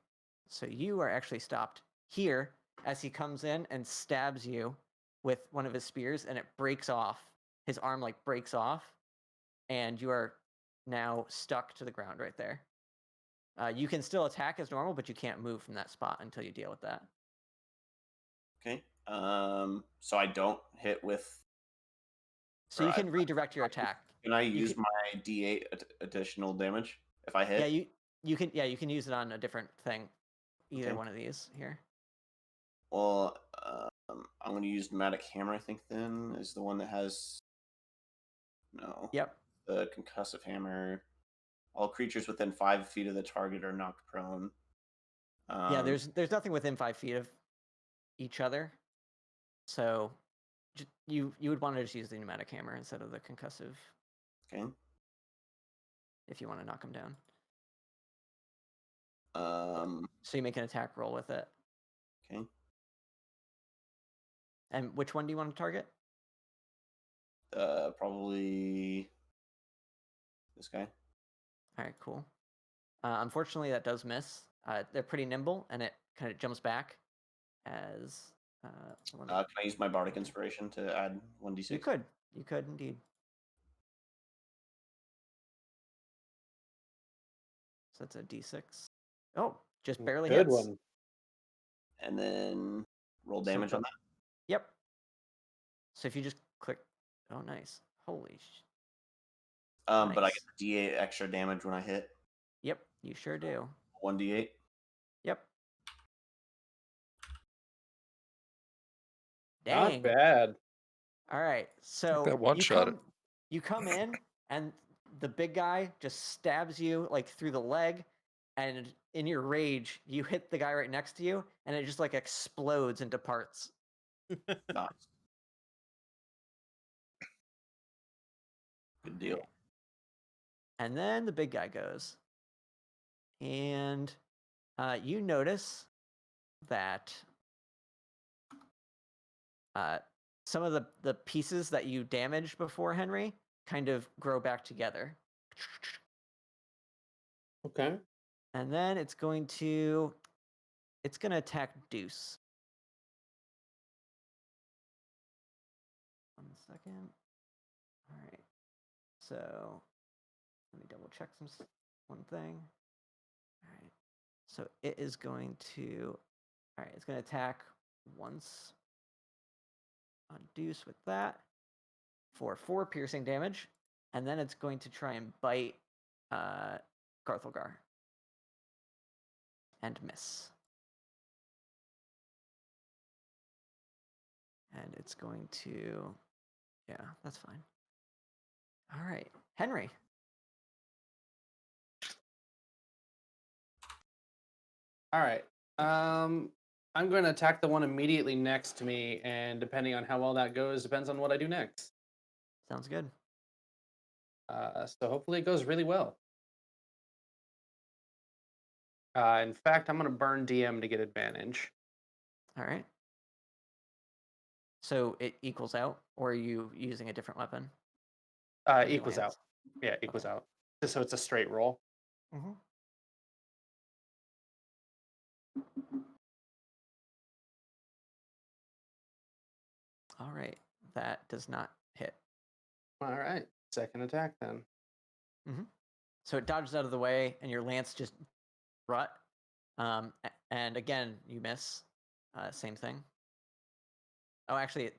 F: So you are actually stopped here as he comes in and stabs you with one of his spears, and it breaks off. His arm like breaks off, and you are now stuck to the ground right there. You can still attack as normal, but you can't move from that spot until you deal with that.
B: Okay. So I don't hit with.
F: So you can redirect your attack.
B: Can I use my D8 additional damage if I hit?
F: Yeah, you can. Yeah, you can use it on a different thing. Either
B: Okay.
F: one of these here.
B: Well, I'm going to use Pneumatic Hammer, I think, then, is the one that has. No.
F: Yep.
B: The Concussive Hammer. All creatures within 5 feet of the target are knocked prone.
F: Yeah, there's nothing within 5 feet of each other, so you would want to just use the Pneumatic Hammer instead of the Concussive.
B: Okay.
F: If you want to knock them down.
B: So
F: you make an attack roll with it.
B: Okay.
F: And which one do you want to target?
B: Probably this guy.
F: All right, cool. Unfortunately, that does miss. They're pretty nimble, and it kind of jumps back as.
B: Can I use my Bardic Inspiration to add 1d6?
F: You could indeed. So that's a d6. Oh, just barely
D: Good
F: hits.
D: one.
B: And then roll damage on that.
F: Yep. So if you just click, oh, nice. Holy
B: But I
F: nice.
B: get D8 extra damage when I hit.
F: Yep, you sure do.
B: 1d8.
F: Yep.
D: Not
F: Dang.
D: bad.
F: All right. So
C: that one-shot it.
F: You come in, and the big guy just stabs you like through the leg, and in your rage, you hit the guy right next to you, and it just like explodes into parts.
B: Nice. Good deal.
F: And then the big guy goes, and you notice that some of the pieces that you damaged before, Henry, kind of grow back together.
D: Okay.
F: And then it's going to attack Deuce. 1 second. All right. So let me double check one thing. All right. So it is going to. All right. It's going to attack once. on Deuce with that for 4 piercing damage, and then it's going to try and bite Garthulgar and miss. And it's going to, yeah, that's fine. All right, Henry.
D: All right. I'm going to attack the one immediately next to me, and depending on how well that goes, depends on what I do next.
F: Sounds good.
D: So hopefully it goes really well. In fact, I'm going to burn DM to get advantage.
F: All right. So it equals out, or are you using a different weapon? when he
D: Equals out.
F: lands?
D: Yeah, equals
F: Okay.
D: out. Just so it's a straight roll.
F: Mm-hmm. All right. That does not hit.
D: All right. Second attack then.
F: So it dodges out of the way, and your lance just rut. And again, you miss. Same thing. Oh, actually,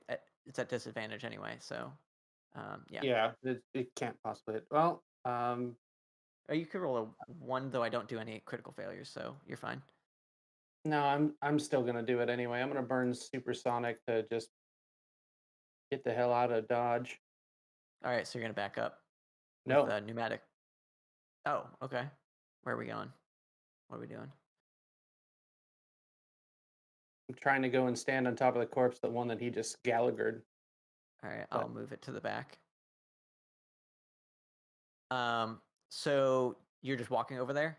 F: it's at disadvantage anyway. So, yeah.
D: Yeah, it can't possibly hit. Well,
F: Oh, you could roll a 1, though I don't do any critical failures, so you're fine.
D: no, I'm still gonna do it anyway. I'm gonna burn supersonic to just get the hell out of Dodge.
F: All right, so you're gonna back up
D: No,
F: with pneumatic. Oh, okay. Where are we going? What are we doing?
D: I'm trying to go and stand on top of the corpse, the one that he just Gallaghered.
F: All right,
D: But-
F: I'll move it to the back. So you're just walking over there?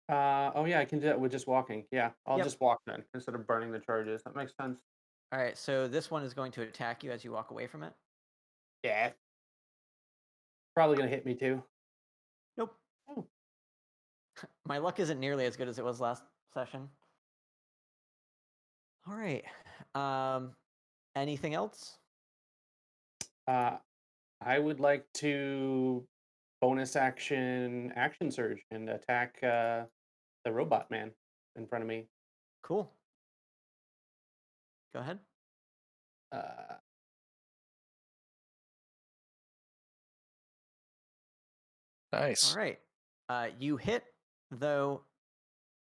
D: Oh yeah, I can do that with just walking. Yeah, I'll
F: Yep.
D: just walk then instead of burning the charges. That makes sense.
F: All right, so this one is going to attack you as you walk away from it.
D: Yeah. Probably gonna hit me too.
F: Nope.
D: Oh.
F: My luck isn't nearly as good as it was last session. All right. Anything else?
D: I would like to bonus action surge and attack the robot man in front of me.
F: Cool. Go ahead.
D: Uh,
C: Nice.
F: All right. You hit, though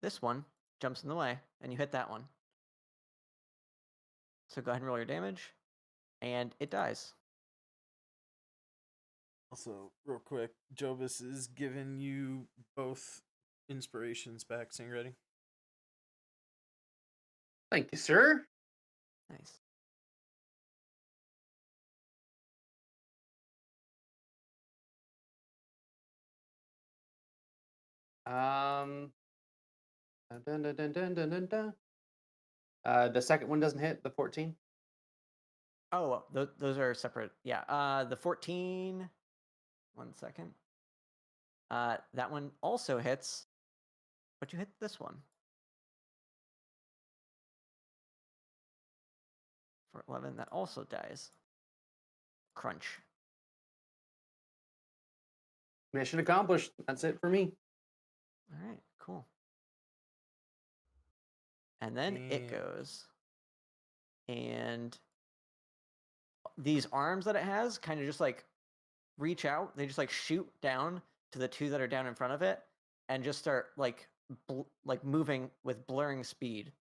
F: this one jumps in the way, and you hit that one. So go ahead and roll your damage, and it dies.
E: Also, real quick, Jobus is giving you both inspirations back. Sing ready.
D: Thank you, sir.
F: Nice.
D: Dun, dun, dun, dun, dun, dun, dun. The second one doesn't hit, the 14.
F: Oh, those are separate. Yeah. The 14. 1 second. That one also hits, but you hit this one for 11. That also dies. Crunch.
D: Mission accomplished. That's it for me.
F: All right. Cool. And then it goes, and these arms that it has kind of just like reach out. They just like shoot down to the 2 that are down in front of it, and just start like moving with blurring speed.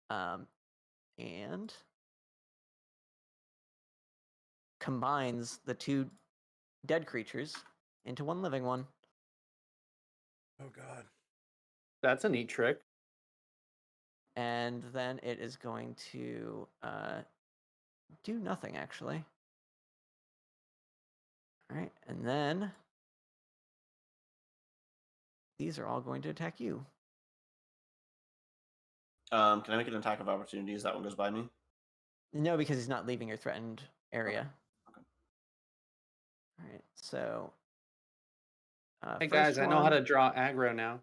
F: And combines the 2 dead creatures into one living one.
E: Oh God.
D: That's a neat trick.
F: And then it is going to do nothing, actually. All right, and then these are all going to attack you.
B: Can I make an attack of opportunity as that one goes by me?
F: No, because he's not leaving your threatened area.
B: Okay.
F: All right, so.
D: Hey
F: first
D: guys, I know how
F: one,
D: to draw aggro now.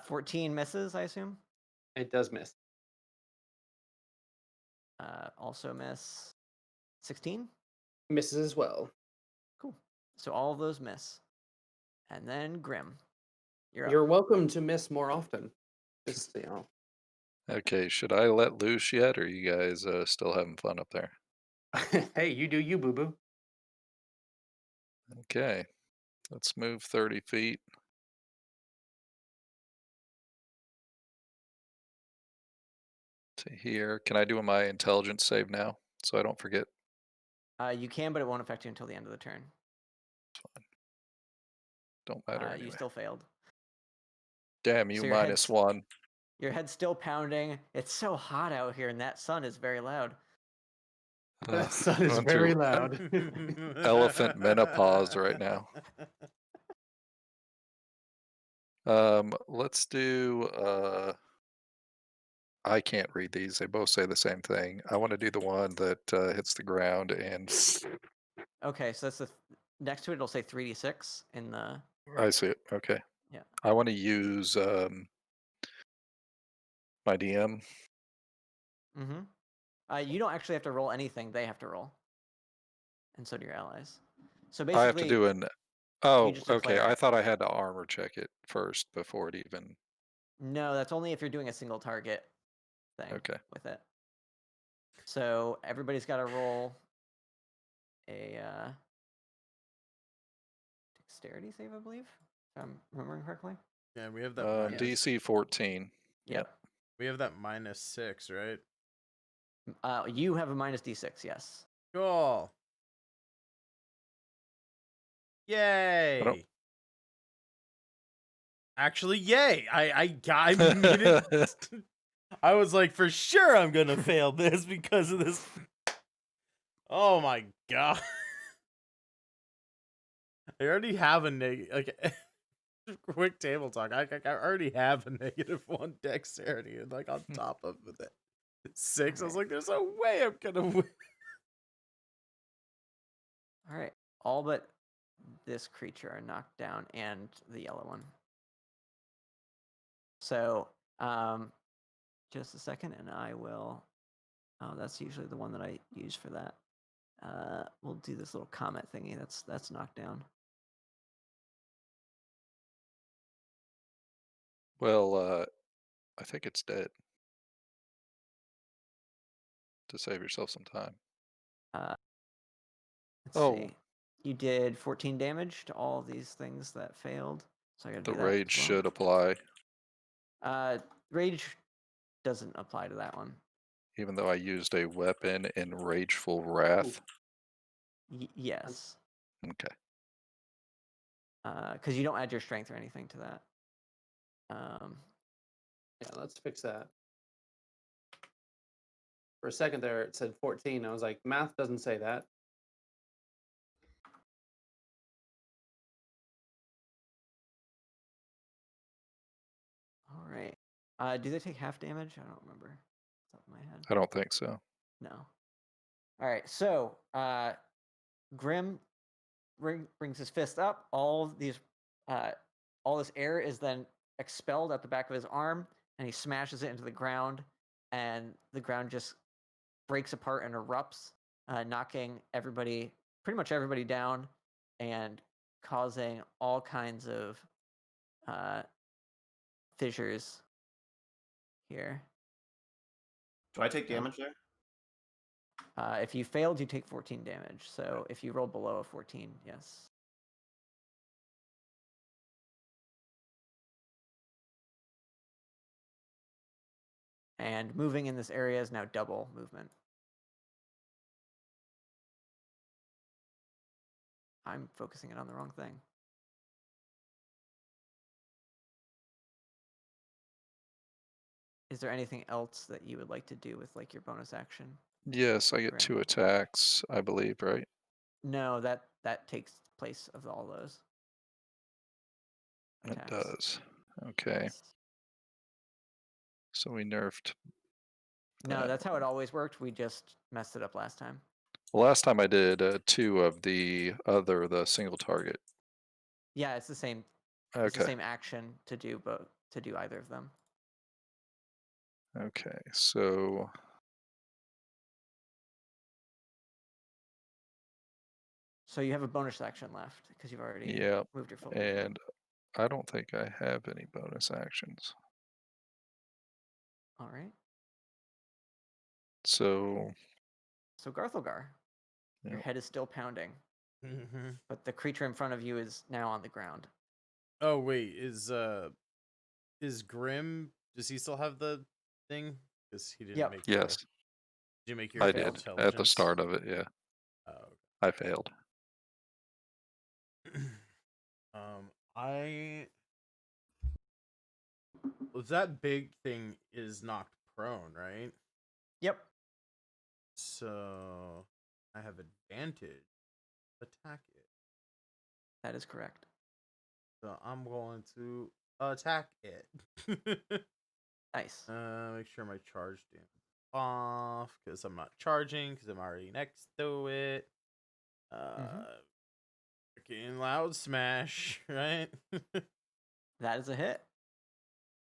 F: 14 misses, I assume.
D: It does miss.
F: Also miss 16.
D: Misses as well.
F: Cool. So all of those miss. And then Grim. You're up.
D: You're welcome to miss more often. Just,
C: Okay, should I let loose yet, or are you guys still having fun up there?
D: Hey, you do you, boo boo.
C: Okay, let's move 30 feet. To here. Can I do my intelligence save now so I don't forget?
F: You can, but it won't affect you until the end of the turn.
C: Don't matter
F: You
C: anyway.
F: still failed.
C: Damn you,
F: So your head's-
C: -1.
F: Your head's still pounding. It's so hot out here, and that sun is very loud.
D: That sun is
C: going
D: very
C: through
D: loud.
C: elephant menopause right now. Let's do I can't read these. They both say the same thing. I want to do the one that hits the ground and
F: Okay, so that's the next to it. It'll say 3d6 in the.
C: I see it. Okay.
F: Yeah.
C: I want to use my DM.
F: Mm-hmm. You don't actually have to roll anything. They have to roll, and so do your allies. So
C: I have to
F: basically,
C: do an. Oh,
F: just
C: okay.
F: declare
C: I
F: it.
C: thought I had to armor check it first before it even.
F: No, that's only if you're doing a single target thing
C: Okay.
F: with it. So everybody's got to roll a dexterity save, I believe, if I'm remembering correctly.
E: Yeah, we have that.
C: DC 14.
F: Yep.
E: We have that -6, right?
F: You have a minus d6, yes.
E: Cool. Yay! Actually, yay! I made it. I was like, for sure I'm gonna fail this because of this. Oh my god! I already have a negative. Quick table talk. I already have a -1 dexterity, and like on top of it, 6. I was like, there's no way I'm gonna win.
F: All right. All but this creature are knocked down, and the yellow one. So, just a second, and I will. Oh, that's usually the one that I use for that. We'll do this little comet thingy. That's knocked down.
C: Well, I think it's dead. To save yourself some time.
F: Let's see. You did 14 damage to all of these things that failed. So I gotta
C: The
F: do that.
C: rage
F: as well.
C: should apply.
F: Rage doesn't apply to that one.
C: Even though I used a weapon in Rageful Wrath.
F: Yes.
C: Okay.
F: Because you don't add your strength or anything to that.
D: Yeah, let's fix that. For a second there, it said 14. I was like, math doesn't say that.
F: All right. Do they take half damage? I don't remember. Off the top of my head.
C: I don't think so.
F: No. All right. So, Grim brings his fist up. All this air is then expelled at the back of his arm, and he smashes it into the ground, and the ground just breaks apart and erupts, knocking pretty much everybody down, and causing all kinds of fissures here.
B: Do I take damage there?
F: If you failed, you take 14 damage. So if you roll below a 14, yes. And moving in this area is now double movement. I'm focusing it on the wrong thing. Is there anything else that you would like to do with like your bonus action?
C: Yes, I get 2 attacks, I believe, right?
F: No, that takes place of all those.
C: It
F: Attacks.
C: does. Okay.
F: Yes.
C: So we nerfed.
F: No,
C: that
F: that's how
C: one.
F: it always worked. We just messed it up last time.
C: Well, last time I did 2 of the single target.
F: Yeah, it's the same. It's the
C: Okay.
F: same action to do either of them.
C: Okay. So
F: So you have a bonus action left because you've already moved your full movement.
C: And I don't think I have any bonus actions.
F: All right.
C: So
F: So Garthilgar, your
C: Yep.
F: head is still pounding,
E: Mm-hmm.
F: but the creature in front of you is now on the ground.
E: Oh wait, is Grim? Does he still have the thing? Because he didn't
F: Yep.
E: make.
C: yes,
E: Did you make your
C: I
F: failed.
C: did at the
E: intelligence?
C: start of it. Yeah,
E: Oh.
C: I failed.
E: I was that big thing is knocked prone, right?
F: Yep.
E: So I have advantage. Attack it.
F: That is correct.
E: So I'm going to attack it.
F: Nice.
E: Make sure my charge damage off because I'm not charging because I'm already next to it. Freaking loud smash, right?
F: That is a hit.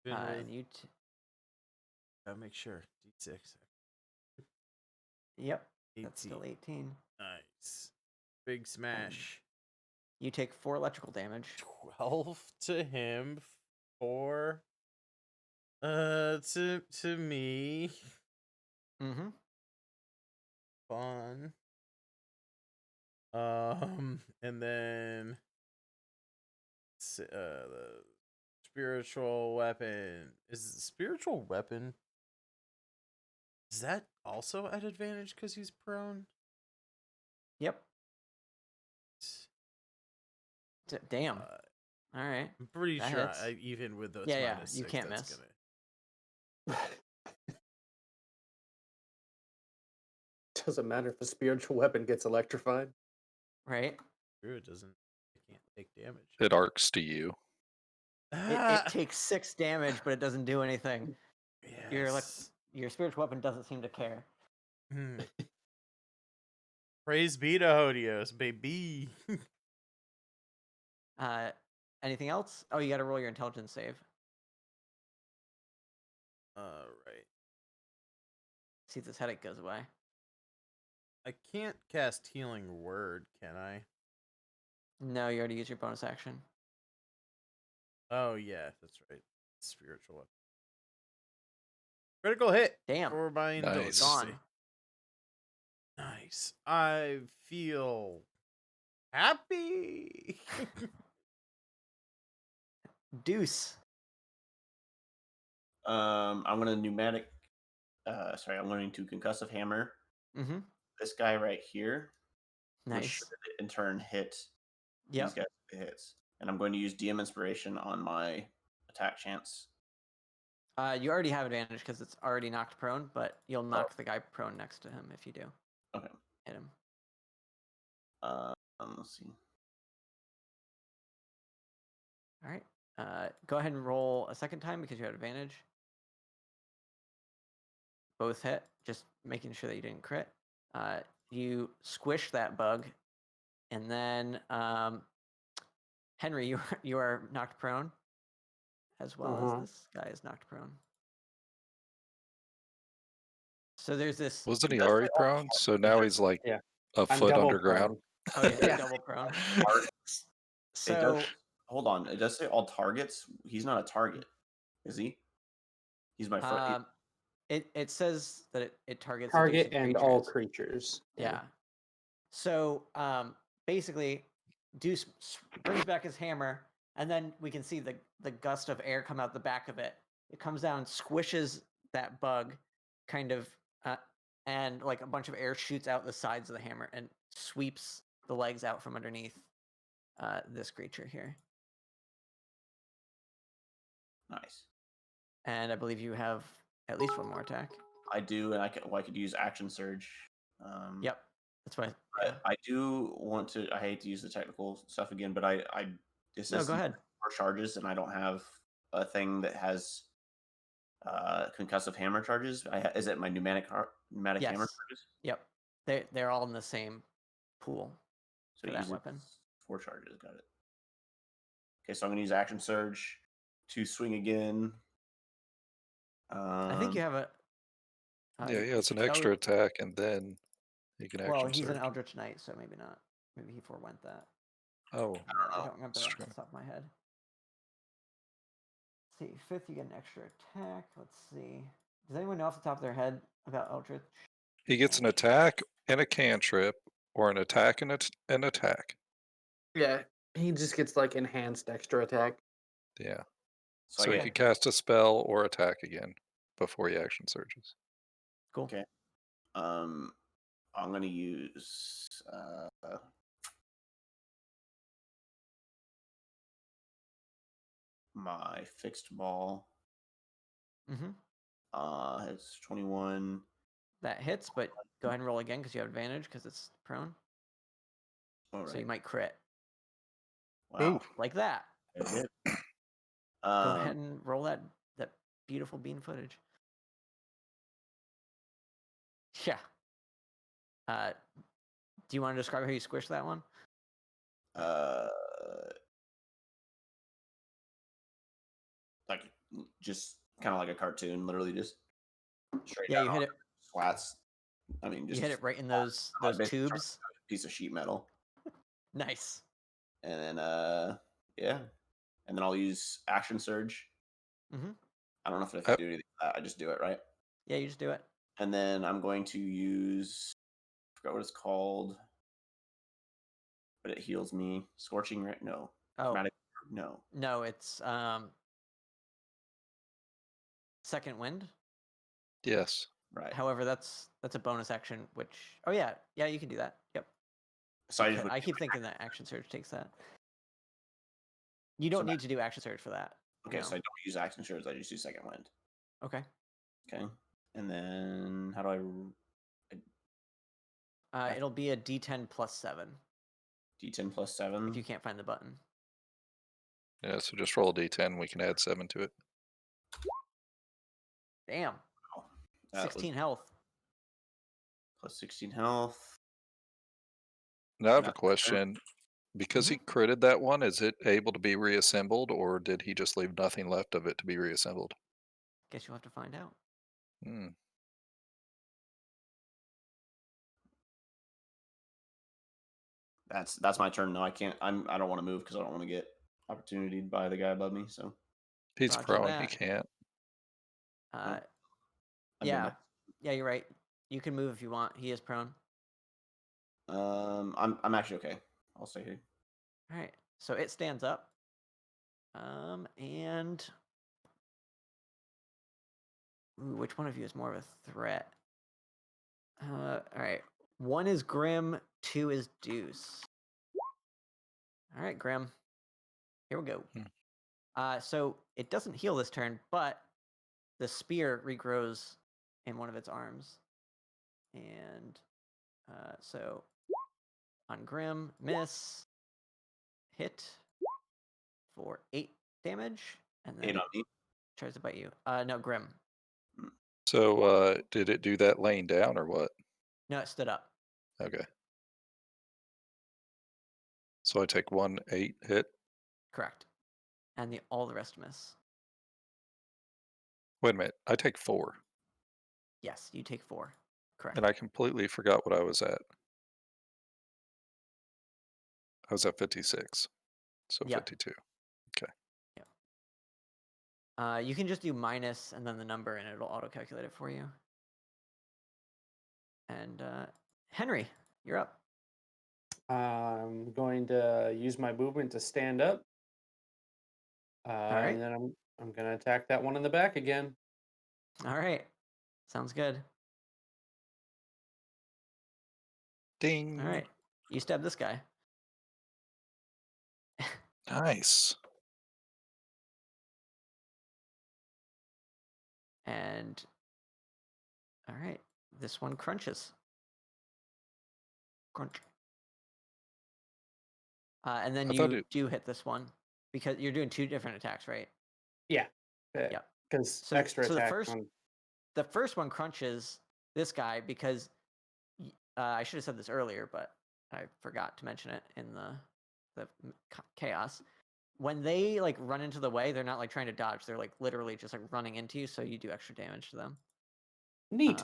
E: Been with-
F: And you.
E: Gotta make sure. D6.
F: Yep.
E: 18.
F: That's still 18.
E: Nice. Big smash.
F: You take 4 electrical damage.
E: 12 to him. 4 to me.
F: Mm-hmm.
E: Fun. And then the spiritual weapon. Is the spiritual weapon, is that also at advantage because he's prone?
F: Yep. Damn. All right.
E: I'm pretty
F: That
E: sure
F: hits.
E: even with those
F: Yeah,
E: minus
F: you
E: 6,
F: can't
E: that's
F: miss.
D: Doesn't matter if the spiritual weapon gets electrified.
F: Right.
E: True, it doesn't. It can't take damage.
C: It arcs to you.
F: It takes 6 damage, but it doesn't do anything.
E: Yes.
F: Your spiritual weapon doesn't seem to care.
E: Praise be to Hodios, baby.
F: Anything else? Oh, you got to roll your intelligence save.
E: Right.
F: See if this headache goes away.
E: I can't cast Healing Word, can I?
F: No, you already used your bonus action.
E: Oh, yeah, that's right. Spiritual weapon. Critical hit.
F: Damn.
E: For my
C: Nice.
E: indulgence.
F: Gone.
E: Nice. I feel happy.
F: Deuce.
B: I'm gonna pneumatic. I'm going to concussive hammer
F: Mm-hmm.
B: this guy right here, which
F: Nice.
B: should in turn hit these
F: Yep.
B: guys with the hits. And I'm going to use DM Inspiration on my attack chance.
F: You already have advantage because it's already knocked prone, but you'll knock the guy prone next to him if you do.
B: Okay.
F: Hit him.
B: Let's see.
F: All right. Go ahead and roll a second time because you had advantage. Both hit, just making sure that you didn't crit. You squish that bug, and then Henry, you are knocked prone, as well as this guy is knocked prone. So there's this.
C: Wasn't he already prone? So now he's like
D: Yeah.
C: a
D: I'm
C: foot
D: double
C: underground.
F: Oh yeah,
D: Yeah.
F: double prone.
B: It
F: So
B: does, hold on. It does say all targets. He's not a target, is he? He's my friend.
F: it says that it targets
D: Target
F: adjacent
D: and all
F: creatures.
D: creatures.
F: Yeah. So basically, Deuce brings back his hammer, and then we can see the gust of air come out the back of it. It comes down, squishes that bug, kind of, and like a bunch of air shoots out the sides of the hammer and sweeps the legs out from underneath this creature here.
B: Nice.
F: And I believe you have at least one more attack.
B: I do, and I could use Action Surge.
F: Yep, that's why.
B: I do want to. I hate to use the technical stuff again, but
F: No, go ahead.
B: 4 charges, and I don't have a thing that has concussive hammer charges. Is it my pneumatic hammer
F: Yes.
B: charges?
F: Yep, they're all in the same pool
B: So
F: for that
B: use
F: weapon.
B: 4 charges. Got it. Okay, so I'm gonna use Action Surge to swing again.
F: I think you have a.
C: Yeah, it's an extra attack, and then he can action
F: Well, he's
C: surge.
F: an Eldritch Knight, so maybe not. Maybe he forewent that.
C: Oh,
F: I don't remember
C: that's
F: off
C: true.
F: the top of my head. Let's see, 5th, you get an extra attack. Let's see. Does anyone know off the top of their head about Eldritch?
C: He gets an attack and a cantrip, or an attack and an attack.
D: Yeah, he just gets like enhanced extra attack.
C: Yeah.
B: So
C: So
B: I
C: he
B: get
C: could cast a spell or attack again before he action surges.
F: Cool.
B: okay. I'm gonna use my fixed ball.
F: Mm-hmm.
B: It's 21.
F: That hits, but go ahead and roll again because you have advantage because it's prone.
B: All
F: So you
B: right.
F: might crit.
B: Wow.
F: Like that.
B: I did.
F: Go ahead and roll that beautiful bean footage. Yeah. Do you want to describe how you squish that one?
B: Like just kind of like a cartoon, literally just straight
F: Yeah,
B: down
F: you hit it.
B: slats. I mean, just
F: You hit it right in those
B: basically
F: tubes.
B: a piece of sheet metal,
F: Nice.
B: and then yeah, and then I'll use action surge.
F: Mm-hmm.
B: I don't know if I have to do anything with that. I just do it, right?
F: Yeah, you just do it.
B: And then I'm going to use, I forgot what it's called, but it heals me. Scorching Ray? No.
F: Oh.
B: Chromatic? No.
F: No, it's second wind.
C: Yes.
B: Right.
F: However, that's a bonus action. Which yeah, you can do that. Yep.
B: So
F: I keep thinking that action surge takes that. You don't need to do action surge for that.
B: Okay,
F: No.
B: so I don't use action surge. I just do second wind.
F: Okay.
B: Okay. And then how do
F: It'll be a D10 plus 7
B: D10 plus
F: if
B: 7?
F: you can't find the button.
C: Yeah, so just roll a d10. We can add 7 to it.
F: Damn.
B: Wow. That
F: 16 health.
B: plus 16 health.
C: Now I have a
B: That's
C: question. Because he critted that one, is it able to be reassembled, or did he just leave nothing left of it to be reassembled?
F: Guess you'll have to find out.
C: Hmm.
B: That's my turn. No, I can't. I don't want to move because I don't want to get opportunityed by the guy above me. So
C: He's
F: Roger
C: prone. He
F: that.
C: can't.
B: I'm doing
F: Yeah.
B: my-
F: Yeah, you're right. You can move if you want. He is prone.
B: I'm actually okay. I'll stay here.
F: All right. So it stands up. And ooh, which one of you is more of a threat? All right. 1 is Grim, 2 is Deuce. All right, Grim. Here we go. So it doesn't heal this turn, but the spear regrows in one of its arms. And so on Grim, miss, hit for 8 damage, and then
B: 8
F: it
B: on me.
F: tries to bite you. No, Grim.
C: So did it do that laying down or what?
F: No, it stood up.
C: Okay. So I take 1 8 hit.
F: Correct. And all the rest miss.
C: Wait a minute. I take 4.
F: Yes, you take 4. Correct.
C: And I completely forgot what I was at. I was at 56. So
F: Yep.
C: 52.
F: You can just do minus and then the number, and it'll auto-calculate it for you. And Henry, you're up.
D: I'm going to use my movement to stand up.
F: right.
D: And then I'm going to attack that one in the back again.
F: All right. Sounds good.
C: Ding.
F: All right. You stab this guy.
C: Nice.
F: And all right, this one crunches. Crunch. And then
C: I thought
F: you
C: it-
F: do hit this one because you're doing 2 different attacks, right?
D: Yeah.
F: Yeah.
D: Because
F: So-
D: extra
F: so the
D: attack.
F: first- The first one crunches this guy because I should have said this earlier, but I forgot to mention it in the chaos. When they like run into the way, they're not like trying to dodge. They're like literally just like running into you, so you do extra damage to them.
D: Neat.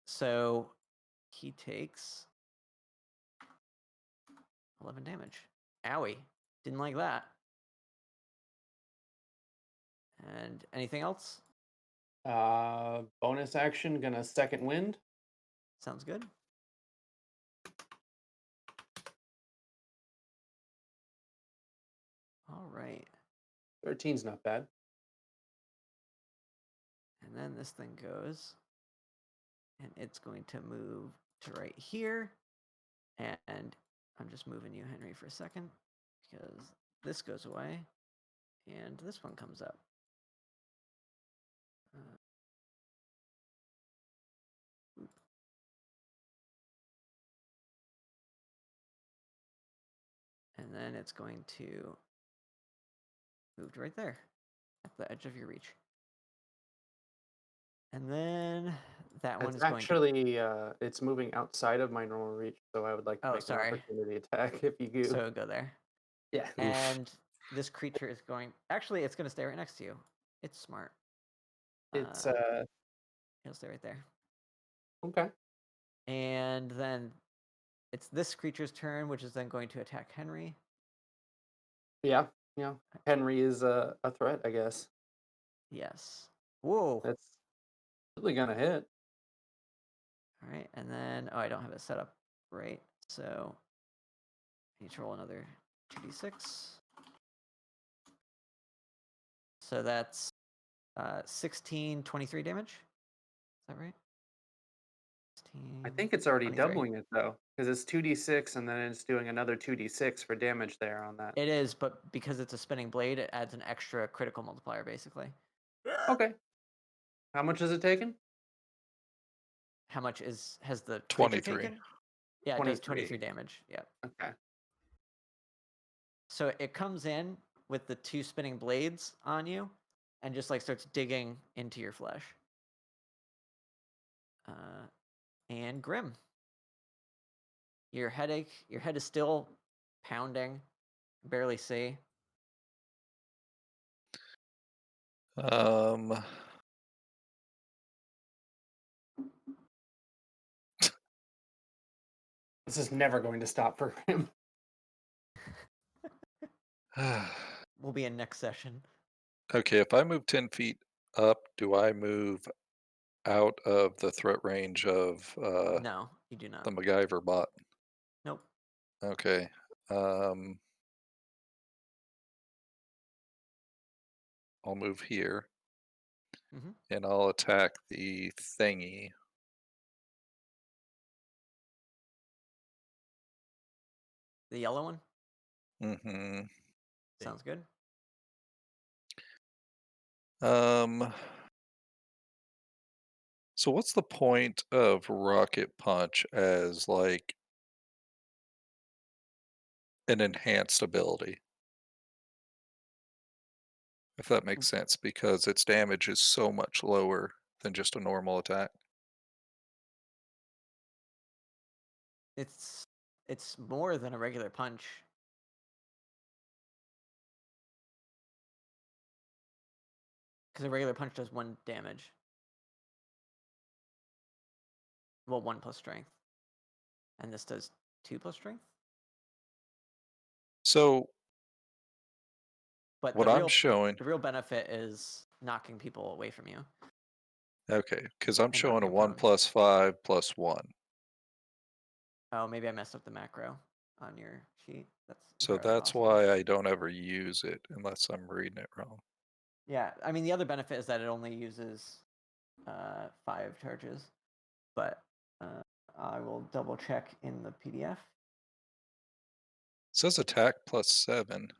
F: So he takes 11 damage. Owie. Didn't like that. And anything else?
D: Bonus action, gonna second wind.
F: Sounds good. All right.
D: 13's not bad.
F: And then this thing goes, and it's going to move to right here. And I'm just moving you, Henry, for a second, because this goes away, and this one comes up. And then it's going to move right there, at the edge of your reach. And then that one
D: It's
F: is going to...
D: actually it's moving outside of my normal reach, so I would like to
F: Oh,
D: make
F: sorry.
D: an opportunity attack if you do.
F: So go there.
D: Yeah.
F: And this creature is going... Actually, it's going to stay right next to you. It's smart.
D: It's
F: It'll stay right there.
D: okay.
F: And then it's this creature's turn, which is then going to attack Henry.
D: Yeah. Henry is a threat, I guess.
F: Yes. Whoa.
D: That's really gonna hit.
F: All right, and then I don't have it set up right, so I need to roll another 2d6. So that's 16, 23 damage. Is that right? 16,
D: I think it's already
F: 23.
D: doubling it though, because it's 2d6 and then it's doing another 2d6 for damage there on that.
F: It is, but because it's a spinning blade, it adds an extra critical multiplier, basically.
D: Okay. How much is it taken?
F: How much has the creature
C: 23.
F: taken? Yeah, it does
D: 23.
F: 23 damage. Yeah.
D: Okay.
F: So it comes in with the 2 spinning blades on you and just like starts digging into your flesh. And Grim. Your head is still pounding. Barely see.
D: This is never going to stop for him.
F: We'll be in next session.
C: Okay, if I move 10 feet up, do I move out of the threat range of
F: No, you do not.
C: the MacGyver bot?
F: Nope.
C: Okay. I'll move here.
F: Mhm.
C: And I'll attack the thingy.
F: The yellow one?
C: Mm-hmm.
F: Sounds good.
C: So what's the point of Rocket Punch as like an enhanced ability? If that makes sense, because its damage is so much lower than just a normal attack.
F: It's more than a regular punch. Because a regular punch does 1 damage. Well, 1 plus strength. And this does 2 plus strength.
C: So
F: But
C: what I'm showing,
F: the real benefit is knocking people away from you.
C: okay, because I'm
F: and
C: showing a
F: knocking
C: 1
F: prone.
C: plus 5 plus 1.
F: Oh, maybe I messed up the macro on your sheet. That's
C: So
F: entirely
C: that's
F: possible.
C: why I don't ever use it unless I'm reading it wrong.
F: Yeah, I mean the other benefit is that it only uses 5 charges, but I will double check in the PDF.
C: It says attack plus 7.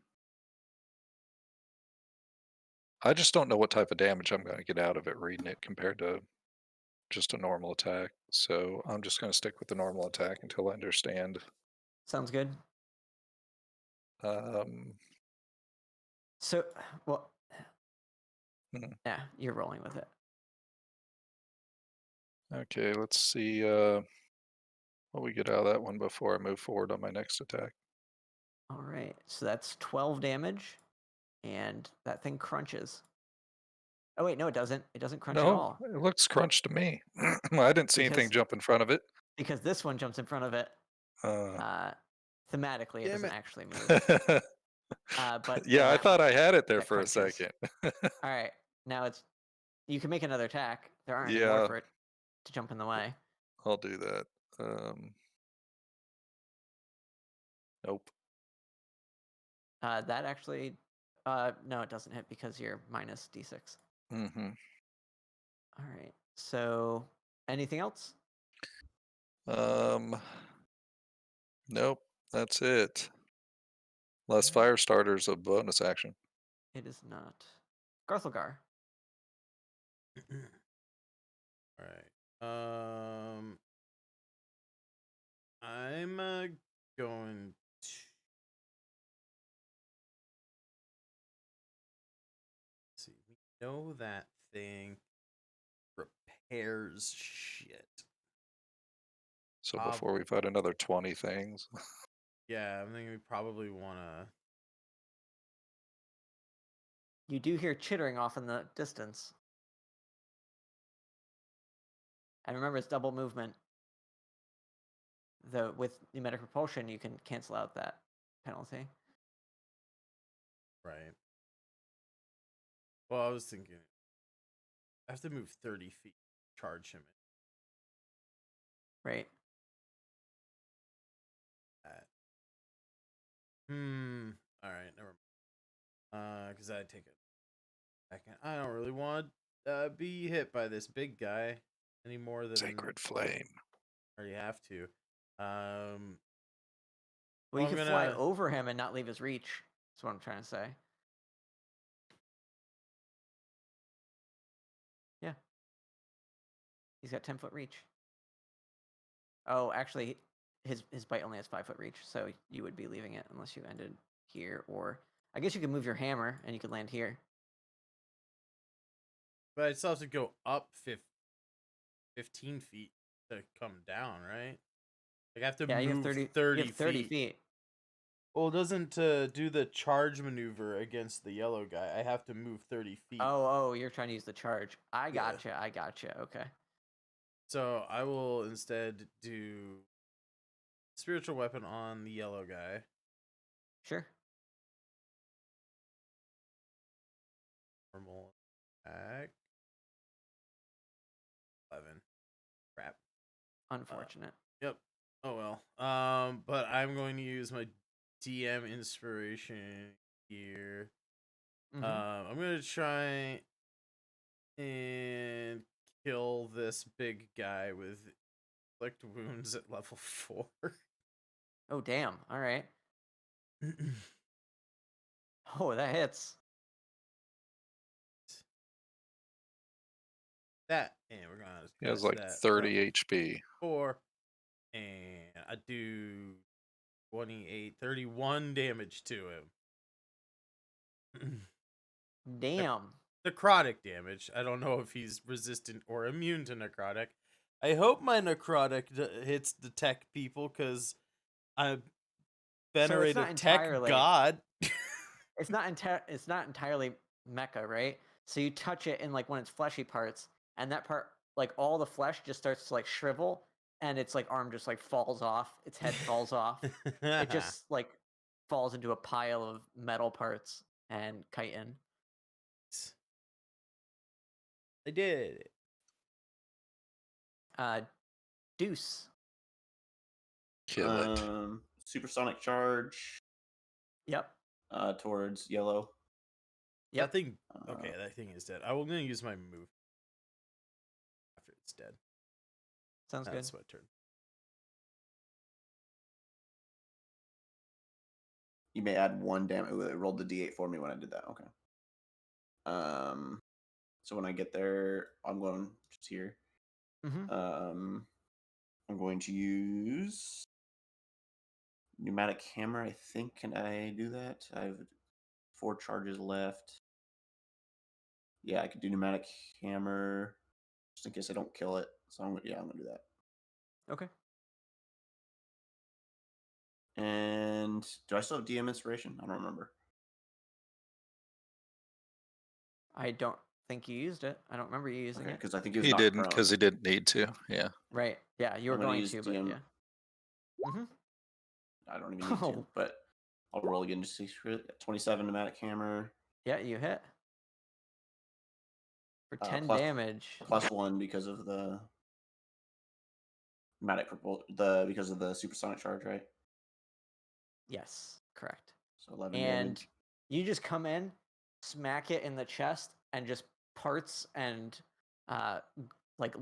C: I just don't know what type of damage I'm going to get out of it reading it compared to just a normal attack. So I'm just going to stick with the normal attack until I understand.
F: Sounds good. So, well, yeah, you're rolling with it.
C: Okay, let's see what we get out of that one before I move forward on my next attack.
F: All right, so that's 12 damage, and that thing crunches. Oh wait, no, it doesn't. It doesn't crunch at all.
C: No, it looks crunched to me. I didn't see anything jump in front of it.
F: Because this one jumps in front of it. Thematically, it doesn't actually move. But
C: yeah, I thought I had it there
F: that
C: for
F: crunches.
C: a second.
F: All right, now it's You can make another attack. There aren't any
C: Yeah.
F: more for it to jump in the way.
C: I'll do that. Nope.
F: That actually, no, it doesn't hit because you're minus d6.
C: Mm-hmm.
F: All right. So, anything else?
C: Nope. That's it. Less fire starters a bonus action.
F: It is not. Garthilgar.
E: All right. I'm going to. See, we know that thing repairs shit.
C: So before we fight another 20 things.
E: Yeah, I'm thinking we probably want to.
F: You do hear chittering off in the distance. And remember, it's double movement. Though with pneumatic propulsion, you can cancel out that penalty.
E: Right. Well, I was thinking I have to move 30 feet to charge him.
F: Right.
E: All right, never mind. Because I take a second. I don't really want to be hit by this big guy any more than
C: Sacred Flame.
E: I already have to.
F: Well, you
E: I'm
F: can fly
E: gonna-
F: over him and not leave his reach. That's what I'm trying to say. Yeah. He's got 10-foot reach. Oh, actually, his bite only has 5-foot reach, so you would be leaving it unless you ended here, or I guess you could move your hammer and you could land here.
E: But I still have to go up 15 feet to come down, right? Like I have to
F: Yeah, you
E: move
F: have 30,
E: 30
F: you have 30 feet.
E: Well, it doesn't do the charge maneuver against the yellow guy. I have to move 30 feet.
F: Oh, you're trying to use the charge. I
E: Yeah.
F: gotcha. Okay.
E: So I will instead do spiritual weapon on the yellow guy.
F: Sure.
E: Normal attack. 11. Crap.
F: Unfortunate.
E: Yep. Oh well. But I'm going to use my DM inspiration here.
F: Mhm.
E: I'm gonna try and kill this big guy with inflict wounds at level 4.
F: Oh, damn. All right. Oh, that hits.
E: That and we're gonna
C: He has
E: cut
C: like
E: that
C: 30
E: up
C: HP.
E: 4, and I do 28, 31 damage to him.
F: Damn.
E: Necrotic damage. I don't know if he's resistant or immune to necrotic. I hope my necrotic hits the tech people because I venerate a tech god.
F: It's not entirely mecha, right? So you touch it in like one of its fleshy parts, and that part, like all the flesh just starts to like shrivel, and its like arm just like falls off, its head falls off. It just like falls into a pile of metal parts and chitin.
E: I did it.
F: Deuce.
C: Kill it.
B: Supersonic charge.
F: Yep.
B: Towards yellow.
E: That thing. Okay, that thing is dead. I'm gonna use my move after it's dead.
F: Sounds good.
E: That's my turn.
B: You may add 1 damage. It rolled the d8 for me when I did that. Okay. So when I get there, I'm going just here.
F: Mm-hmm.
B: I'm going to use pneumatic hammer. I think. Can I do that? I have 4 charges left. Yeah, I could do pneumatic hammer just in case I don't kill it. So I'm gonna do that.
F: Okay.
B: And do I still have DM inspiration? I don't remember.
F: I don't think you used it. I don't remember you using
B: Okay,
F: it.
B: because I think he was
C: He
B: knocked
C: didn't
B: prone.
C: because he didn't need to. Yeah.
F: Right. Yeah, you were
B: I'm gonna
F: going
B: use
F: to, but
B: DM.
F: yeah. Mm-hmm.
B: I don't even need to,
F: Oh.
B: but I'll roll again just to see. 27 pneumatic hammer.
F: Yeah, you hit. For 10
B: plus-
F: damage.
B: +1 because of the because of the supersonic charge, right?
F: Yes, correct.
B: So 11
F: And
B: damage.
F: you just come in, smack it in the chest, and just parts and like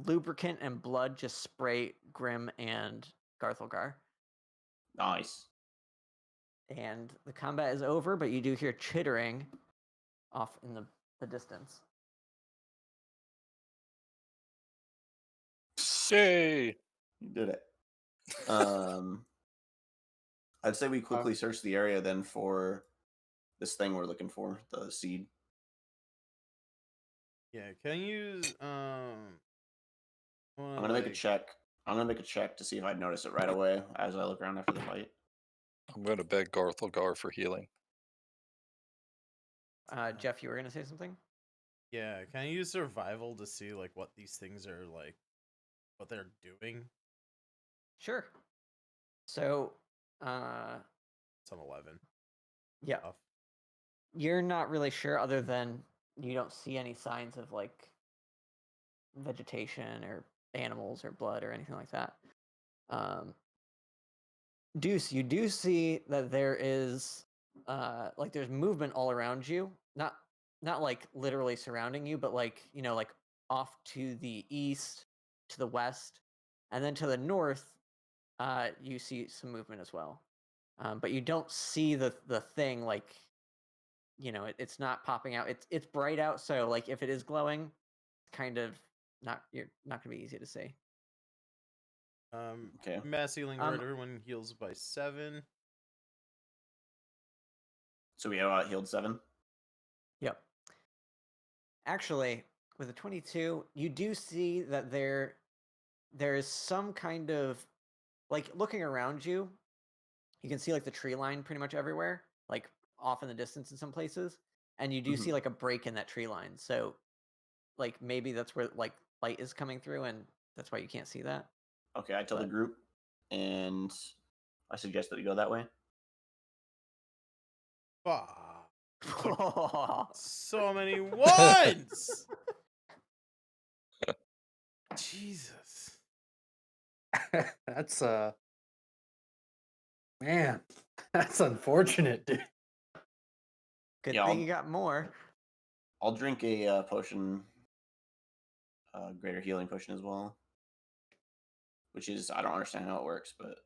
F: lubricant and blood just spray Grim and Garthelgar.
B: Nice.
F: And the combat is over, but you do hear chittering off in the distance.
C: Yay!
B: You did it. I'd say we quickly search the area then for this thing we're looking for, the seed.
E: Yeah, can you use
B: I'm gonna make a check. I'm gonna make a check to see if I'd notice it right away as I look around after the fight.
C: I'm going to beg Garthelgar for healing.
F: Jeff, you were gonna say something?
E: Yeah, can you use survival to see like what these things are like, what they're doing?
F: Sure. So,
E: It's an 11.
F: yeah,
E: Tough.
F: you're not really sure, other than you don't see any signs of like vegetation or animals or blood or anything like that. Deuce, you do see that there is like there's movement all around you, not like literally surrounding you, but like, you know, like off to the east, to the west, and then to the north, you see some movement as well. But you don't see the thing, like, you know, it's not popping out. It's bright out, so like if it is glowing, it's kind of you're not gonna be easy to see.
B: Okay.
E: Mass healing word. Everyone heals by 7.
B: So we have healed 7.
F: Yep. Actually, with a 22, you do see that there is some kind of, like, looking around you, you can see like the tree line pretty much everywhere, like off in the distance in some places, and you do see like a break in that tree line. So like maybe that's where like light is coming through, and that's why you can't see that.
B: Okay, I tell the group, and I suggest that we go that way.
E: So many ones. Jesus.
D: That's man, that's unfortunate, dude.
F: Good
B: Yeah,
F: thing you got more.
B: I'll drink a potion, greater healing potion as well. Which is, I don't understand how it works, but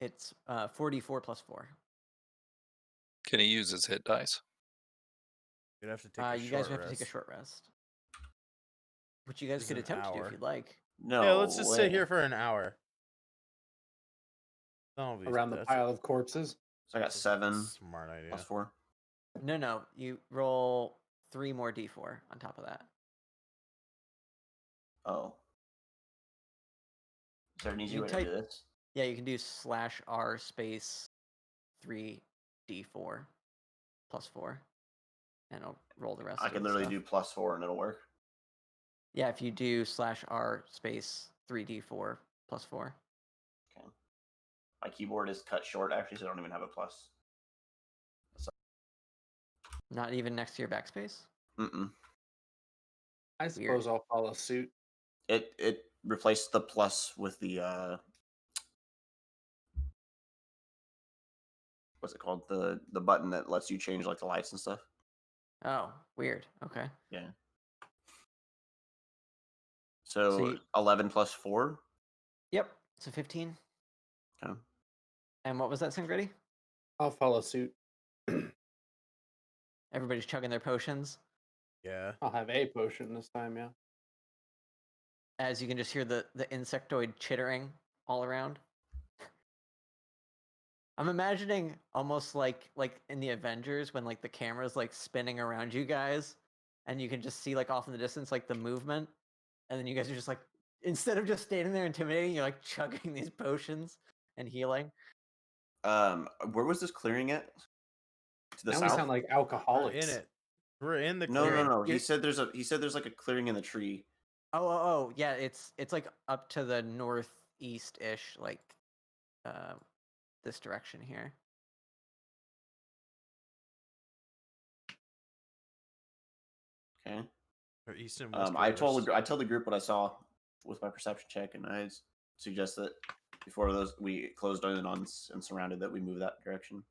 F: It's 44 plus 4.
C: Can he use his hit dice?
E: You'd have to take a
F: You
E: short
F: guys would have to take a
E: rest.
F: short rest, which you guys
E: This
F: could
E: is an
F: attempt to do
E: hour.
F: if you'd like.
B: no.
E: Yeah, let's just sit
B: way.
E: here for an hour. That'll be
D: Around the pile of corpses.
B: So I got 7
E: smart idea.
B: plus 4.
F: No, you roll 3 more d4 on top of that.
B: Oh. Is there an easy
F: You
B: way to
F: type-
B: do this?
F: Yeah, you can do /r space 3d4 plus 4, and I'll roll the rest.
B: I
F: of
B: can
F: the
B: literally
F: stuff.
B: do +4 and it'll work.
F: Yeah, if you do /r space 3d4 plus 4.
B: Okay. My keyboard is cut short actually, so I don't even have a plus.
F: Not even next to your backspace.
D: I suppose I'll follow suit.
B: It replaced the plus with the what's it called? The button that lets you change like the lights and stuff.
F: Oh, weird. Okay.
B: Yeah. So 11 plus 4.
F: Yep. So 15.
B: Okay.
F: And what was that, Singretti?
D: I'll follow suit.
F: Everybody's chugging their potions.
E: Yeah.
D: I'll have a potion this time, yeah.
F: As you can just hear the insectoid chittering all around. I'm imagining almost like in the Avengers when like the camera's like spinning around you guys, and you can just see like off in the distance like the movement, and then you guys are just like, instead of just standing there intimidating, you're like chugging these potions and healing.
B: Where was this clearing at? To the
D: Now
B: south.
D: we sound like alcoholics.
E: We're in it. We're in the
B: No.
E: clearing.
B: He said there's like a clearing in the tree.
F: Oh, yeah, it's like up to the northeast-ish, like this direction here.
B: Okay.
E: Or east and west.
B: I told the group what I saw with my perception check, and I suggest that before we closed in on and surrounded, that we move that direction.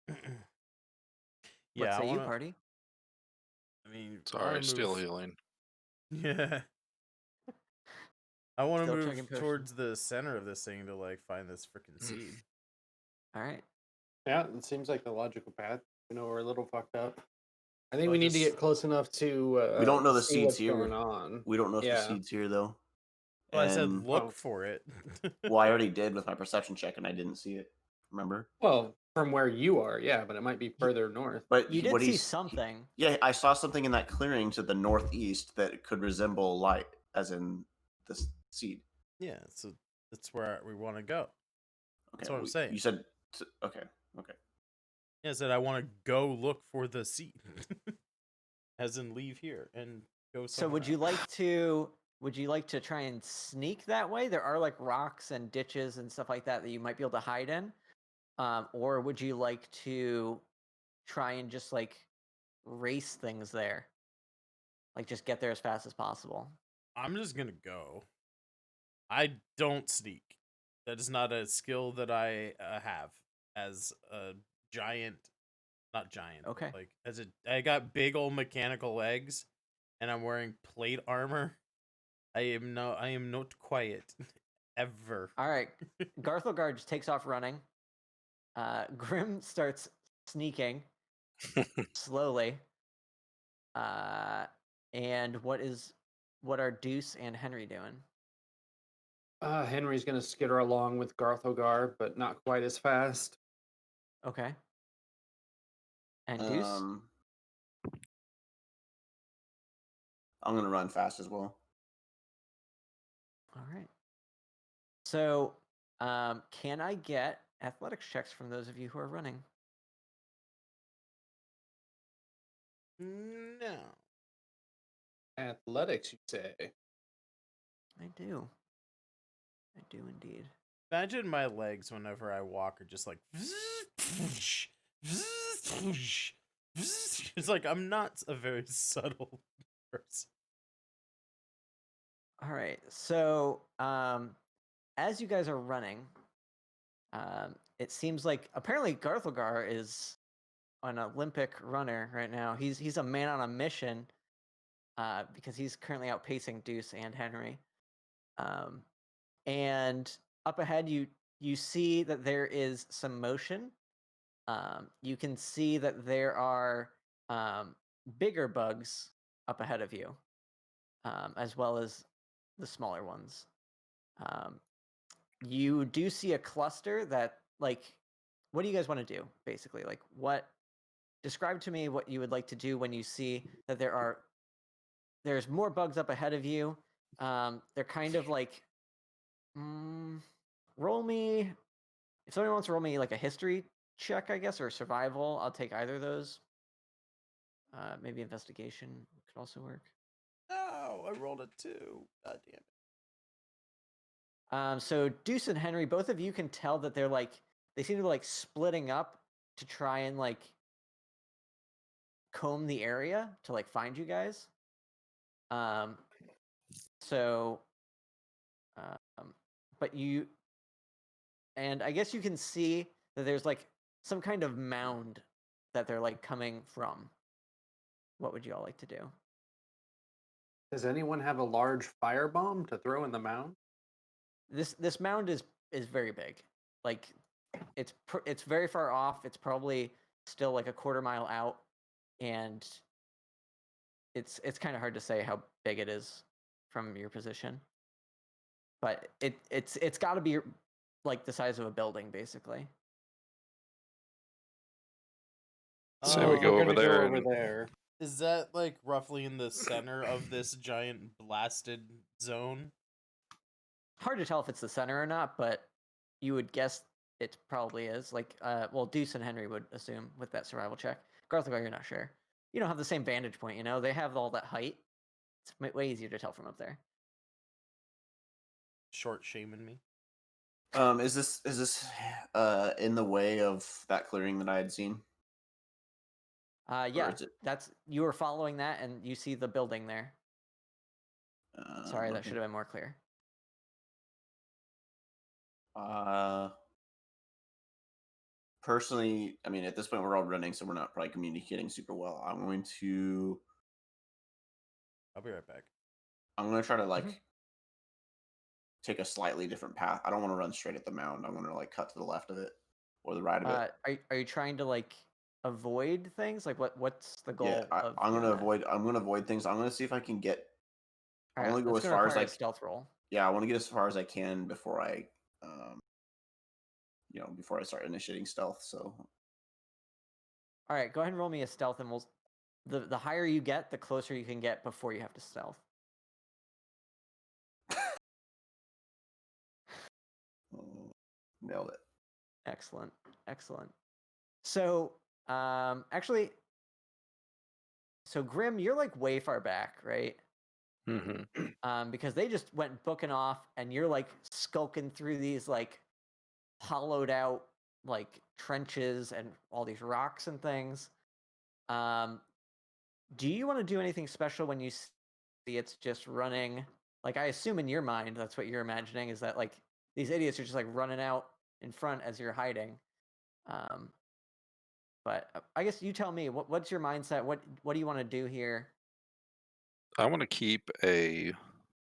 F: What
E: Yeah,
F: say you, party?
E: I mean, I
C: Sorry,
E: wanna
C: still
E: move-
C: healing.
E: Yeah. I want to
F: Still
E: move
F: checking potions.
E: towards the center of this thing to like find this freaking seed.
F: All right.
D: Yeah, it seems like the logical path. We're a little fucked up. I think
E: Well,
D: we need to
E: just-
D: get close enough to.
B: We don't know the
D: see
B: seeds
D: what's
B: here.
D: going on.
B: We don't know if the
D: Yeah.
B: seed's here though.
E: Well, I said
B: And-
E: look
D: Oh.
E: for it.
B: Well, I already did with my perception check, and I didn't see it. Remember?
D: Well, from where you are, yeah, but it might be further north.
B: But
F: You did
B: what
F: see
B: he's-
F: something.
B: Yeah, I saw something in that clearing to the northeast that could resemble light, as in this seed.
E: Yeah, so that's where we want to go.
B: Okay,
E: That's what I'm saying.
B: You said okay.
E: Yeah, I said I want to go look for the seed, as in leave here and go.
F: So would you like to try and sneak that way? There are like rocks and ditches and stuff like that that you might be able to hide in. Or would you like to try and just like race things there? Like just get there as fast as possible.
E: I'm just gonna go. I don't sneak. That is not a skill that I have as a giant. Not giant. but,
F: Okay.
E: like I got big old mechanical legs, and I'm wearing plate armor. I am not quiet, ever.
F: All right. Garthilgar just takes off running. Grim starts sneaking slowly. And what are Deuce and Henry doing?
D: Henry's gonna skitter along with Garthilgar, but not quite as fast.
F: Okay. And Deuce?
B: I'm gonna run fast as well.
F: All right. So, can I get athletics checks from those of you who are running?
E: No.
D: Athletics, you say?
F: I do. I do indeed.
E: Imagine my legs whenever I walk are just like. It's like I'm not a very subtle person.
F: All right. So, as you guys are running, it seems like apparently Garthilgar is an Olympic runner right now. He's a man on a mission because he's currently outpacing Deuce and Henry. And up ahead, you see that there is some motion. You can see that there are bigger bugs up ahead of you, as well as the smaller ones. You do see a cluster that, like, what do you guys want to do, basically? Like, describe to me what you would like to do when you see that there's more bugs up ahead of you. They're kind of like, roll me, if somebody wants to roll me like a history check, I guess, or survival, I'll take either of those. Maybe investigation could also work.
E: No, I rolled a 2. God damn it.
F: So Deuce and Henry, both of you can tell that they seem to be like splitting up to try and like comb the area to like find you guys. But and I guess you can see that there's like some kind of mound that they're like coming from. What would you all like to do?
D: Does anyone have a large firebomb to throw in the mound?
F: This mound is very big. Like it's very far off. It's probably still like a quarter mile out, and it's kind of hard to say how big it is from your position. But it's got to be like the size of a building, basically.
C: Say we go
D: we're
C: over
D: gonna
C: there
D: Go
C: and-
D: over there.
E: Is that like roughly in the center of this giant blasted zone?
F: Hard to tell if it's the center or not, but you would guess it probably is. Like, well, Deuce and Henry would assume with that survival check. Garthilgar, you're not sure. You don't have the same vantage point, you know? They have all that height. It's way easier to tell from up there.
E: Short shaming me.
B: Is this in the way of that clearing that I had seen? Or
F: Yeah,
B: is it?
F: that's you were following that, and you see the building there. Sorry, that
B: Okay.
F: should have been more clear.
B: Personally, I mean, at this point we're all running, so we're not probably communicating super well. I'm going to
E: I'll be right back.
B: try to like
F: Mhm.
B: take a slightly different path. I don't want to run straight at the mound. I want to like cut to the left of it or the right of it.
F: Are you trying to like avoid things? Like what's the
B: Yeah,
F: goal of
B: I'm
F: doing
B: gonna
F: that?
B: avoid. I'm gonna avoid things. I'm gonna see if I can get. I
F: All right,
B: want to go
F: that's
B: as
F: gonna
B: far as
F: require a
B: like.
F: stealth roll.
B: Yeah, I want to get as far as I can before I, um, before I start initiating stealth. So
F: All right, go ahead and roll me a stealth, and the higher you get, the closer you can get before you have to stealth.
B: nailed it.
F: Excellent, excellent. So, actually, so Grim, you're like way far back, right?
C: Mm-hmm.
F: Because they just went booking off, and you're like skulking through these like hollowed out like trenches and all these rocks and things. Do you want to do anything special when you see it's just running? Like, I assume in your mind, that's what you're imagining, is that like these idiots are just like running out in front as you're hiding. Um, but I guess you tell me, what's your mindset? What do you want to do here?
C: I want to keep a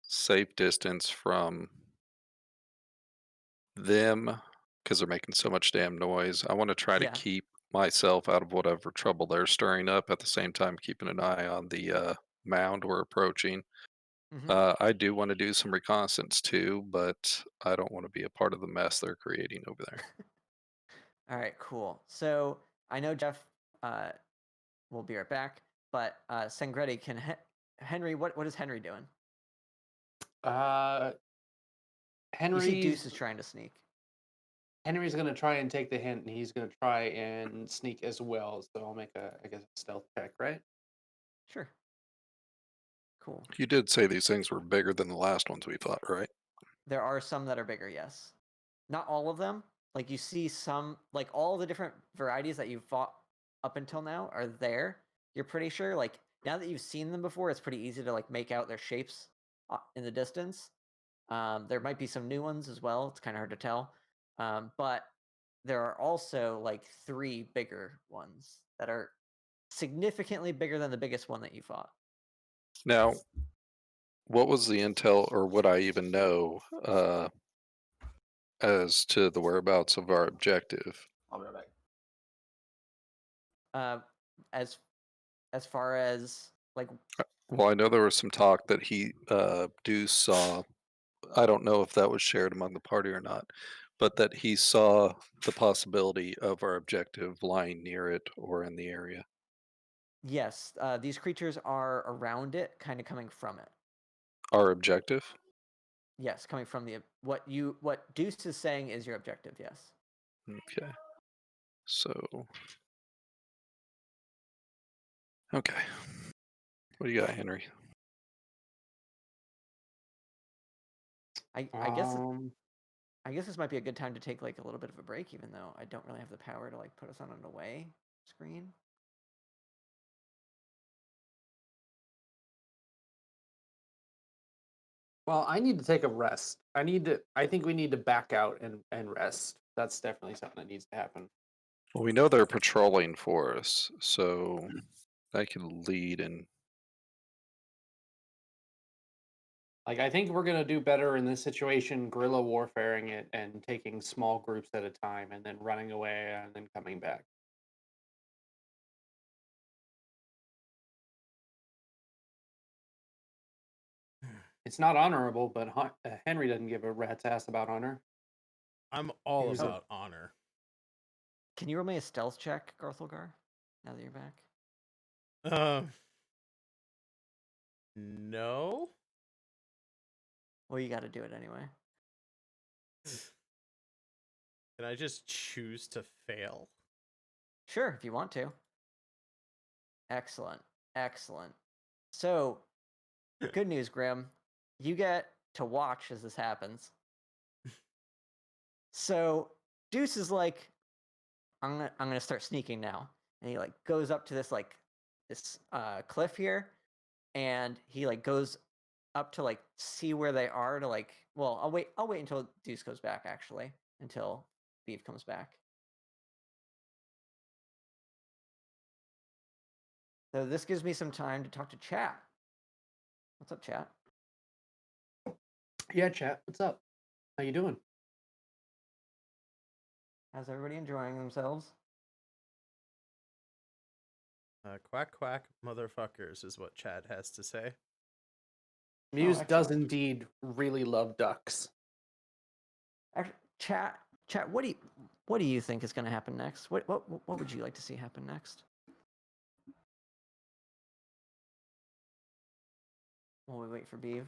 C: safe distance from them because they're making so much damn noise. I want to try to
F: Yeah.
C: keep myself out of whatever trouble they're stirring up. At the same time, keeping an eye on the mound we're approaching.
F: Mm-hmm.
C: I do want to do some reconnaissance too, but I don't want to be a part of the mess they're creating over there.
F: All right, cool. So I know Jeff will be right back, but Sangretti, Henry, what is Henry doing?
D: Uh,
F: You see
D: Henry's
F: Deuce is trying to sneak.
D: Henry's gonna try and take the hint, and he's gonna try and sneak as well. So I'll make I guess, a stealth check, right?
F: Sure. Cool.
C: You did say these things were bigger than the last ones we fought, right?
F: There are some that are bigger, yes. Not all of them. Like you see some, like all the different varieties that you've fought up until now are there. You're pretty sure. Like now that you've seen them before, it's pretty easy to like make out their shapes in the distance. There might be some new ones as well. It's kind of hard to tell. But there are also like 3 bigger ones that are significantly bigger than the biggest one that you fought.
C: Now, what was the intel, or would I even know as to the whereabouts of our objective?
B: I'll be right back.
F: As far as like
C: Well, I know there was some talk that Deuce saw. I don't know if that was shared among the party or not, but that he saw the possibility of our objective lying near it or in the area.
F: yes, these creatures are around it, kind of coming from it.
C: Our objective?
F: Yes, coming from the what Deuce is saying is your objective. Yes.
C: Okay. So, okay. What do you got, Henry?
F: I guess
D: Um,
F: I guess this might be a good time to take like a little bit of a break, even though I don't really have the power to like put us on an away screen.
D: well, I need to take a rest. I think we need to back out and rest. That's definitely something that needs to happen.
C: Well, we know they're patrolling for us, so I can lead and
D: Like, I think we're gonna do better in this situation, guerrilla warfaring it and taking small groups at a time, and then running away and then coming back. It's not honorable, but Henry doesn't give a rat's ass about honor.
E: I'm all
D: Here's a-
E: about honor.
F: Can you roll me a stealth check, Garthelgar? Now that you're back.
E: No.
F: Well, you got to do it anyway.
E: Can I just choose to fail?
F: Sure, if you want to. Excellent. Excellent. So, good news, Grim. You get to watch as this happens. So Deuce is like, I'm gonna start sneaking now, and he like goes up to this cliff here, and he like goes up to like see where they are to like. Well, I'll wait until Deuce goes back actually, until Beef comes back. So this gives me some time to talk to chat. What's up, chat?
D: Yeah, chat. What's up? How you doing?
F: How's everybody enjoying themselves?
E: Quack quack motherfuckers is what Chad has to say.
D: Muse does
F: excellent.
D: indeed really love ducks.
F: Actually, chat. What do you think is going to happen next? What would you like to see happen next? While we wait for Beeve.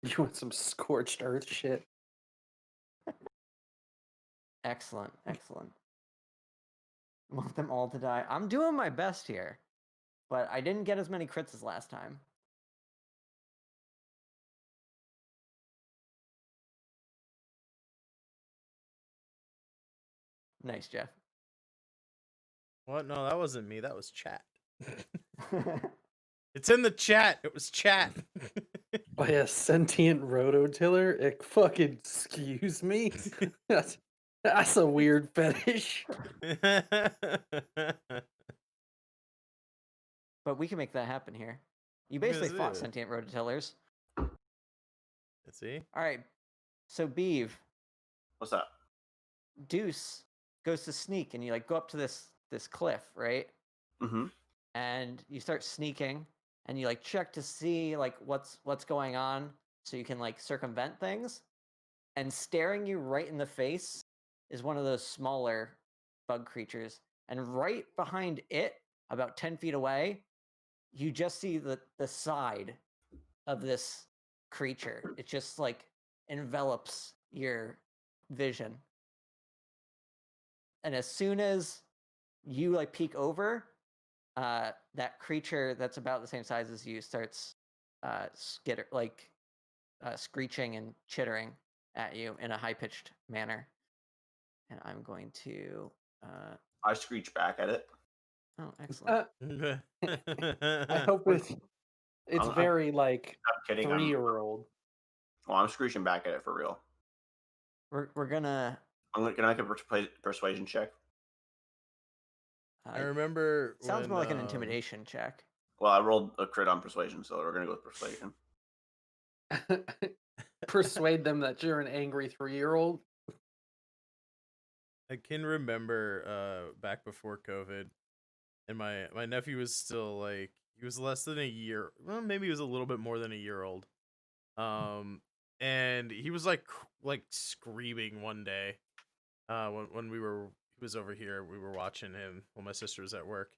D: You want some scorched earth shit?
F: Excellent. Want them all to die. I'm doing my best here, but I didn't get as many crits as last time. Nice, Jeff.
E: What? No, that wasn't me. That was chat. It's in the chat. It was chat.
D: Oh yeah, sentient rototiller. Fucking excuse me. That's a weird fetish.
F: But we can make that happen here. You
E: Yes,
F: basically fought
E: it is.
F: sentient rototillers.
E: Let's see.
F: All right. So Beeve,
B: What's up?
F: Deuce goes to sneak, and you like go up to this cliff, right?
B: Mm-hmm.
F: And you start sneaking, and you like check to see like what's going on, so you can like circumvent things. And staring you right in the face is one of those smaller bug creatures, and right behind it, about 10 feet away, you just see the side of this creature. It just like envelops your vision. And as soon as you like peek over, that creature that's about the same size as you starts screeching and chittering at you in a high-pitched manner. And I'm going to
B: I screech back at it.
F: oh, excellent.
D: I hope it's
B: I'm
D: very like
B: kidding.
D: 3-year-old.
B: Well, I'm screeching back at it for real.
F: We're gonna
B: Can I make a persuasion check?
E: I remember.
F: Sounds
E: when,
F: more like an intimidation check.
B: Well, I rolled a crit on persuasion, so we're gonna go with persuasion.
D: Persuade them that you're an angry 3-year-old.
E: I can remember back before COVID, and my nephew was still like, he was less than a year. Well, maybe he was a little bit more than a year old. And he was like screaming one day. When he was over here, we were watching him while my sister was at work.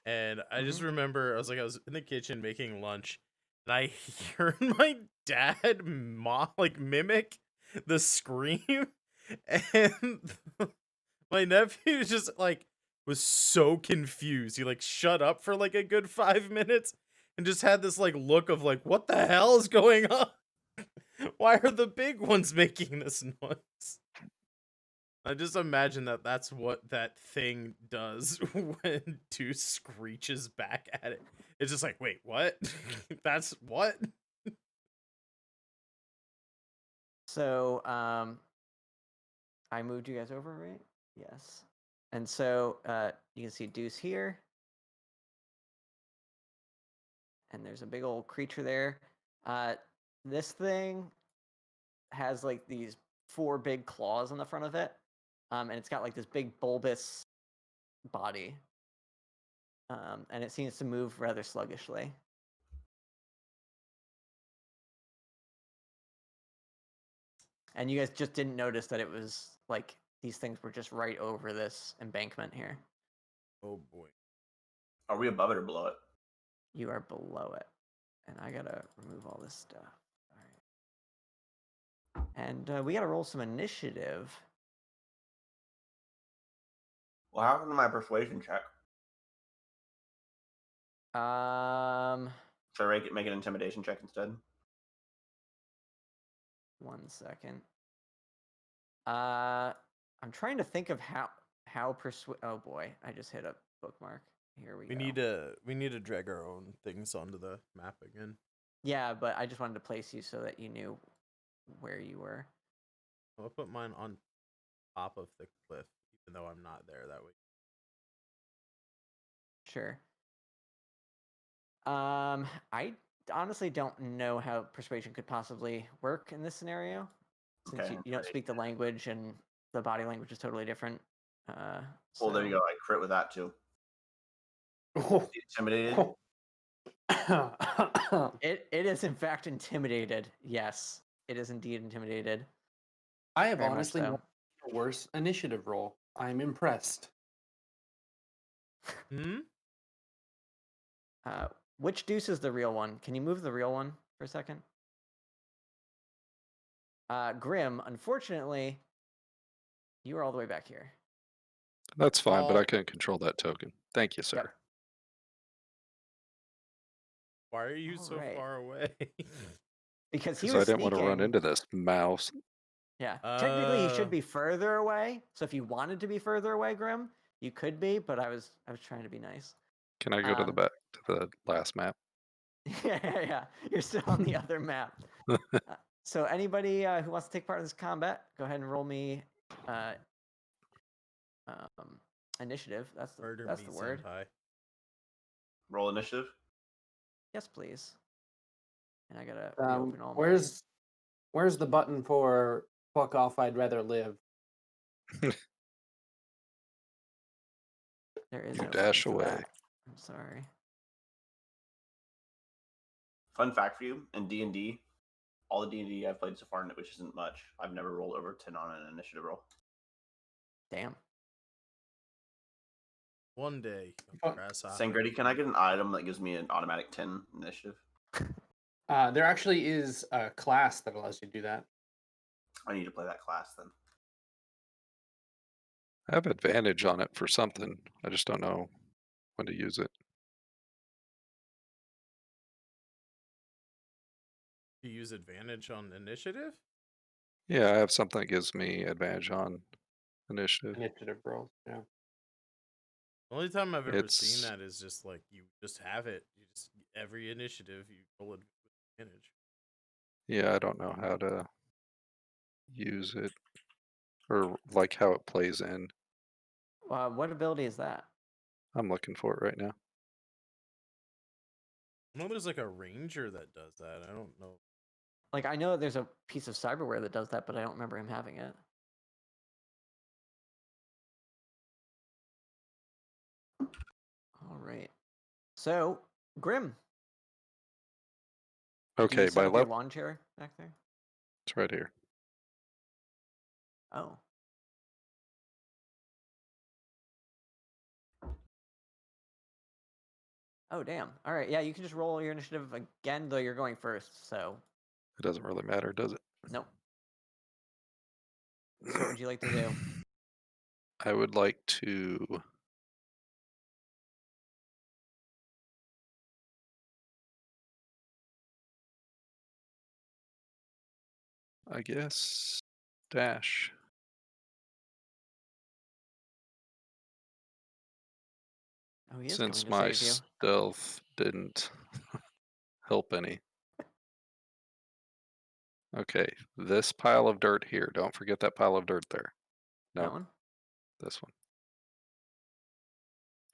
E: And I just remember I was in the kitchen making lunch, and I heard my dad mimic the scream, and my nephew just like was so confused. He like shut up for like a good 5 minutes and just had this like look of like, what the hell is going on? Why are the big ones making this noise? I just imagine that's what that thing does when Deuce screeches back at it. It's just like, wait, what? That's what?
F: So, I moved you guys over, right? Yes. And so, you can see Deuce here. And there's a big old creature there. This thing has like these 4 big claws on the front of it. And it's got like this big bulbous body. And it seems to move rather sluggishly. And you guys just didn't notice that it was like these things were just right over this embankment here.
E: Oh boy.
B: Are we above it or below it?
F: You are below it. And I gotta remove all this stuff. All right. And we gotta roll some initiative.
B: What happened to my persuasion check? Should I make an intimidation check instead?
F: 1 second. I'm trying to think of how persuade. Oh boy, I just hit a bookmark. Here we go.
E: We need to drag our own things onto the map again.
F: Yeah, but I just wanted to place you so that you knew where you were.
E: I'll put mine on top of the cliff, even though I'm not there that way.
F: Sure. I honestly don't know how persuasion could possibly work in this scenario, since
B: Okay.
F: you don't speak the language and the body language is totally different.
B: Well, there you go. I crit with that too. Intimidated.
F: It is in fact intimidated. Yes, it is indeed intimidated.
D: I have
F: Very much
D: honestly
F: so.
D: not a worse initiative roll. I'm impressed.
F: Which deuce is the real one? Can you move the real one for a second? Grim, unfortunately, you are all the way back here.
C: That's fine, but
E: Oh.
C: I can't control that token. Thank you, sir.
F: Yep.
E: Why are you so
F: Alright.
E: far away?
F: Because he
C: Because
F: was
C: I didn't want to run
F: sneaking.
C: into this mouse.
F: Yeah, technically he should be further away. So if you wanted to be further away, Grim, you could be. But I was trying to be nice.
C: Can I go to the back to the last map?
F: Yeah. You're still on the other map. So anybody who wants to take part in this combat, go ahead and roll me initiative. That's the word.
E: Senpai.
B: Roll initiative.
F: Yes, please. And I gotta
D: Um,
F: reopen all
D: where's the button for fuck off? I'd rather live.
F: There is
C: You
F: no
C: dash
F: button for
C: away.
F: that. I'm sorry.
B: Fun fact for you: in D&D, all the D&D I've played so far, which isn't much, I've never rolled over 10 on an initiative roll.
F: Damn.
E: One day.
B: Sangretti, can I get an item that gives me an automatic 10 initiative?
D: There actually is a class that allows you to do that.
B: I need to play that class then.
C: I have advantage on it for something. I just don't know when to use it.
E: You use advantage on initiative?
C: Yeah, I have something that gives me advantage on initiative.
D: Initiative rolls, yeah.
E: The only time I've ever
C: It's-
E: seen that is just like you just have it. You just every initiative you roll it with advantage.
C: Yeah, I don't know how to use it or like how it plays in.
F: What ability is that?
C: I'm looking for it right now.
E: I know there's like a ranger that does that. I don't know.
F: Like, I know there's a piece of cyberware that does that, but I don't remember him having it. All right. So, Grim. Do
C: Okay,
F: you set
C: by
F: up your
C: level,
F: lawn chair back there?
C: it's right here.
F: Oh. Oh, damn. All right. Yeah, you can just roll your initiative again, though you're going first. So,
C: It doesn't really matter, does it?
F: nope. So, what would you like to do?
C: I would like to I guess dash.
F: Oh, he is
C: Since
F: going to
C: my
F: save you.
C: stealth didn't help any. Okay, this pile of dirt here. Don't forget that pile of dirt there.
F: That
C: No,
F: one?
C: this one.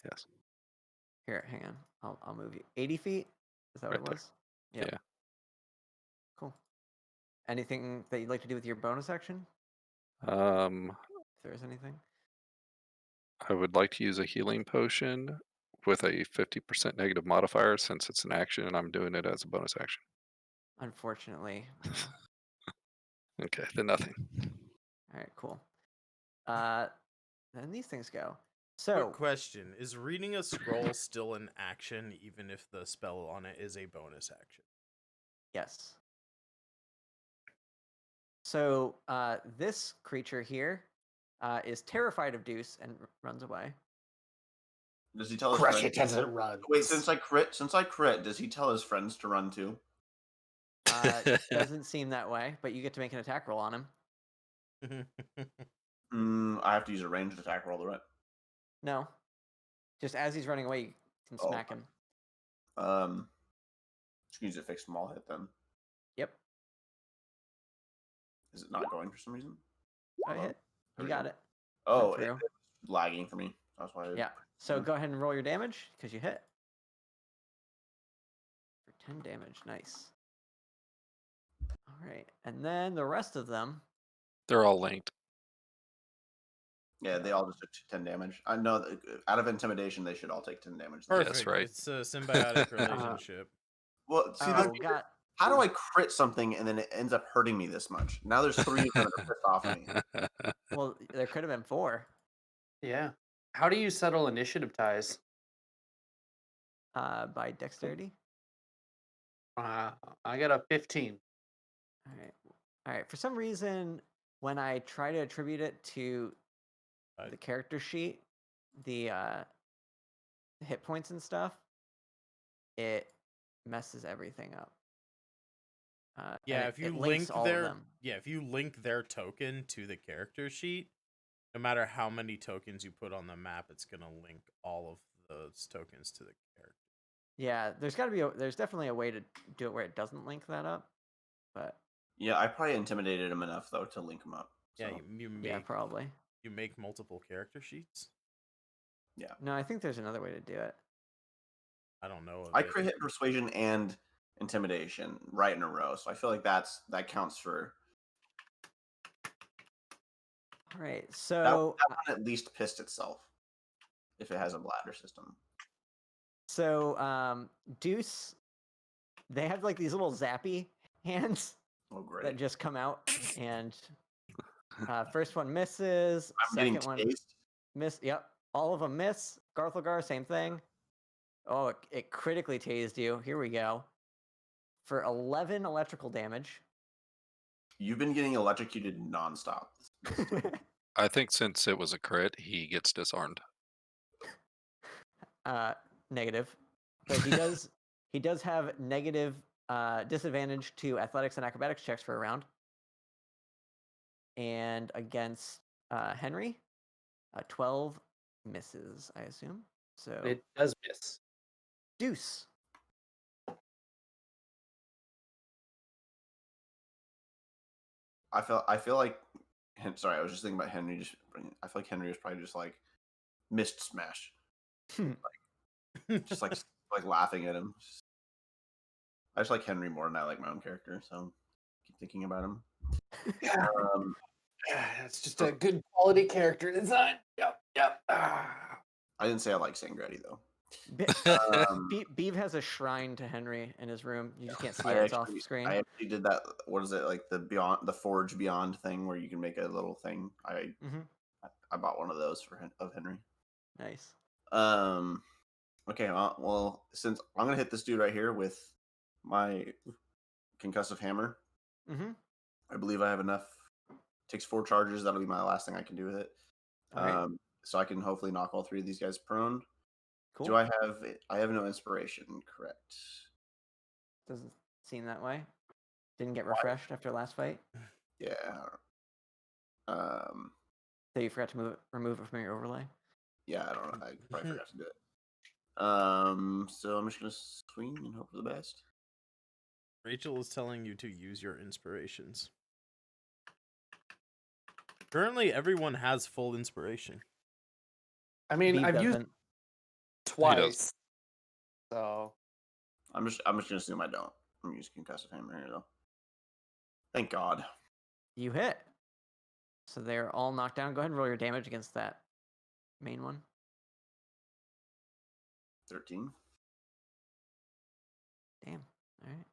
C: Yes,
F: Here, hang on. I'll move you. 80 feet? Is that
C: right
F: what it was?
C: there.
F: Yep.
C: Yeah.
F: Cool. Anything that you'd like to do with your bonus action?
C: Um,
F: If there is anything?
C: I would like to use a healing potion with a 50% negative modifier since it's an action and I'm doing it as a bonus action.
F: Unfortunately. No.
C: Okay, then nothing.
F: All right, cool. Then these things go.
E: Quick
F: So,
E: question: is reading a scroll still an action, even if the spell on it is a bonus action?
F: yes. So, this creature here is terrified of Deuce and runs away.
B: Does he tell his
D: Crush
B: friends?
D: it as it runs.
B: Wait, since I crit, does he tell his friends to run too?
F: Doesn't seem that way, but you get to make an attack roll on him.
B: I have to use a ranged attack roll, right?
F: No, just as he's running away, you can
B: Oh.
F: smack him.
B: Just use a fixed small hit then.
F: Yep.
B: Is it not going for some reason?
F: I hit.
B: There
F: You
B: we
F: got
B: go.
F: it.
B: Oh,
F: Went through.
B: it's lagging for me. That's why.
F: Yeah. So
B: Yeah.
F: go ahead and roll your damage because you hit. For 10 damage. Nice. All right. And then the rest of them.
C: They're all linked.
B: Yeah, they all just took 10 damage. I know that out of intimidation, they should all take 10 damage.
E: Perfect.
C: right.
E: It's a symbiotic relationship.
B: Well, see,
F: Oh, got.
B: how do I crit something and then it ends up hurting me this much? Now there's 3 of them that are pissed off at me.
F: Well, there could have been 4.
D: Yeah. How do you settle initiative ties?
F: By dexterity.
D: I got a 15.
F: All right. All right. For some reason, when I try to attribute it to the character sheet, the hit points and stuff, it messes everything up.
E: Yeah,
F: and
E: if you
F: it
E: link
F: links all of
E: their
F: them.
E: if you link their token to the character sheet, no matter how many tokens you put on the map, it's gonna link all of those tokens to the character.
F: Yeah, there's got to be there's definitely a way to do it where it doesn't link that up, but
B: Yeah, I probably intimidated him enough though to link him up. So.
E: Yeah, you make
F: yeah, probably.
E: you make multiple character sheets.
F: No, I think there's another way to do it.
E: I don't know.
B: I crit hit persuasion and intimidation right in a row, so I feel like that counts for.
F: All right,
B: That
F: so
B: one at least pissed itself if it has a bladder system.
F: so Deuce, they have like these little zappy hands
B: Oh, great!
F: that just come out, and first one misses.
B: I'm getting
F: Second one
B: tased.
F: miss. Yep, all of them miss. Garthlegar, same thing. Oh, it critically tased you. Here we go. For 11 electrical damage.
B: You've been getting electrocuted nonstop.
C: I think since it was a crit, he gets disarmed.
F: Negative. But he does have negative disadvantage to athletics and acrobatics checks for a round. And against Henry, 12 misses, I assume. So
D: It does miss.
F: Deuce.
B: I feel like. Sorry, I was just thinking about Henry. I feel like Henry was probably just like missed smash, just like laughing at him. I just like Henry more than I like my own character, so keep thinking about him.
D: Yeah. That's just a good quality character design. Yep.
B: I didn't say I like Sangretti though.
F: Beav has a shrine to Henry in his room. You just can't see
B: I
F: it. It's off
B: actually-
F: screen.
B: I actually did that. What is it like the Forge Beyond thing where you can make a little thing? I bought one of those of Henry.
F: Nice.
B: Okay. Well, since I'm gonna hit this dude right here with my concussive hammer, I believe I have enough. Takes 4 charges. That'll be my last thing I can do with it.
F: All right.
B: So I can hopefully knock all 3 of these guys prone.
F: Cool.
B: Do I have? I have no inspiration. Correct.
F: Doesn't seem that way. Didn't get refreshed after last fight.
B: Yeah.
F: So you forgot to remove it from your overlay.
B: Yeah, I don't know. I probably forgot to do it. So I'm just gonna swing and hope for the best.
E: Rachel is telling you to use your inspirations. Currently, everyone has full inspiration.
D: I mean,
F: Beav
D: I've used
F: doesn't.
D: twice. So
B: I'm just gonna assume I don't. I'm using concussive hammer here though. Thank God.
F: You hit. So they're all knocked down. Go ahead and roll your damage against that main one.
B: 13.
F: Damn. All right.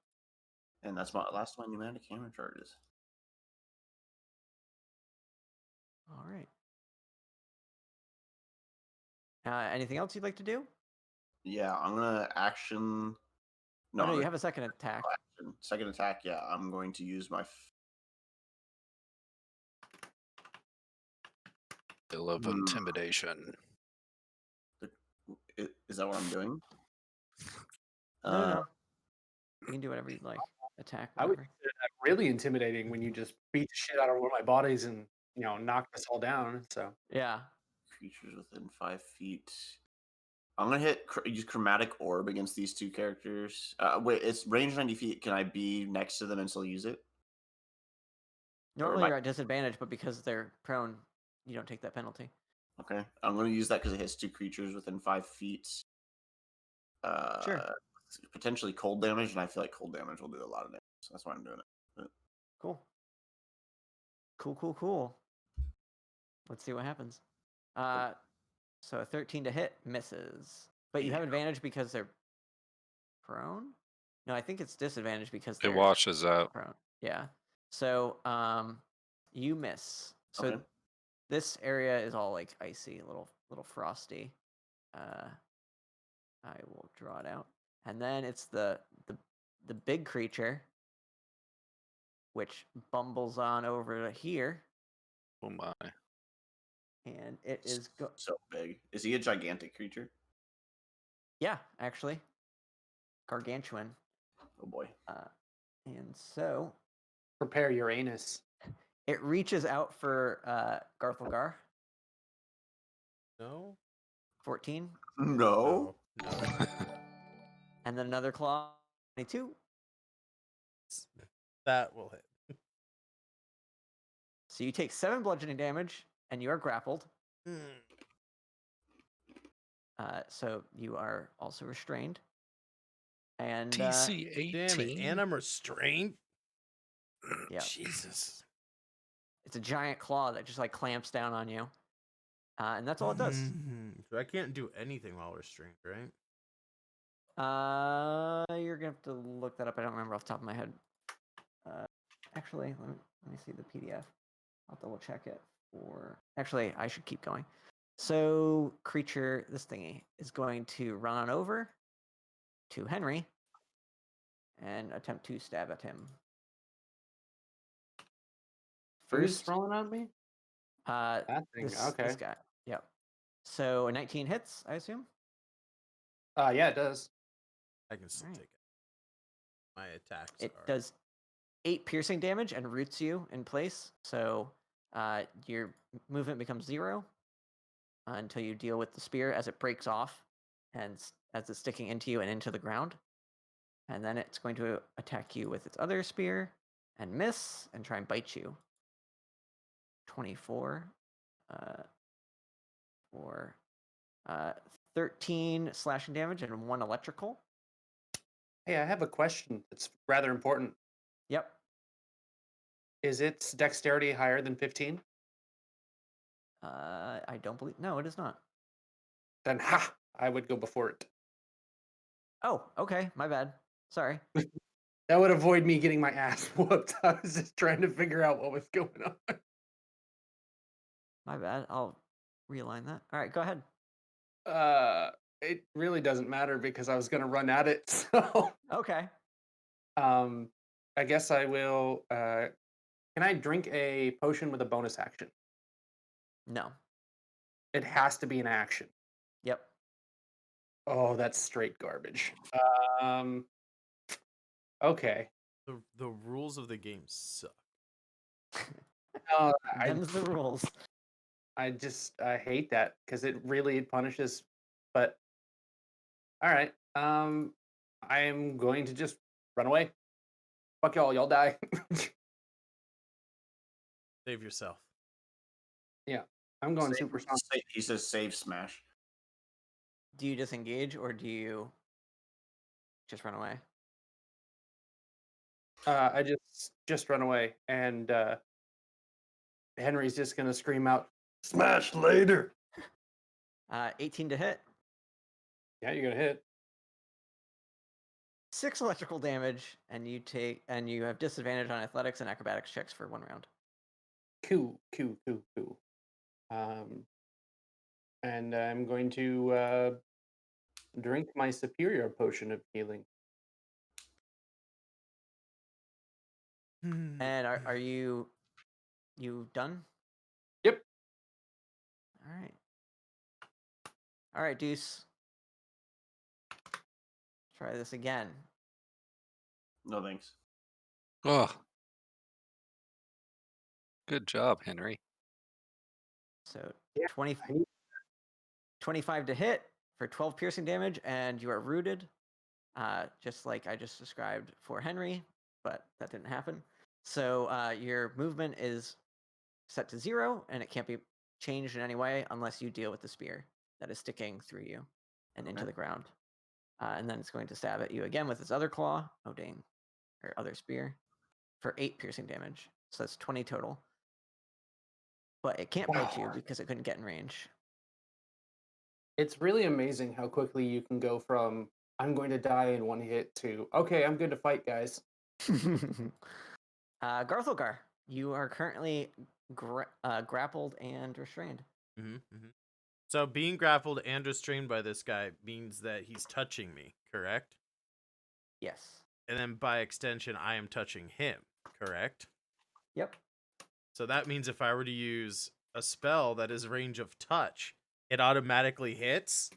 B: And that's my last one pneumatic hammer charges.
F: All right. Anything else you'd like to do?
B: Yeah, I'm gonna action.
F: No,
B: I'm
F: you
B: gonna
F: have a second attack.
B: action. Second attack. Yeah, I'm going to use my.
C: I love intimidation.
B: Is that what I'm doing?
F: No. You can do whatever you'd like. Attack,
D: I would
F: whatever.
D: consider that really intimidating when you just beat the shit out of one of my bodies and knock us all down. So
F: Yeah.
B: Creatures within 5 feet. I'm gonna use chromatic orb against these two characters. Wait, it's range 90 feet. Can I be next to them and still use it?
F: Normally you're at disadvantage, but because they're prone, you don't take that penalty.
B: Okay, I'm gonna use that because it hits 2 creatures within 5 feet.
F: Sure.
B: Potentially cold damage, and I feel like cold damage will do a lot of damage. So that's why I'm doing it. But
F: Cool. Let's see what happens. So a 13 to hit misses, but you have advantage because they're prone. No, I think it's disadvantage because
C: It
F: they're
C: washes out.
F: prone. Yeah. So you miss. So
B: Okay.
F: this area is all like icy, a little frosty. I will draw it out, and then it's the big creature, which bumbles on over to here,
C: Oh my.
F: and it is
B: so big. Is he a gigantic creature?
F: Yeah, actually, gargantuan.
B: Oh boy.
F: And so
D: prepare your anus.
F: it reaches out for Garthilgar.
E: No.
F: 14.
B: No.
F: And then another claw. 22.
E: That will hit.
F: So you take 7 bludgeoning damage, and you are grappled. So you are also restrained. And
C: DC 18.
E: Damn it, and I'm restrained.
F: Yeah.
E: Jesus.
F: It's a giant claw that just like clamps down on you. And that's all it does.
E: So I can't do anything while restrained, right?
F: You're gonna have to look that up. I don't remember off the top of my head. Actually, let me see the PDF. I'll double check it for. Actually, I should keep going. So, creature, this thingy is going to run on over to Henry and attempt to stab at him.
D: Who's rolling at me? That thing.
F: This guy. Yep. So a 19 hits, I assume.
D: Yeah, it does.
E: I can still take it. My attacks.
F: It does 8 piercing damage and roots you in place. So your movement becomes 0 until you deal with the spear as it breaks off and as it's sticking into you and into the ground. And then it's going to attack you with its other spear and miss and try and bite you. 24 for 13 slashing damage and 1 electrical.
D: Hey, I have a question that's rather important.
F: Yep.
D: Is its dexterity higher than 15?
F: I don't believe. No, it is not.
D: Then I would go before it.
F: Oh, okay. My bad. Sorry.
D: That would avoid me getting my ass whooped. I was just trying to figure out what was going on.
F: My bad. I'll realign that. All right, go ahead.
D: It really doesn't matter because I was going to run at it. So
F: okay.
D: I guess I will. Can I drink a potion with a bonus action?
F: No.
D: It has to be an action.
F: Yep.
D: Oh, that's straight garbage. Okay.
E: The rules of the game suck.
F: Them's the rules.
D: I hate that because it really punishes. But all right. I am going to just run away. Fuck y'all die.
E: Save yourself.
D: Yeah, I'm going super strong.
B: He says save smash.
F: Do you disengage or do you just run away?
D: I just run away, and Henry's just gonna scream out, "Smash later!"
F: 18 to hit.
D: Yeah, you're gonna hit.
F: 6 electrical damage, and you have disadvantage on athletics and acrobatics checks for 1 round.
D: Cool. And I'm going to drink my superior potion of healing.
F: And are you done?
D: Yep.
F: All right, Deuce. Try this again.
B: No thanks.
C: Oh, good job, Henry.
F: So
D: Yeah,
F: 20,
D: I need-
F: 25 to hit for 12 piercing damage, and you are rooted, just like I just described for Henry, but that didn't happen. So your movement is set to 0, and it can't be changed in any way unless you deal with the spear that is sticking through you and into
B: Okay.
F: the ground. And then it's going to stab at you again with its other claw. Oh, dang. Or other spear. For 8 piercing damage. So that's 20 total. But it can't bite you
D: Wow.
F: because it couldn't get in range.
D: It's really amazing how quickly you can go from I'm going to die in one hit to okay, I'm good to fight, guys.
F: Garthulgar, you are currently grappled and restrained.
E: So being grappled and restrained by this guy means that he's touching me, correct?
F: Yes.
E: And then by extension, I am touching him, correct?
F: Yep.
E: So that means if I were to use a spell that is range of touch, it automatically hits.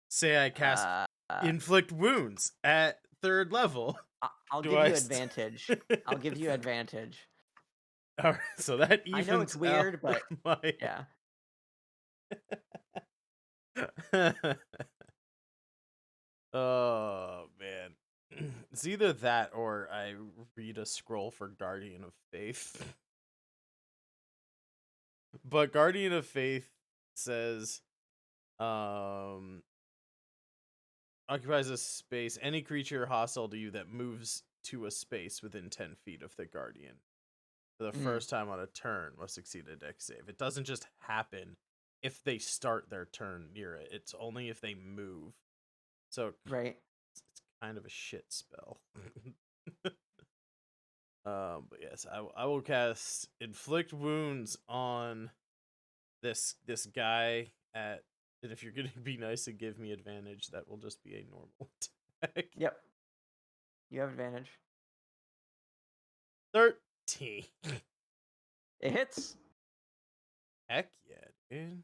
E: Say I cast inflict wounds at 3rd level.
F: I'll
E: Do
F: give
E: I
F: you
E: st-
F: advantage. I'll give you advantage.
E: All right, so that
F: I
E: evens
F: know it's weird,
E: out
F: but
E: my...
F: yeah.
E: Oh man, it's either that or I read a scroll for Guardian of Faith. But Guardian of Faith says, occupies a space. Any creature hostile to you that moves to a space within 10 feet of the Guardian for the first time on a turn must succeed a dex save. It doesn't just happen if they start their turn near it. It's only if they move. So
F: Right.
E: it's kind of a shit spell. But yes, I will cast inflict wounds on this guy at, and if you're gonna be nice and give me advantage, that will just be a normal attack.
F: Yep. You have advantage.
E: 13.
F: It hits.
E: Heck yeah, dude.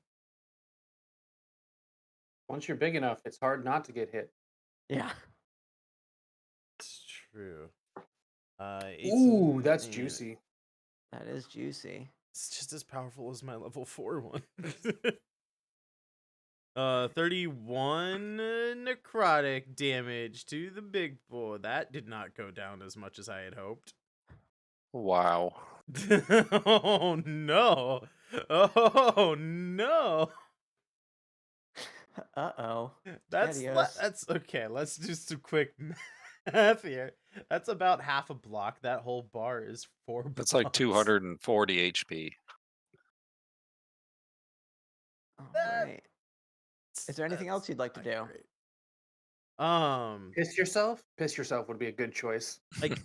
D: Once you're big enough, it's hard not to get hit.
F: Yeah.
E: It's true.
D: Ooh,
E: 18,
D: that's
E: yeah,
D: juicy.
F: That is juicy.
E: It's just as powerful as my level 4 one. 31 necrotic damage to the big boy. That did not go down as much as I had hoped.
C: Wow.
E: Oh no. Oh no.
F: Uh-oh.
E: That's
F: Spaghettios.
E: that's okay. Let's do some quick math here. That's about half a block. That whole bar is 4 blocks.
C: That's like 240 HP.
F: All right. Is there anything else you'd like to do?
E: Great.
D: Piss yourself? Piss yourself would be a good choice.
E: Like,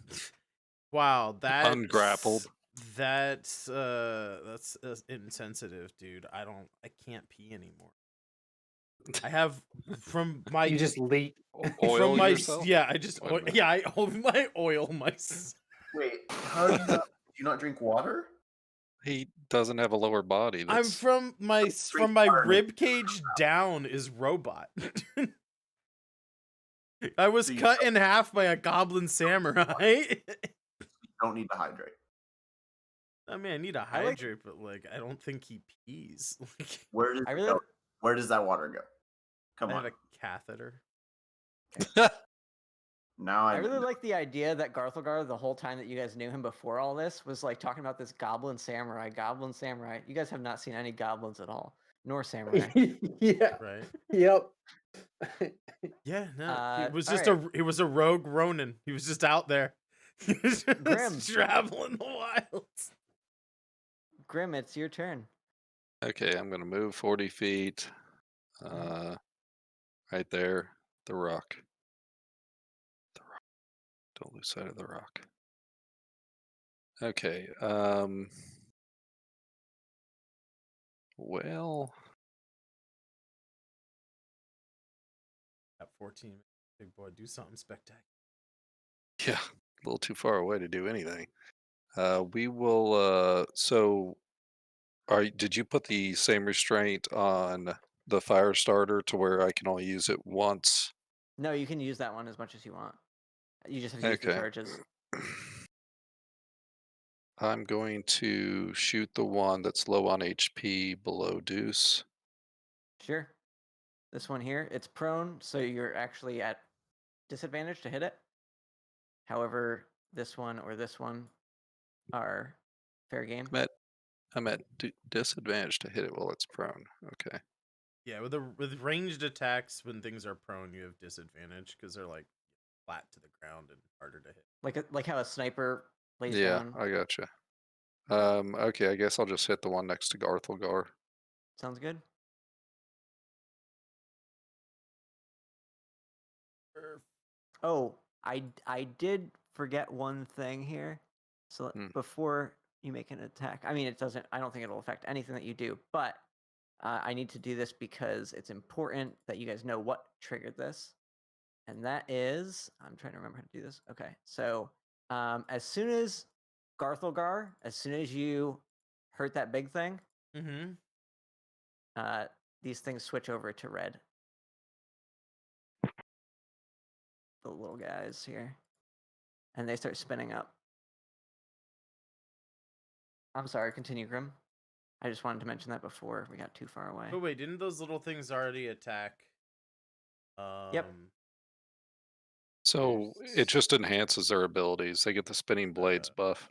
E: wow, that
C: Ungrappled.
E: That's insensitive, dude. I can't pee anymore. I have from my
D: You just leak.
C: Oil
E: from my
C: yourself?
E: yeah. I just
C: Wait a minute.
E: yeah. I oil my.
B: Wait, how do you not drink water?
C: He doesn't have a lower body.
E: I'm
C: That's
E: from my
B: water.
E: rib cage down is robot. I was
B: So you
E: cut in half by a goblin samurai.
B: Don't need to hydrate.
E: I mean, I need to
F: I like-
E: hydrate, but like, I don't think he pees. Like,
B: Where does
F: I
B: it
F: really-
B: go? Where does that water go? Come
E: I
B: on.
E: have a catheter.
B: Now
F: I really like the idea that Garthulgar, the whole time that you guys knew him before all this, was like talking about this goblin samurai. You guys have not seen any goblins at all, nor samurai.
D: Yeah.
E: Right.
D: Yep.
E: Yeah, no.
F: Uh,
E: He was
F: all
E: just he was a rogue Ronin. He was just out there. He was just
F: Grim.
E: traveling the wilds.
F: Grim, it's your turn.
C: okay. I'm gonna move 40 feet. Right there, the rock. The rock. Don't lose sight of the rock. Okay. Well,
E: At 14, big boy, do something spectacular.
C: yeah, a little too far away to do anything. We will. So, did you put the same restraint on the fire starter to where I can only use it once?
F: No, you can use that one as much as you want. You just have to use the
C: Okay.
F: charges.
C: I'm going to shoot the one that's low on HP below Deuce.
F: Sure. This one here, it's prone, so you're actually at disadvantage to hit it. However, this one or this one are fair game.
C: I'm at disadvantage to hit it while it's prone. Okay.
E: Yeah, with ranged attacks, when things are prone, you have disadvantage because they're like flat to the ground and harder to hit.
F: Like how a sniper lays
C: Yeah,
F: down.
C: I gotcha. Okay, I guess I'll just hit the one next to Garthilgar.
F: Sounds good. Oh, I did forget one thing here. So before you make an attack, I mean, it doesn't. I don't think it'll affect anything that you do, but I need to do this because it's important that you guys know what triggered this, and that is I'm trying to remember how to do this. Okay, so as soon as Garthilgar, as soon as you hurt that big thing, these things switch over to red. The little guys here. And they start spinning up. I'm sorry, continue, Grim. I just wanted to mention that before we got too far away.
E: But wait, didn't those little things already attack?
F: Yep.
C: So it just enhances their abilities. They get the spinning blades buff.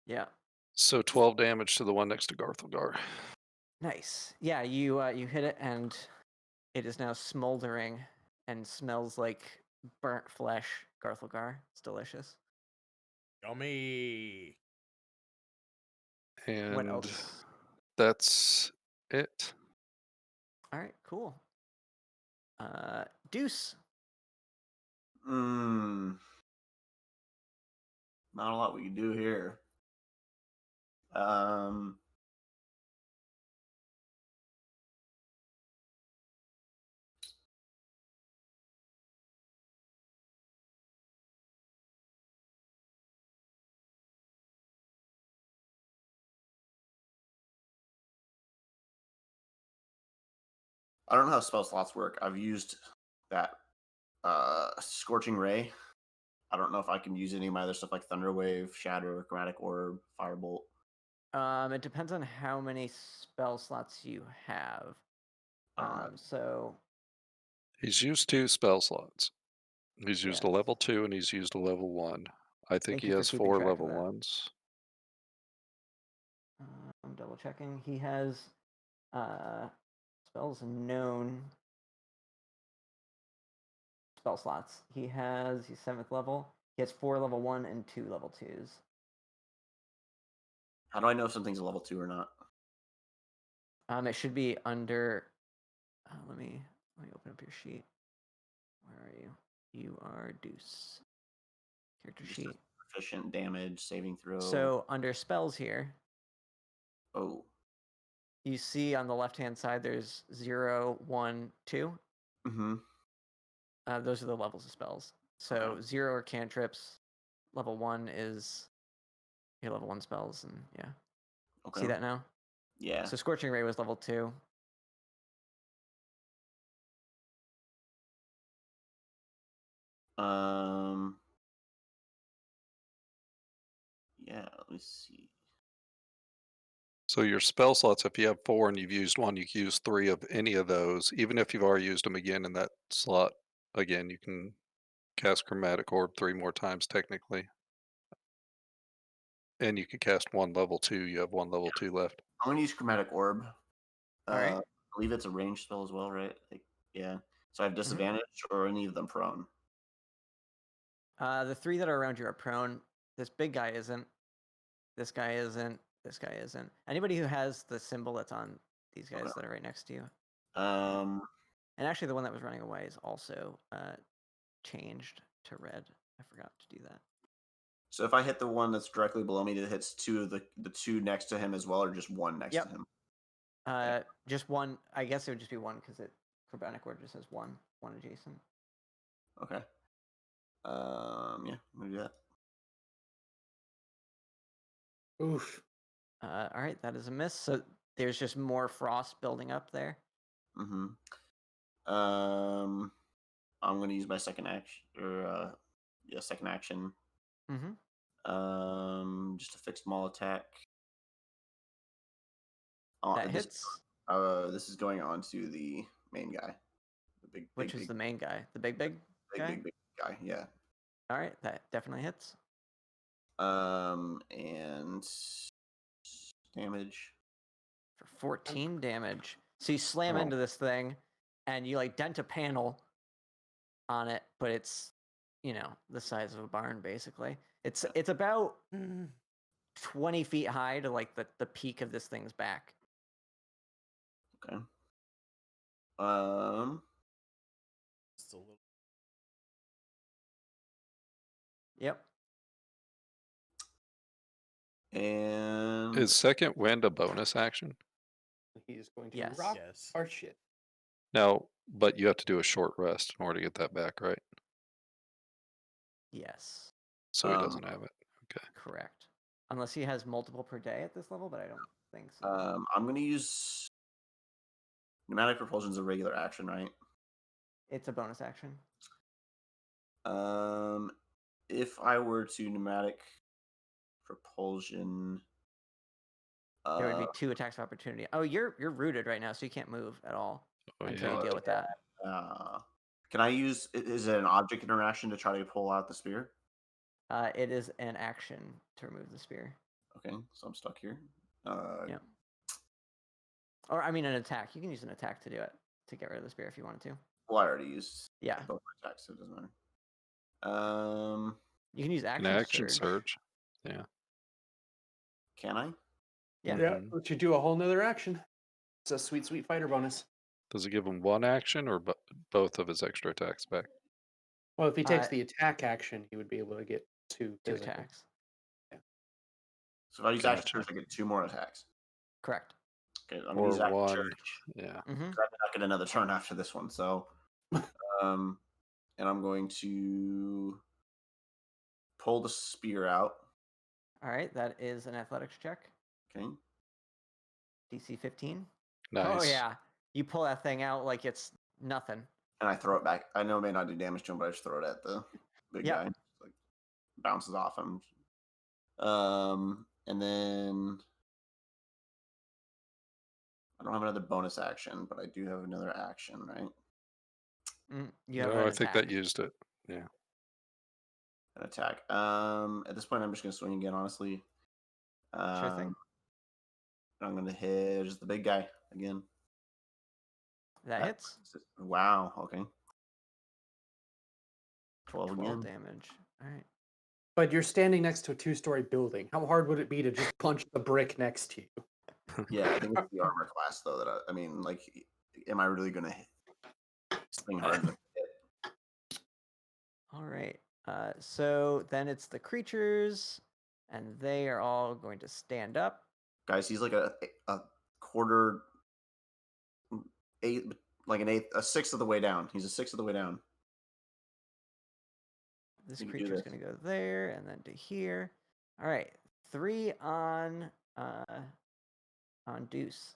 F: Yeah.
C: So 12 damage to the one next to Garthilgar.
F: Nice. Yeah, you hit it and it is now smoldering and smells like burnt flesh. Garthilgar. It's delicious.
E: Yummy.
C: And
F: what else?
C: That's it.
F: All right, cool. Deuce.
B: Not a lot we can do here. I don't know how spell slots work. I've used that Scorching Ray. I don't know if I can use any of my other stuff like Thunder Wave, Shatter, Chromatic Orb, Firebolt.
F: It depends on how many spell slots you have. So
C: he's used 2 spell slots. He's used a
F: Yeah.
C: level 2 and he's used a level 1. I think
F: Thank
C: he
F: you for
C: has
F: keeping
C: 4
F: track of
C: level
F: that.
C: 1s.
F: I'm double checking. He has spells known spell slots. He's 7th level. He has 4 level 1 and 2 level 2s.
B: How do I know if something's a level 2 or not?
F: It should be under. Let me open up your sheet. Where are you? You are Deuce. Character
B: Just
F: sheet.
B: Proficient damage, saving throw.
F: So under spells here,
B: Oh.
F: you see on the left-hand side there's 0, 1, 2.
B: Mm-hmm.
F: Those are the levels of spells. So 0 are cantrips. Level 1 is your level 1 spells, and yeah.
B: Okay.
F: See that now?
B: Yeah.
F: So Scorching Ray was level 2.
B: Yeah, let me see.
C: So your spell slots, if you have 4 and you've used 1, you can use 3 of any of those. Even if you've already used them again in that slot, again, you can cast Chromatic Orb 3 more times technically. And you can cast 1 level 2. You have 1 level 2 left.
B: I'm gonna use Chromatic Orb.
F: All right.
B: I believe it's a ranged spell as well, right? Like, yeah. So I have disadvantage or any of them prone.
F: The 3 that are around you are prone. This big guy isn't. This guy isn't. This guy isn't. Anybody who has the symbol that's on these guys that are right next to you.
B: Um,
F: And actually, the one that was running away is also changed to red. I forgot to do that.
B: So if I hit the one that's directly below me, it hits 2 of the 2 next to him as well, or just 1 next to him?
F: Just 1. I guess it would just be 1 because Chromatic Orb just says 1 adjacent.
B: Okay. Yeah, I'm gonna do that.
D: Oof.
F: All right, that is a miss. So there's just more frost building up there.
B: Mm-hmm. I'm going to use my second action, second action. Just a fixed small attack.
F: That hits.
B: This is going on to the main guy. The
F: Which is the main guy? The big guy?
B: Big guy, yeah.
F: All right, that definitely hits.
B: And damage.
F: For 14 damage. So you slam into this thing, and you like dent a panel on it, but it's, you know, the size of a barn basically. It's about 20 feet high to like the peak of this thing's back.
B: Okay.
E: Just a little.
F: Yep.
B: And
C: Is second wind a bonus action?
D: He's going to
F: Yes.
D: rock
E: Yes.
D: our shit.
C: No, but you have to do a short rest in order to get that back, right?
F: Yes.
C: So he doesn't have it. Okay.
F: Correct. Unless he has multiple per day at this level, but I don't think so.
B: I'm going to use pneumatic propulsion is a regular action, right?
F: It's a bonus action.
B: If I were to pneumatic propulsion,
F: There would be 2 attacks of opportunity. Oh, you're rooted right now, so you can't move at all until you deal with that.
B: can I use? Is it an object interaction to try to pull out the spear?
F: It is an action to remove the spear.
B: Okay, so I'm stuck here.
F: Yeah. Or I mean, an attack. You can use an attack to do it, to get rid of the spear if you wanted to.
B: Well, I already used
F: Yeah.
B: both my attacks, so it doesn't matter.
F: You can use
C: An
F: action,
C: action
F: surge.
C: Yeah.
B: Can I?
F: Yeah.
D: Yeah,
C: Mhm.
D: let you do a whole nother action. It's a sweet, sweet fighter bonus.
C: Does it give him one action or both of his extra attacks back?
D: Well, if he takes the attack action, he would be able to get 2
F: 2
D: physical.
F: attacks.
B: So if I use action
C: Gotcha.
B: surge, I get 2 more attacks.
F: Correct.
B: Okay, I'm
C: Or
B: gonna use action
C: one.
B: surge.
C: Yeah.
F: Mm-hmm.
B: 'Cause I get another turn after this one, so and I'm going to pull the spear out.
F: All right, that is an athletics check.
B: Okay.
F: DC 15.
C: Nice.
F: Oh yeah, you pull that thing out like it's nothing.
B: And I throw it back. I know it may not do damage to him, but I just throw it at the big
F: Yep.
B: guy. Like bounces off him. And then I don't have another bonus action, but I do have another action, right?
F: You have
C: No,
F: an
C: I think
F: attack.
C: that used it. Yeah.
B: An attack. At this point, I'm just gonna swing again. Honestly,
F: Sure thing.
B: I'm gonna hit just the big guy again.
F: That hits.
B: Wow. Okay.
F: 12
B: again.
F: damage. All right.
D: But you're standing next to a 2-story building. How hard would it be to just punch the brick next to you?
B: Yeah, I think it's the armor class though. That I mean, like, am I really gonna swing hard? To hit?
F: All right. So then it's the creatures, and they are all going to stand up.
B: Guys, he's like a quarter, a sixth of the way down. He's a sixth of the way down.
F: This
B: You can do
F: creature is
B: this.
F: going to go there and then to here. All right. 3 on Deuce.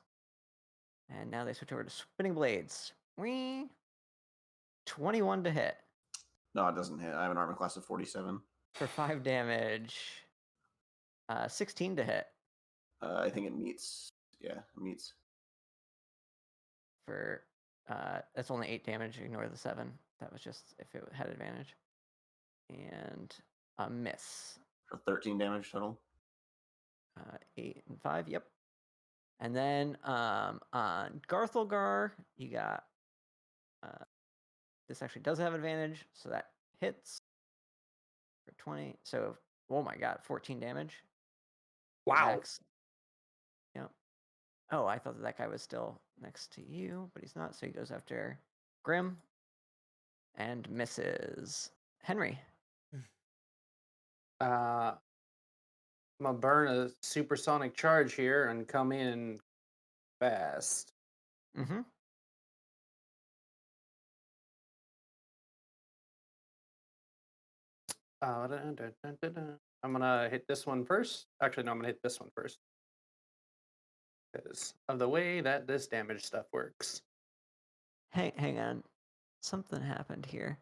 F: And now they switch over to spinning blades. Whee! 21 to hit
B: No, it doesn't hit. I have an armor class of 47.
F: for 5 damage. 16 to hit
B: I think it meets. Yeah, it meets.
F: for that's only 8 damage. Ignore the 7. That was just if it had advantage. And a miss.
B: For 13 damage total.
F: 8 and 5. Yep. And then on Garthelgar, you got this actually does have advantage, so that hits for 20. So oh my god, 14 damage.
D: Wow.
F: Max. Yep. Oh, I thought that guy was still next to you, but he's not. So he goes after Grim and misses. Henry.
D: I'm gonna burn a supersonic charge here and come in fast.
F: Mm-hmm.
D: I'm gonna hit this one first. Actually, no, I'm gonna hit this one first. Because of the way that this damage stuff works.
F: Hang on. something happened here.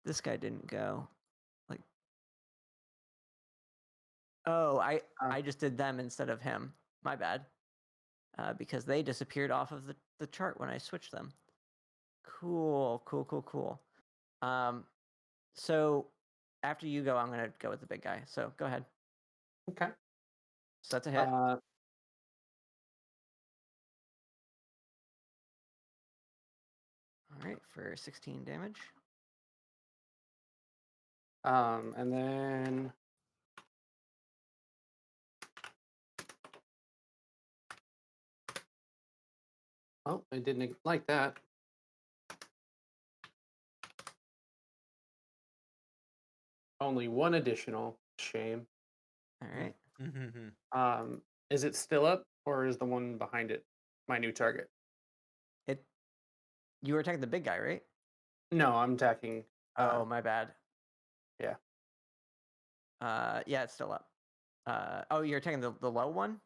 F: This guy didn't go. Like, oh, I just did them instead of him. My bad. Because they disappeared off of the chart when I switched them. Cool. So after you go, I'm gonna go with the big guy. So go ahead.
D: Okay.
F: So that's a hit. All right, for 16 damage.
D: And then oh, I didn't like that. Only one additional. Shame.
F: All right.
D: Is it still up, or is the one behind it my new target?
F: You were attacking the big guy, right?
D: No, I'm attacking.
F: Oh, my bad.
D: Yeah.
F: Yeah, it's still up. Oh, you're attacking the low one?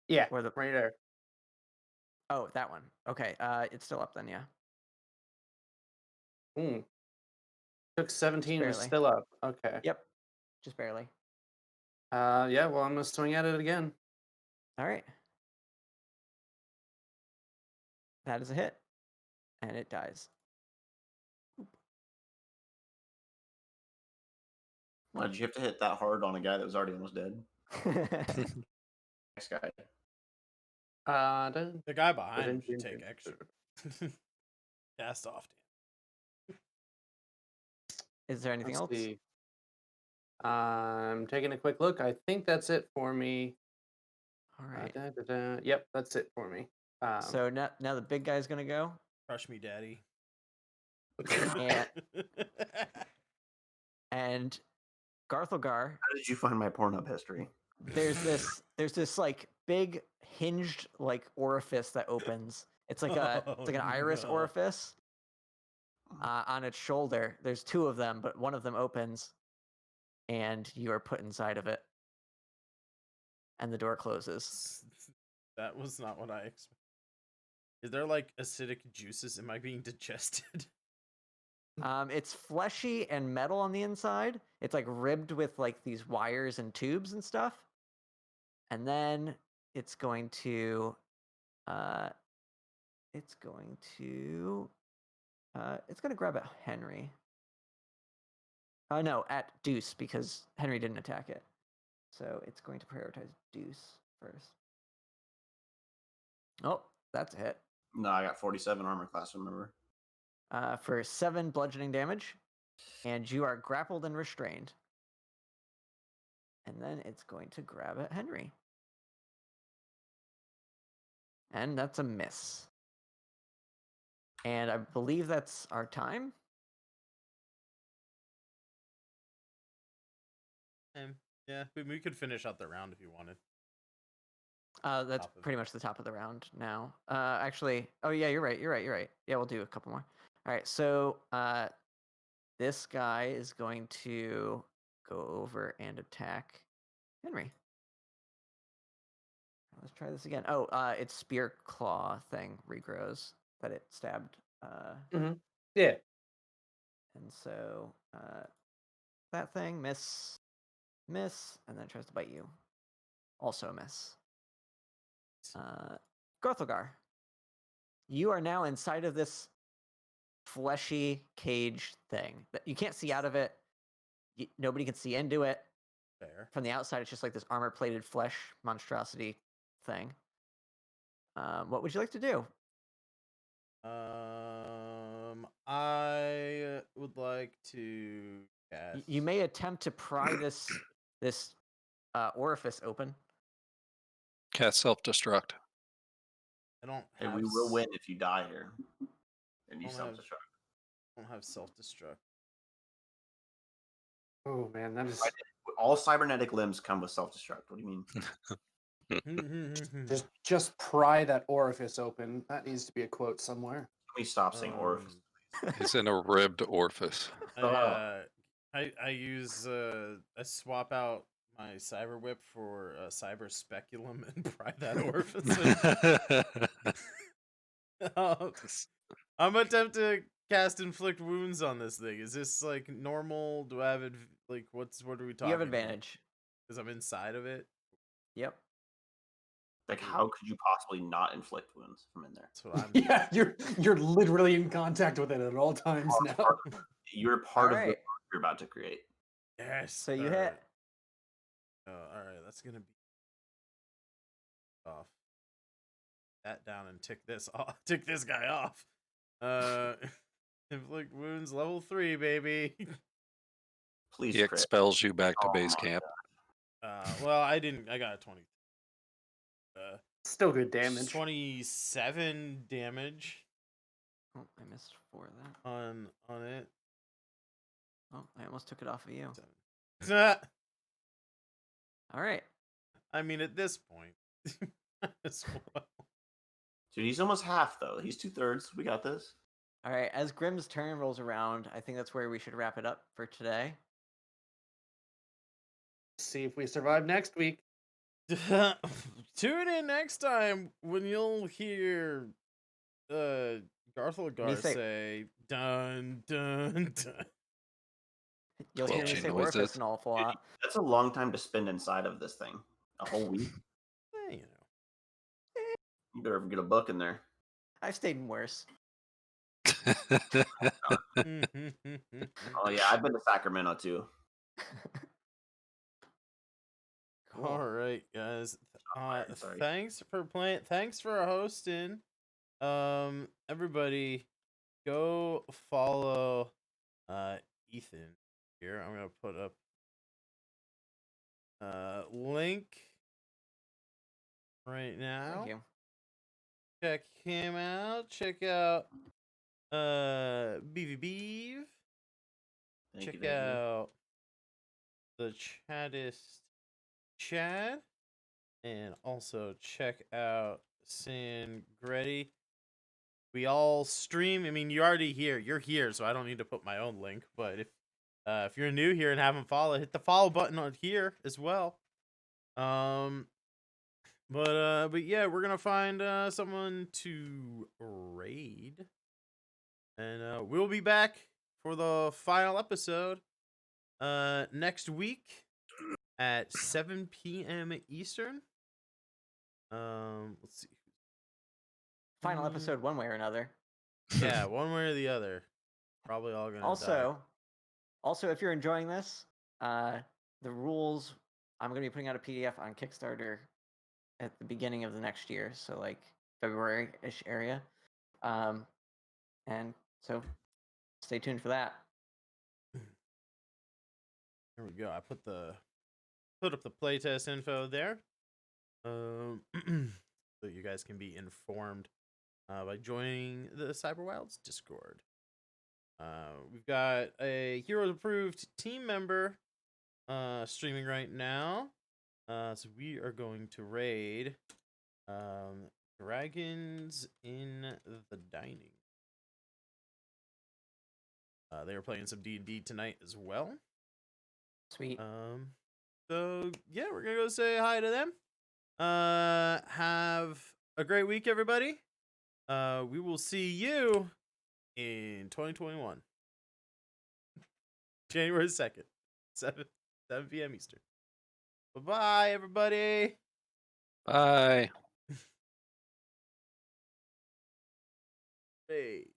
D: Yeah,
F: Or the
D: right there.
F: Oh, that one. Okay. It's still up then, yeah.
D: Took 17, was
F: barely.
D: still up. Okay.
F: Yep. Just barely.
D: Yeah, well, I'm gonna swing at it again.
F: All right. That is a hit. And it dies.
B: Why did you have to hit that hard on a guy that was already almost dead? Next guy.
E: The guy behind him should take extra. Cast off.
F: Is there anything else?
D: See. I'm taking a quick look. I think that's it for me.
F: All right.
D: Yep, that's it for me.
F: So now the big guy's gonna go.
E: Crush me, daddy.
F: And Garthilgar.
B: How did you find my Pornhub history?
F: There's this like big hinged like orifice that opens. It's like an iris orifice on its shoulder. There's two of them, but one of them opens, and you are put inside of it, and the door closes.
E: That was not what I expected. Is there like acidic juices? Am I being digested?
F: It's fleshy and metal on the inside. It's like ribbed with like these wires and tubes and stuff. And then it's going to grab at Henry. No, at Deuce, because Henry didn't attack it. So it's going to prioritize Deuce first. Oh, that's a hit.
B: No, I got 47 armor class, remember?
F: For 7 bludgeoning damage. And you are grappled and restrained. And then it's going to grab at Henry. And that's a miss. And I believe that's our time.
E: Yeah, we could finish out the round if you wanted.
F: That's pretty much the top of the round now. Actually, oh yeah, you're right. Yeah, we'll do a couple more. All right, so this guy is going to go over and attack Henry. Let's try this again. Oh, its spear claw thing regrows that it stabbed.
D: Yeah.
F: And so that thing miss, and then tries to bite you. Also a miss. Gorthilgar, you are now inside of this fleshy cage thing that you can't see out of it. Nobody can see into it.
E: Fair.
F: From the outside, it's just like this armor-plated flesh monstrosity thing. What would you like to do?
E: I would like to cast.
F: You may attempt to pry this orifice open.
C: Cast self-destruct.
E: I don't.
B: Hey,
E: Have
B: we will win if you die here. And you
E: don't
B: self-destruct.
E: I don't have self-destruct.
D: Oh man, that is
B: All cybernetic limbs come with self-destruct. What do you mean?
D: just pry that orifice open. That needs to be a quote somewhere.
B: Can we stop saying orifice?
C: He's in a ribbed orifice.
E: I use I swap out my cyber whip for a cyber speculum and pry that orifice. I'm attempt to cast inflict wounds on this thing? Is this like normal? Do I have like what are we talking?
F: You have advantage.
E: Because I'm inside of it.
F: Yep.
B: Like, how could you possibly not inflict wounds from in there?
E: That's what I'm.
D: Yeah, you're literally in contact with it at all times now.
B: You're part of the
F: Alright.
B: you're about to create.
E: Yes.
F: So you
E: all
F: hit.
E: right. Oh, all right. That's gonna be off. That down and tick this off. Tick this guy off. Inflict wounds level 3, baby.
B: Please
C: He
B: crit.
C: expels you back to
B: Oh
C: base
B: my
C: camp.
E: Well, I didn't. I got a 20.
D: Still good damage.
E: 27 damage
F: Oh, I missed 4 of that.
E: on it.
F: Oh, I almost took it off of you.
E: I
F: All right.
E: mean, at this point, as well.
B: Dude, he's almost half though. He's 2/3. We got this.
F: All right. As Grimm's turn rolls around, I think that's where we should wrap it up for today.
D: See if we survive next week.
E: Tune in next time when you'll hear Garthilgar
F: say-
E: say dun dun dun.
F: You'll hear me
C: Squelching
F: say
C: noises.
F: Warfist an awful lot.
B: That's a long time to spend inside of this thing. A whole week.
E: You know.
B: You better get a book in there.
F: I've stayed in worse.
B: Oh yeah, I've been to Sacramento too.
F: Cool.
E: All right, guys.
B: Alright, sorry.
E: Thanks for playing. Thanks for hosting. Everybody, go follow Ethan here. I'm gonna put up link right now.
F: Thank you.
E: Check him out. Check out BVB.
B: Thank
E: Check
B: you, thank you.
E: out the Chattist Chad. And also check out Sangretti. We all stream. I mean, you're already here. You're here, so I don't need to put my own link. But if you're new here and haven't followed, hit the follow button on here as well. But yeah, we're gonna find someone to raid, and we'll be back for the final episode next week at 7 p.m. Eastern. Let's see.
F: Final episode, one way or another.
E: Yeah, one way or the other. Probably all gonna
F: Also, if you're enjoying this, the rules, I'm going to be putting out a PDF on Kickstarter at the beginning of the next year, so like February-ish area. And so stay tuned for that.
E: Here we go. I put up the playtest info there. So you guys can be informed by joining the Cyberwilds Discord. We've got a Heroes Approved team member streaming right now. So we are going to raid Dragons in the Dining. They are playing some D&D tonight as well.
F: Sweet.
E: So yeah, we're gonna go say hi to them. Have a great week, everybody. We will see you in 2021. January 2nd, 7 p.m. Eastern. Bye-bye, everybody.
C: Bye.
E: Hey.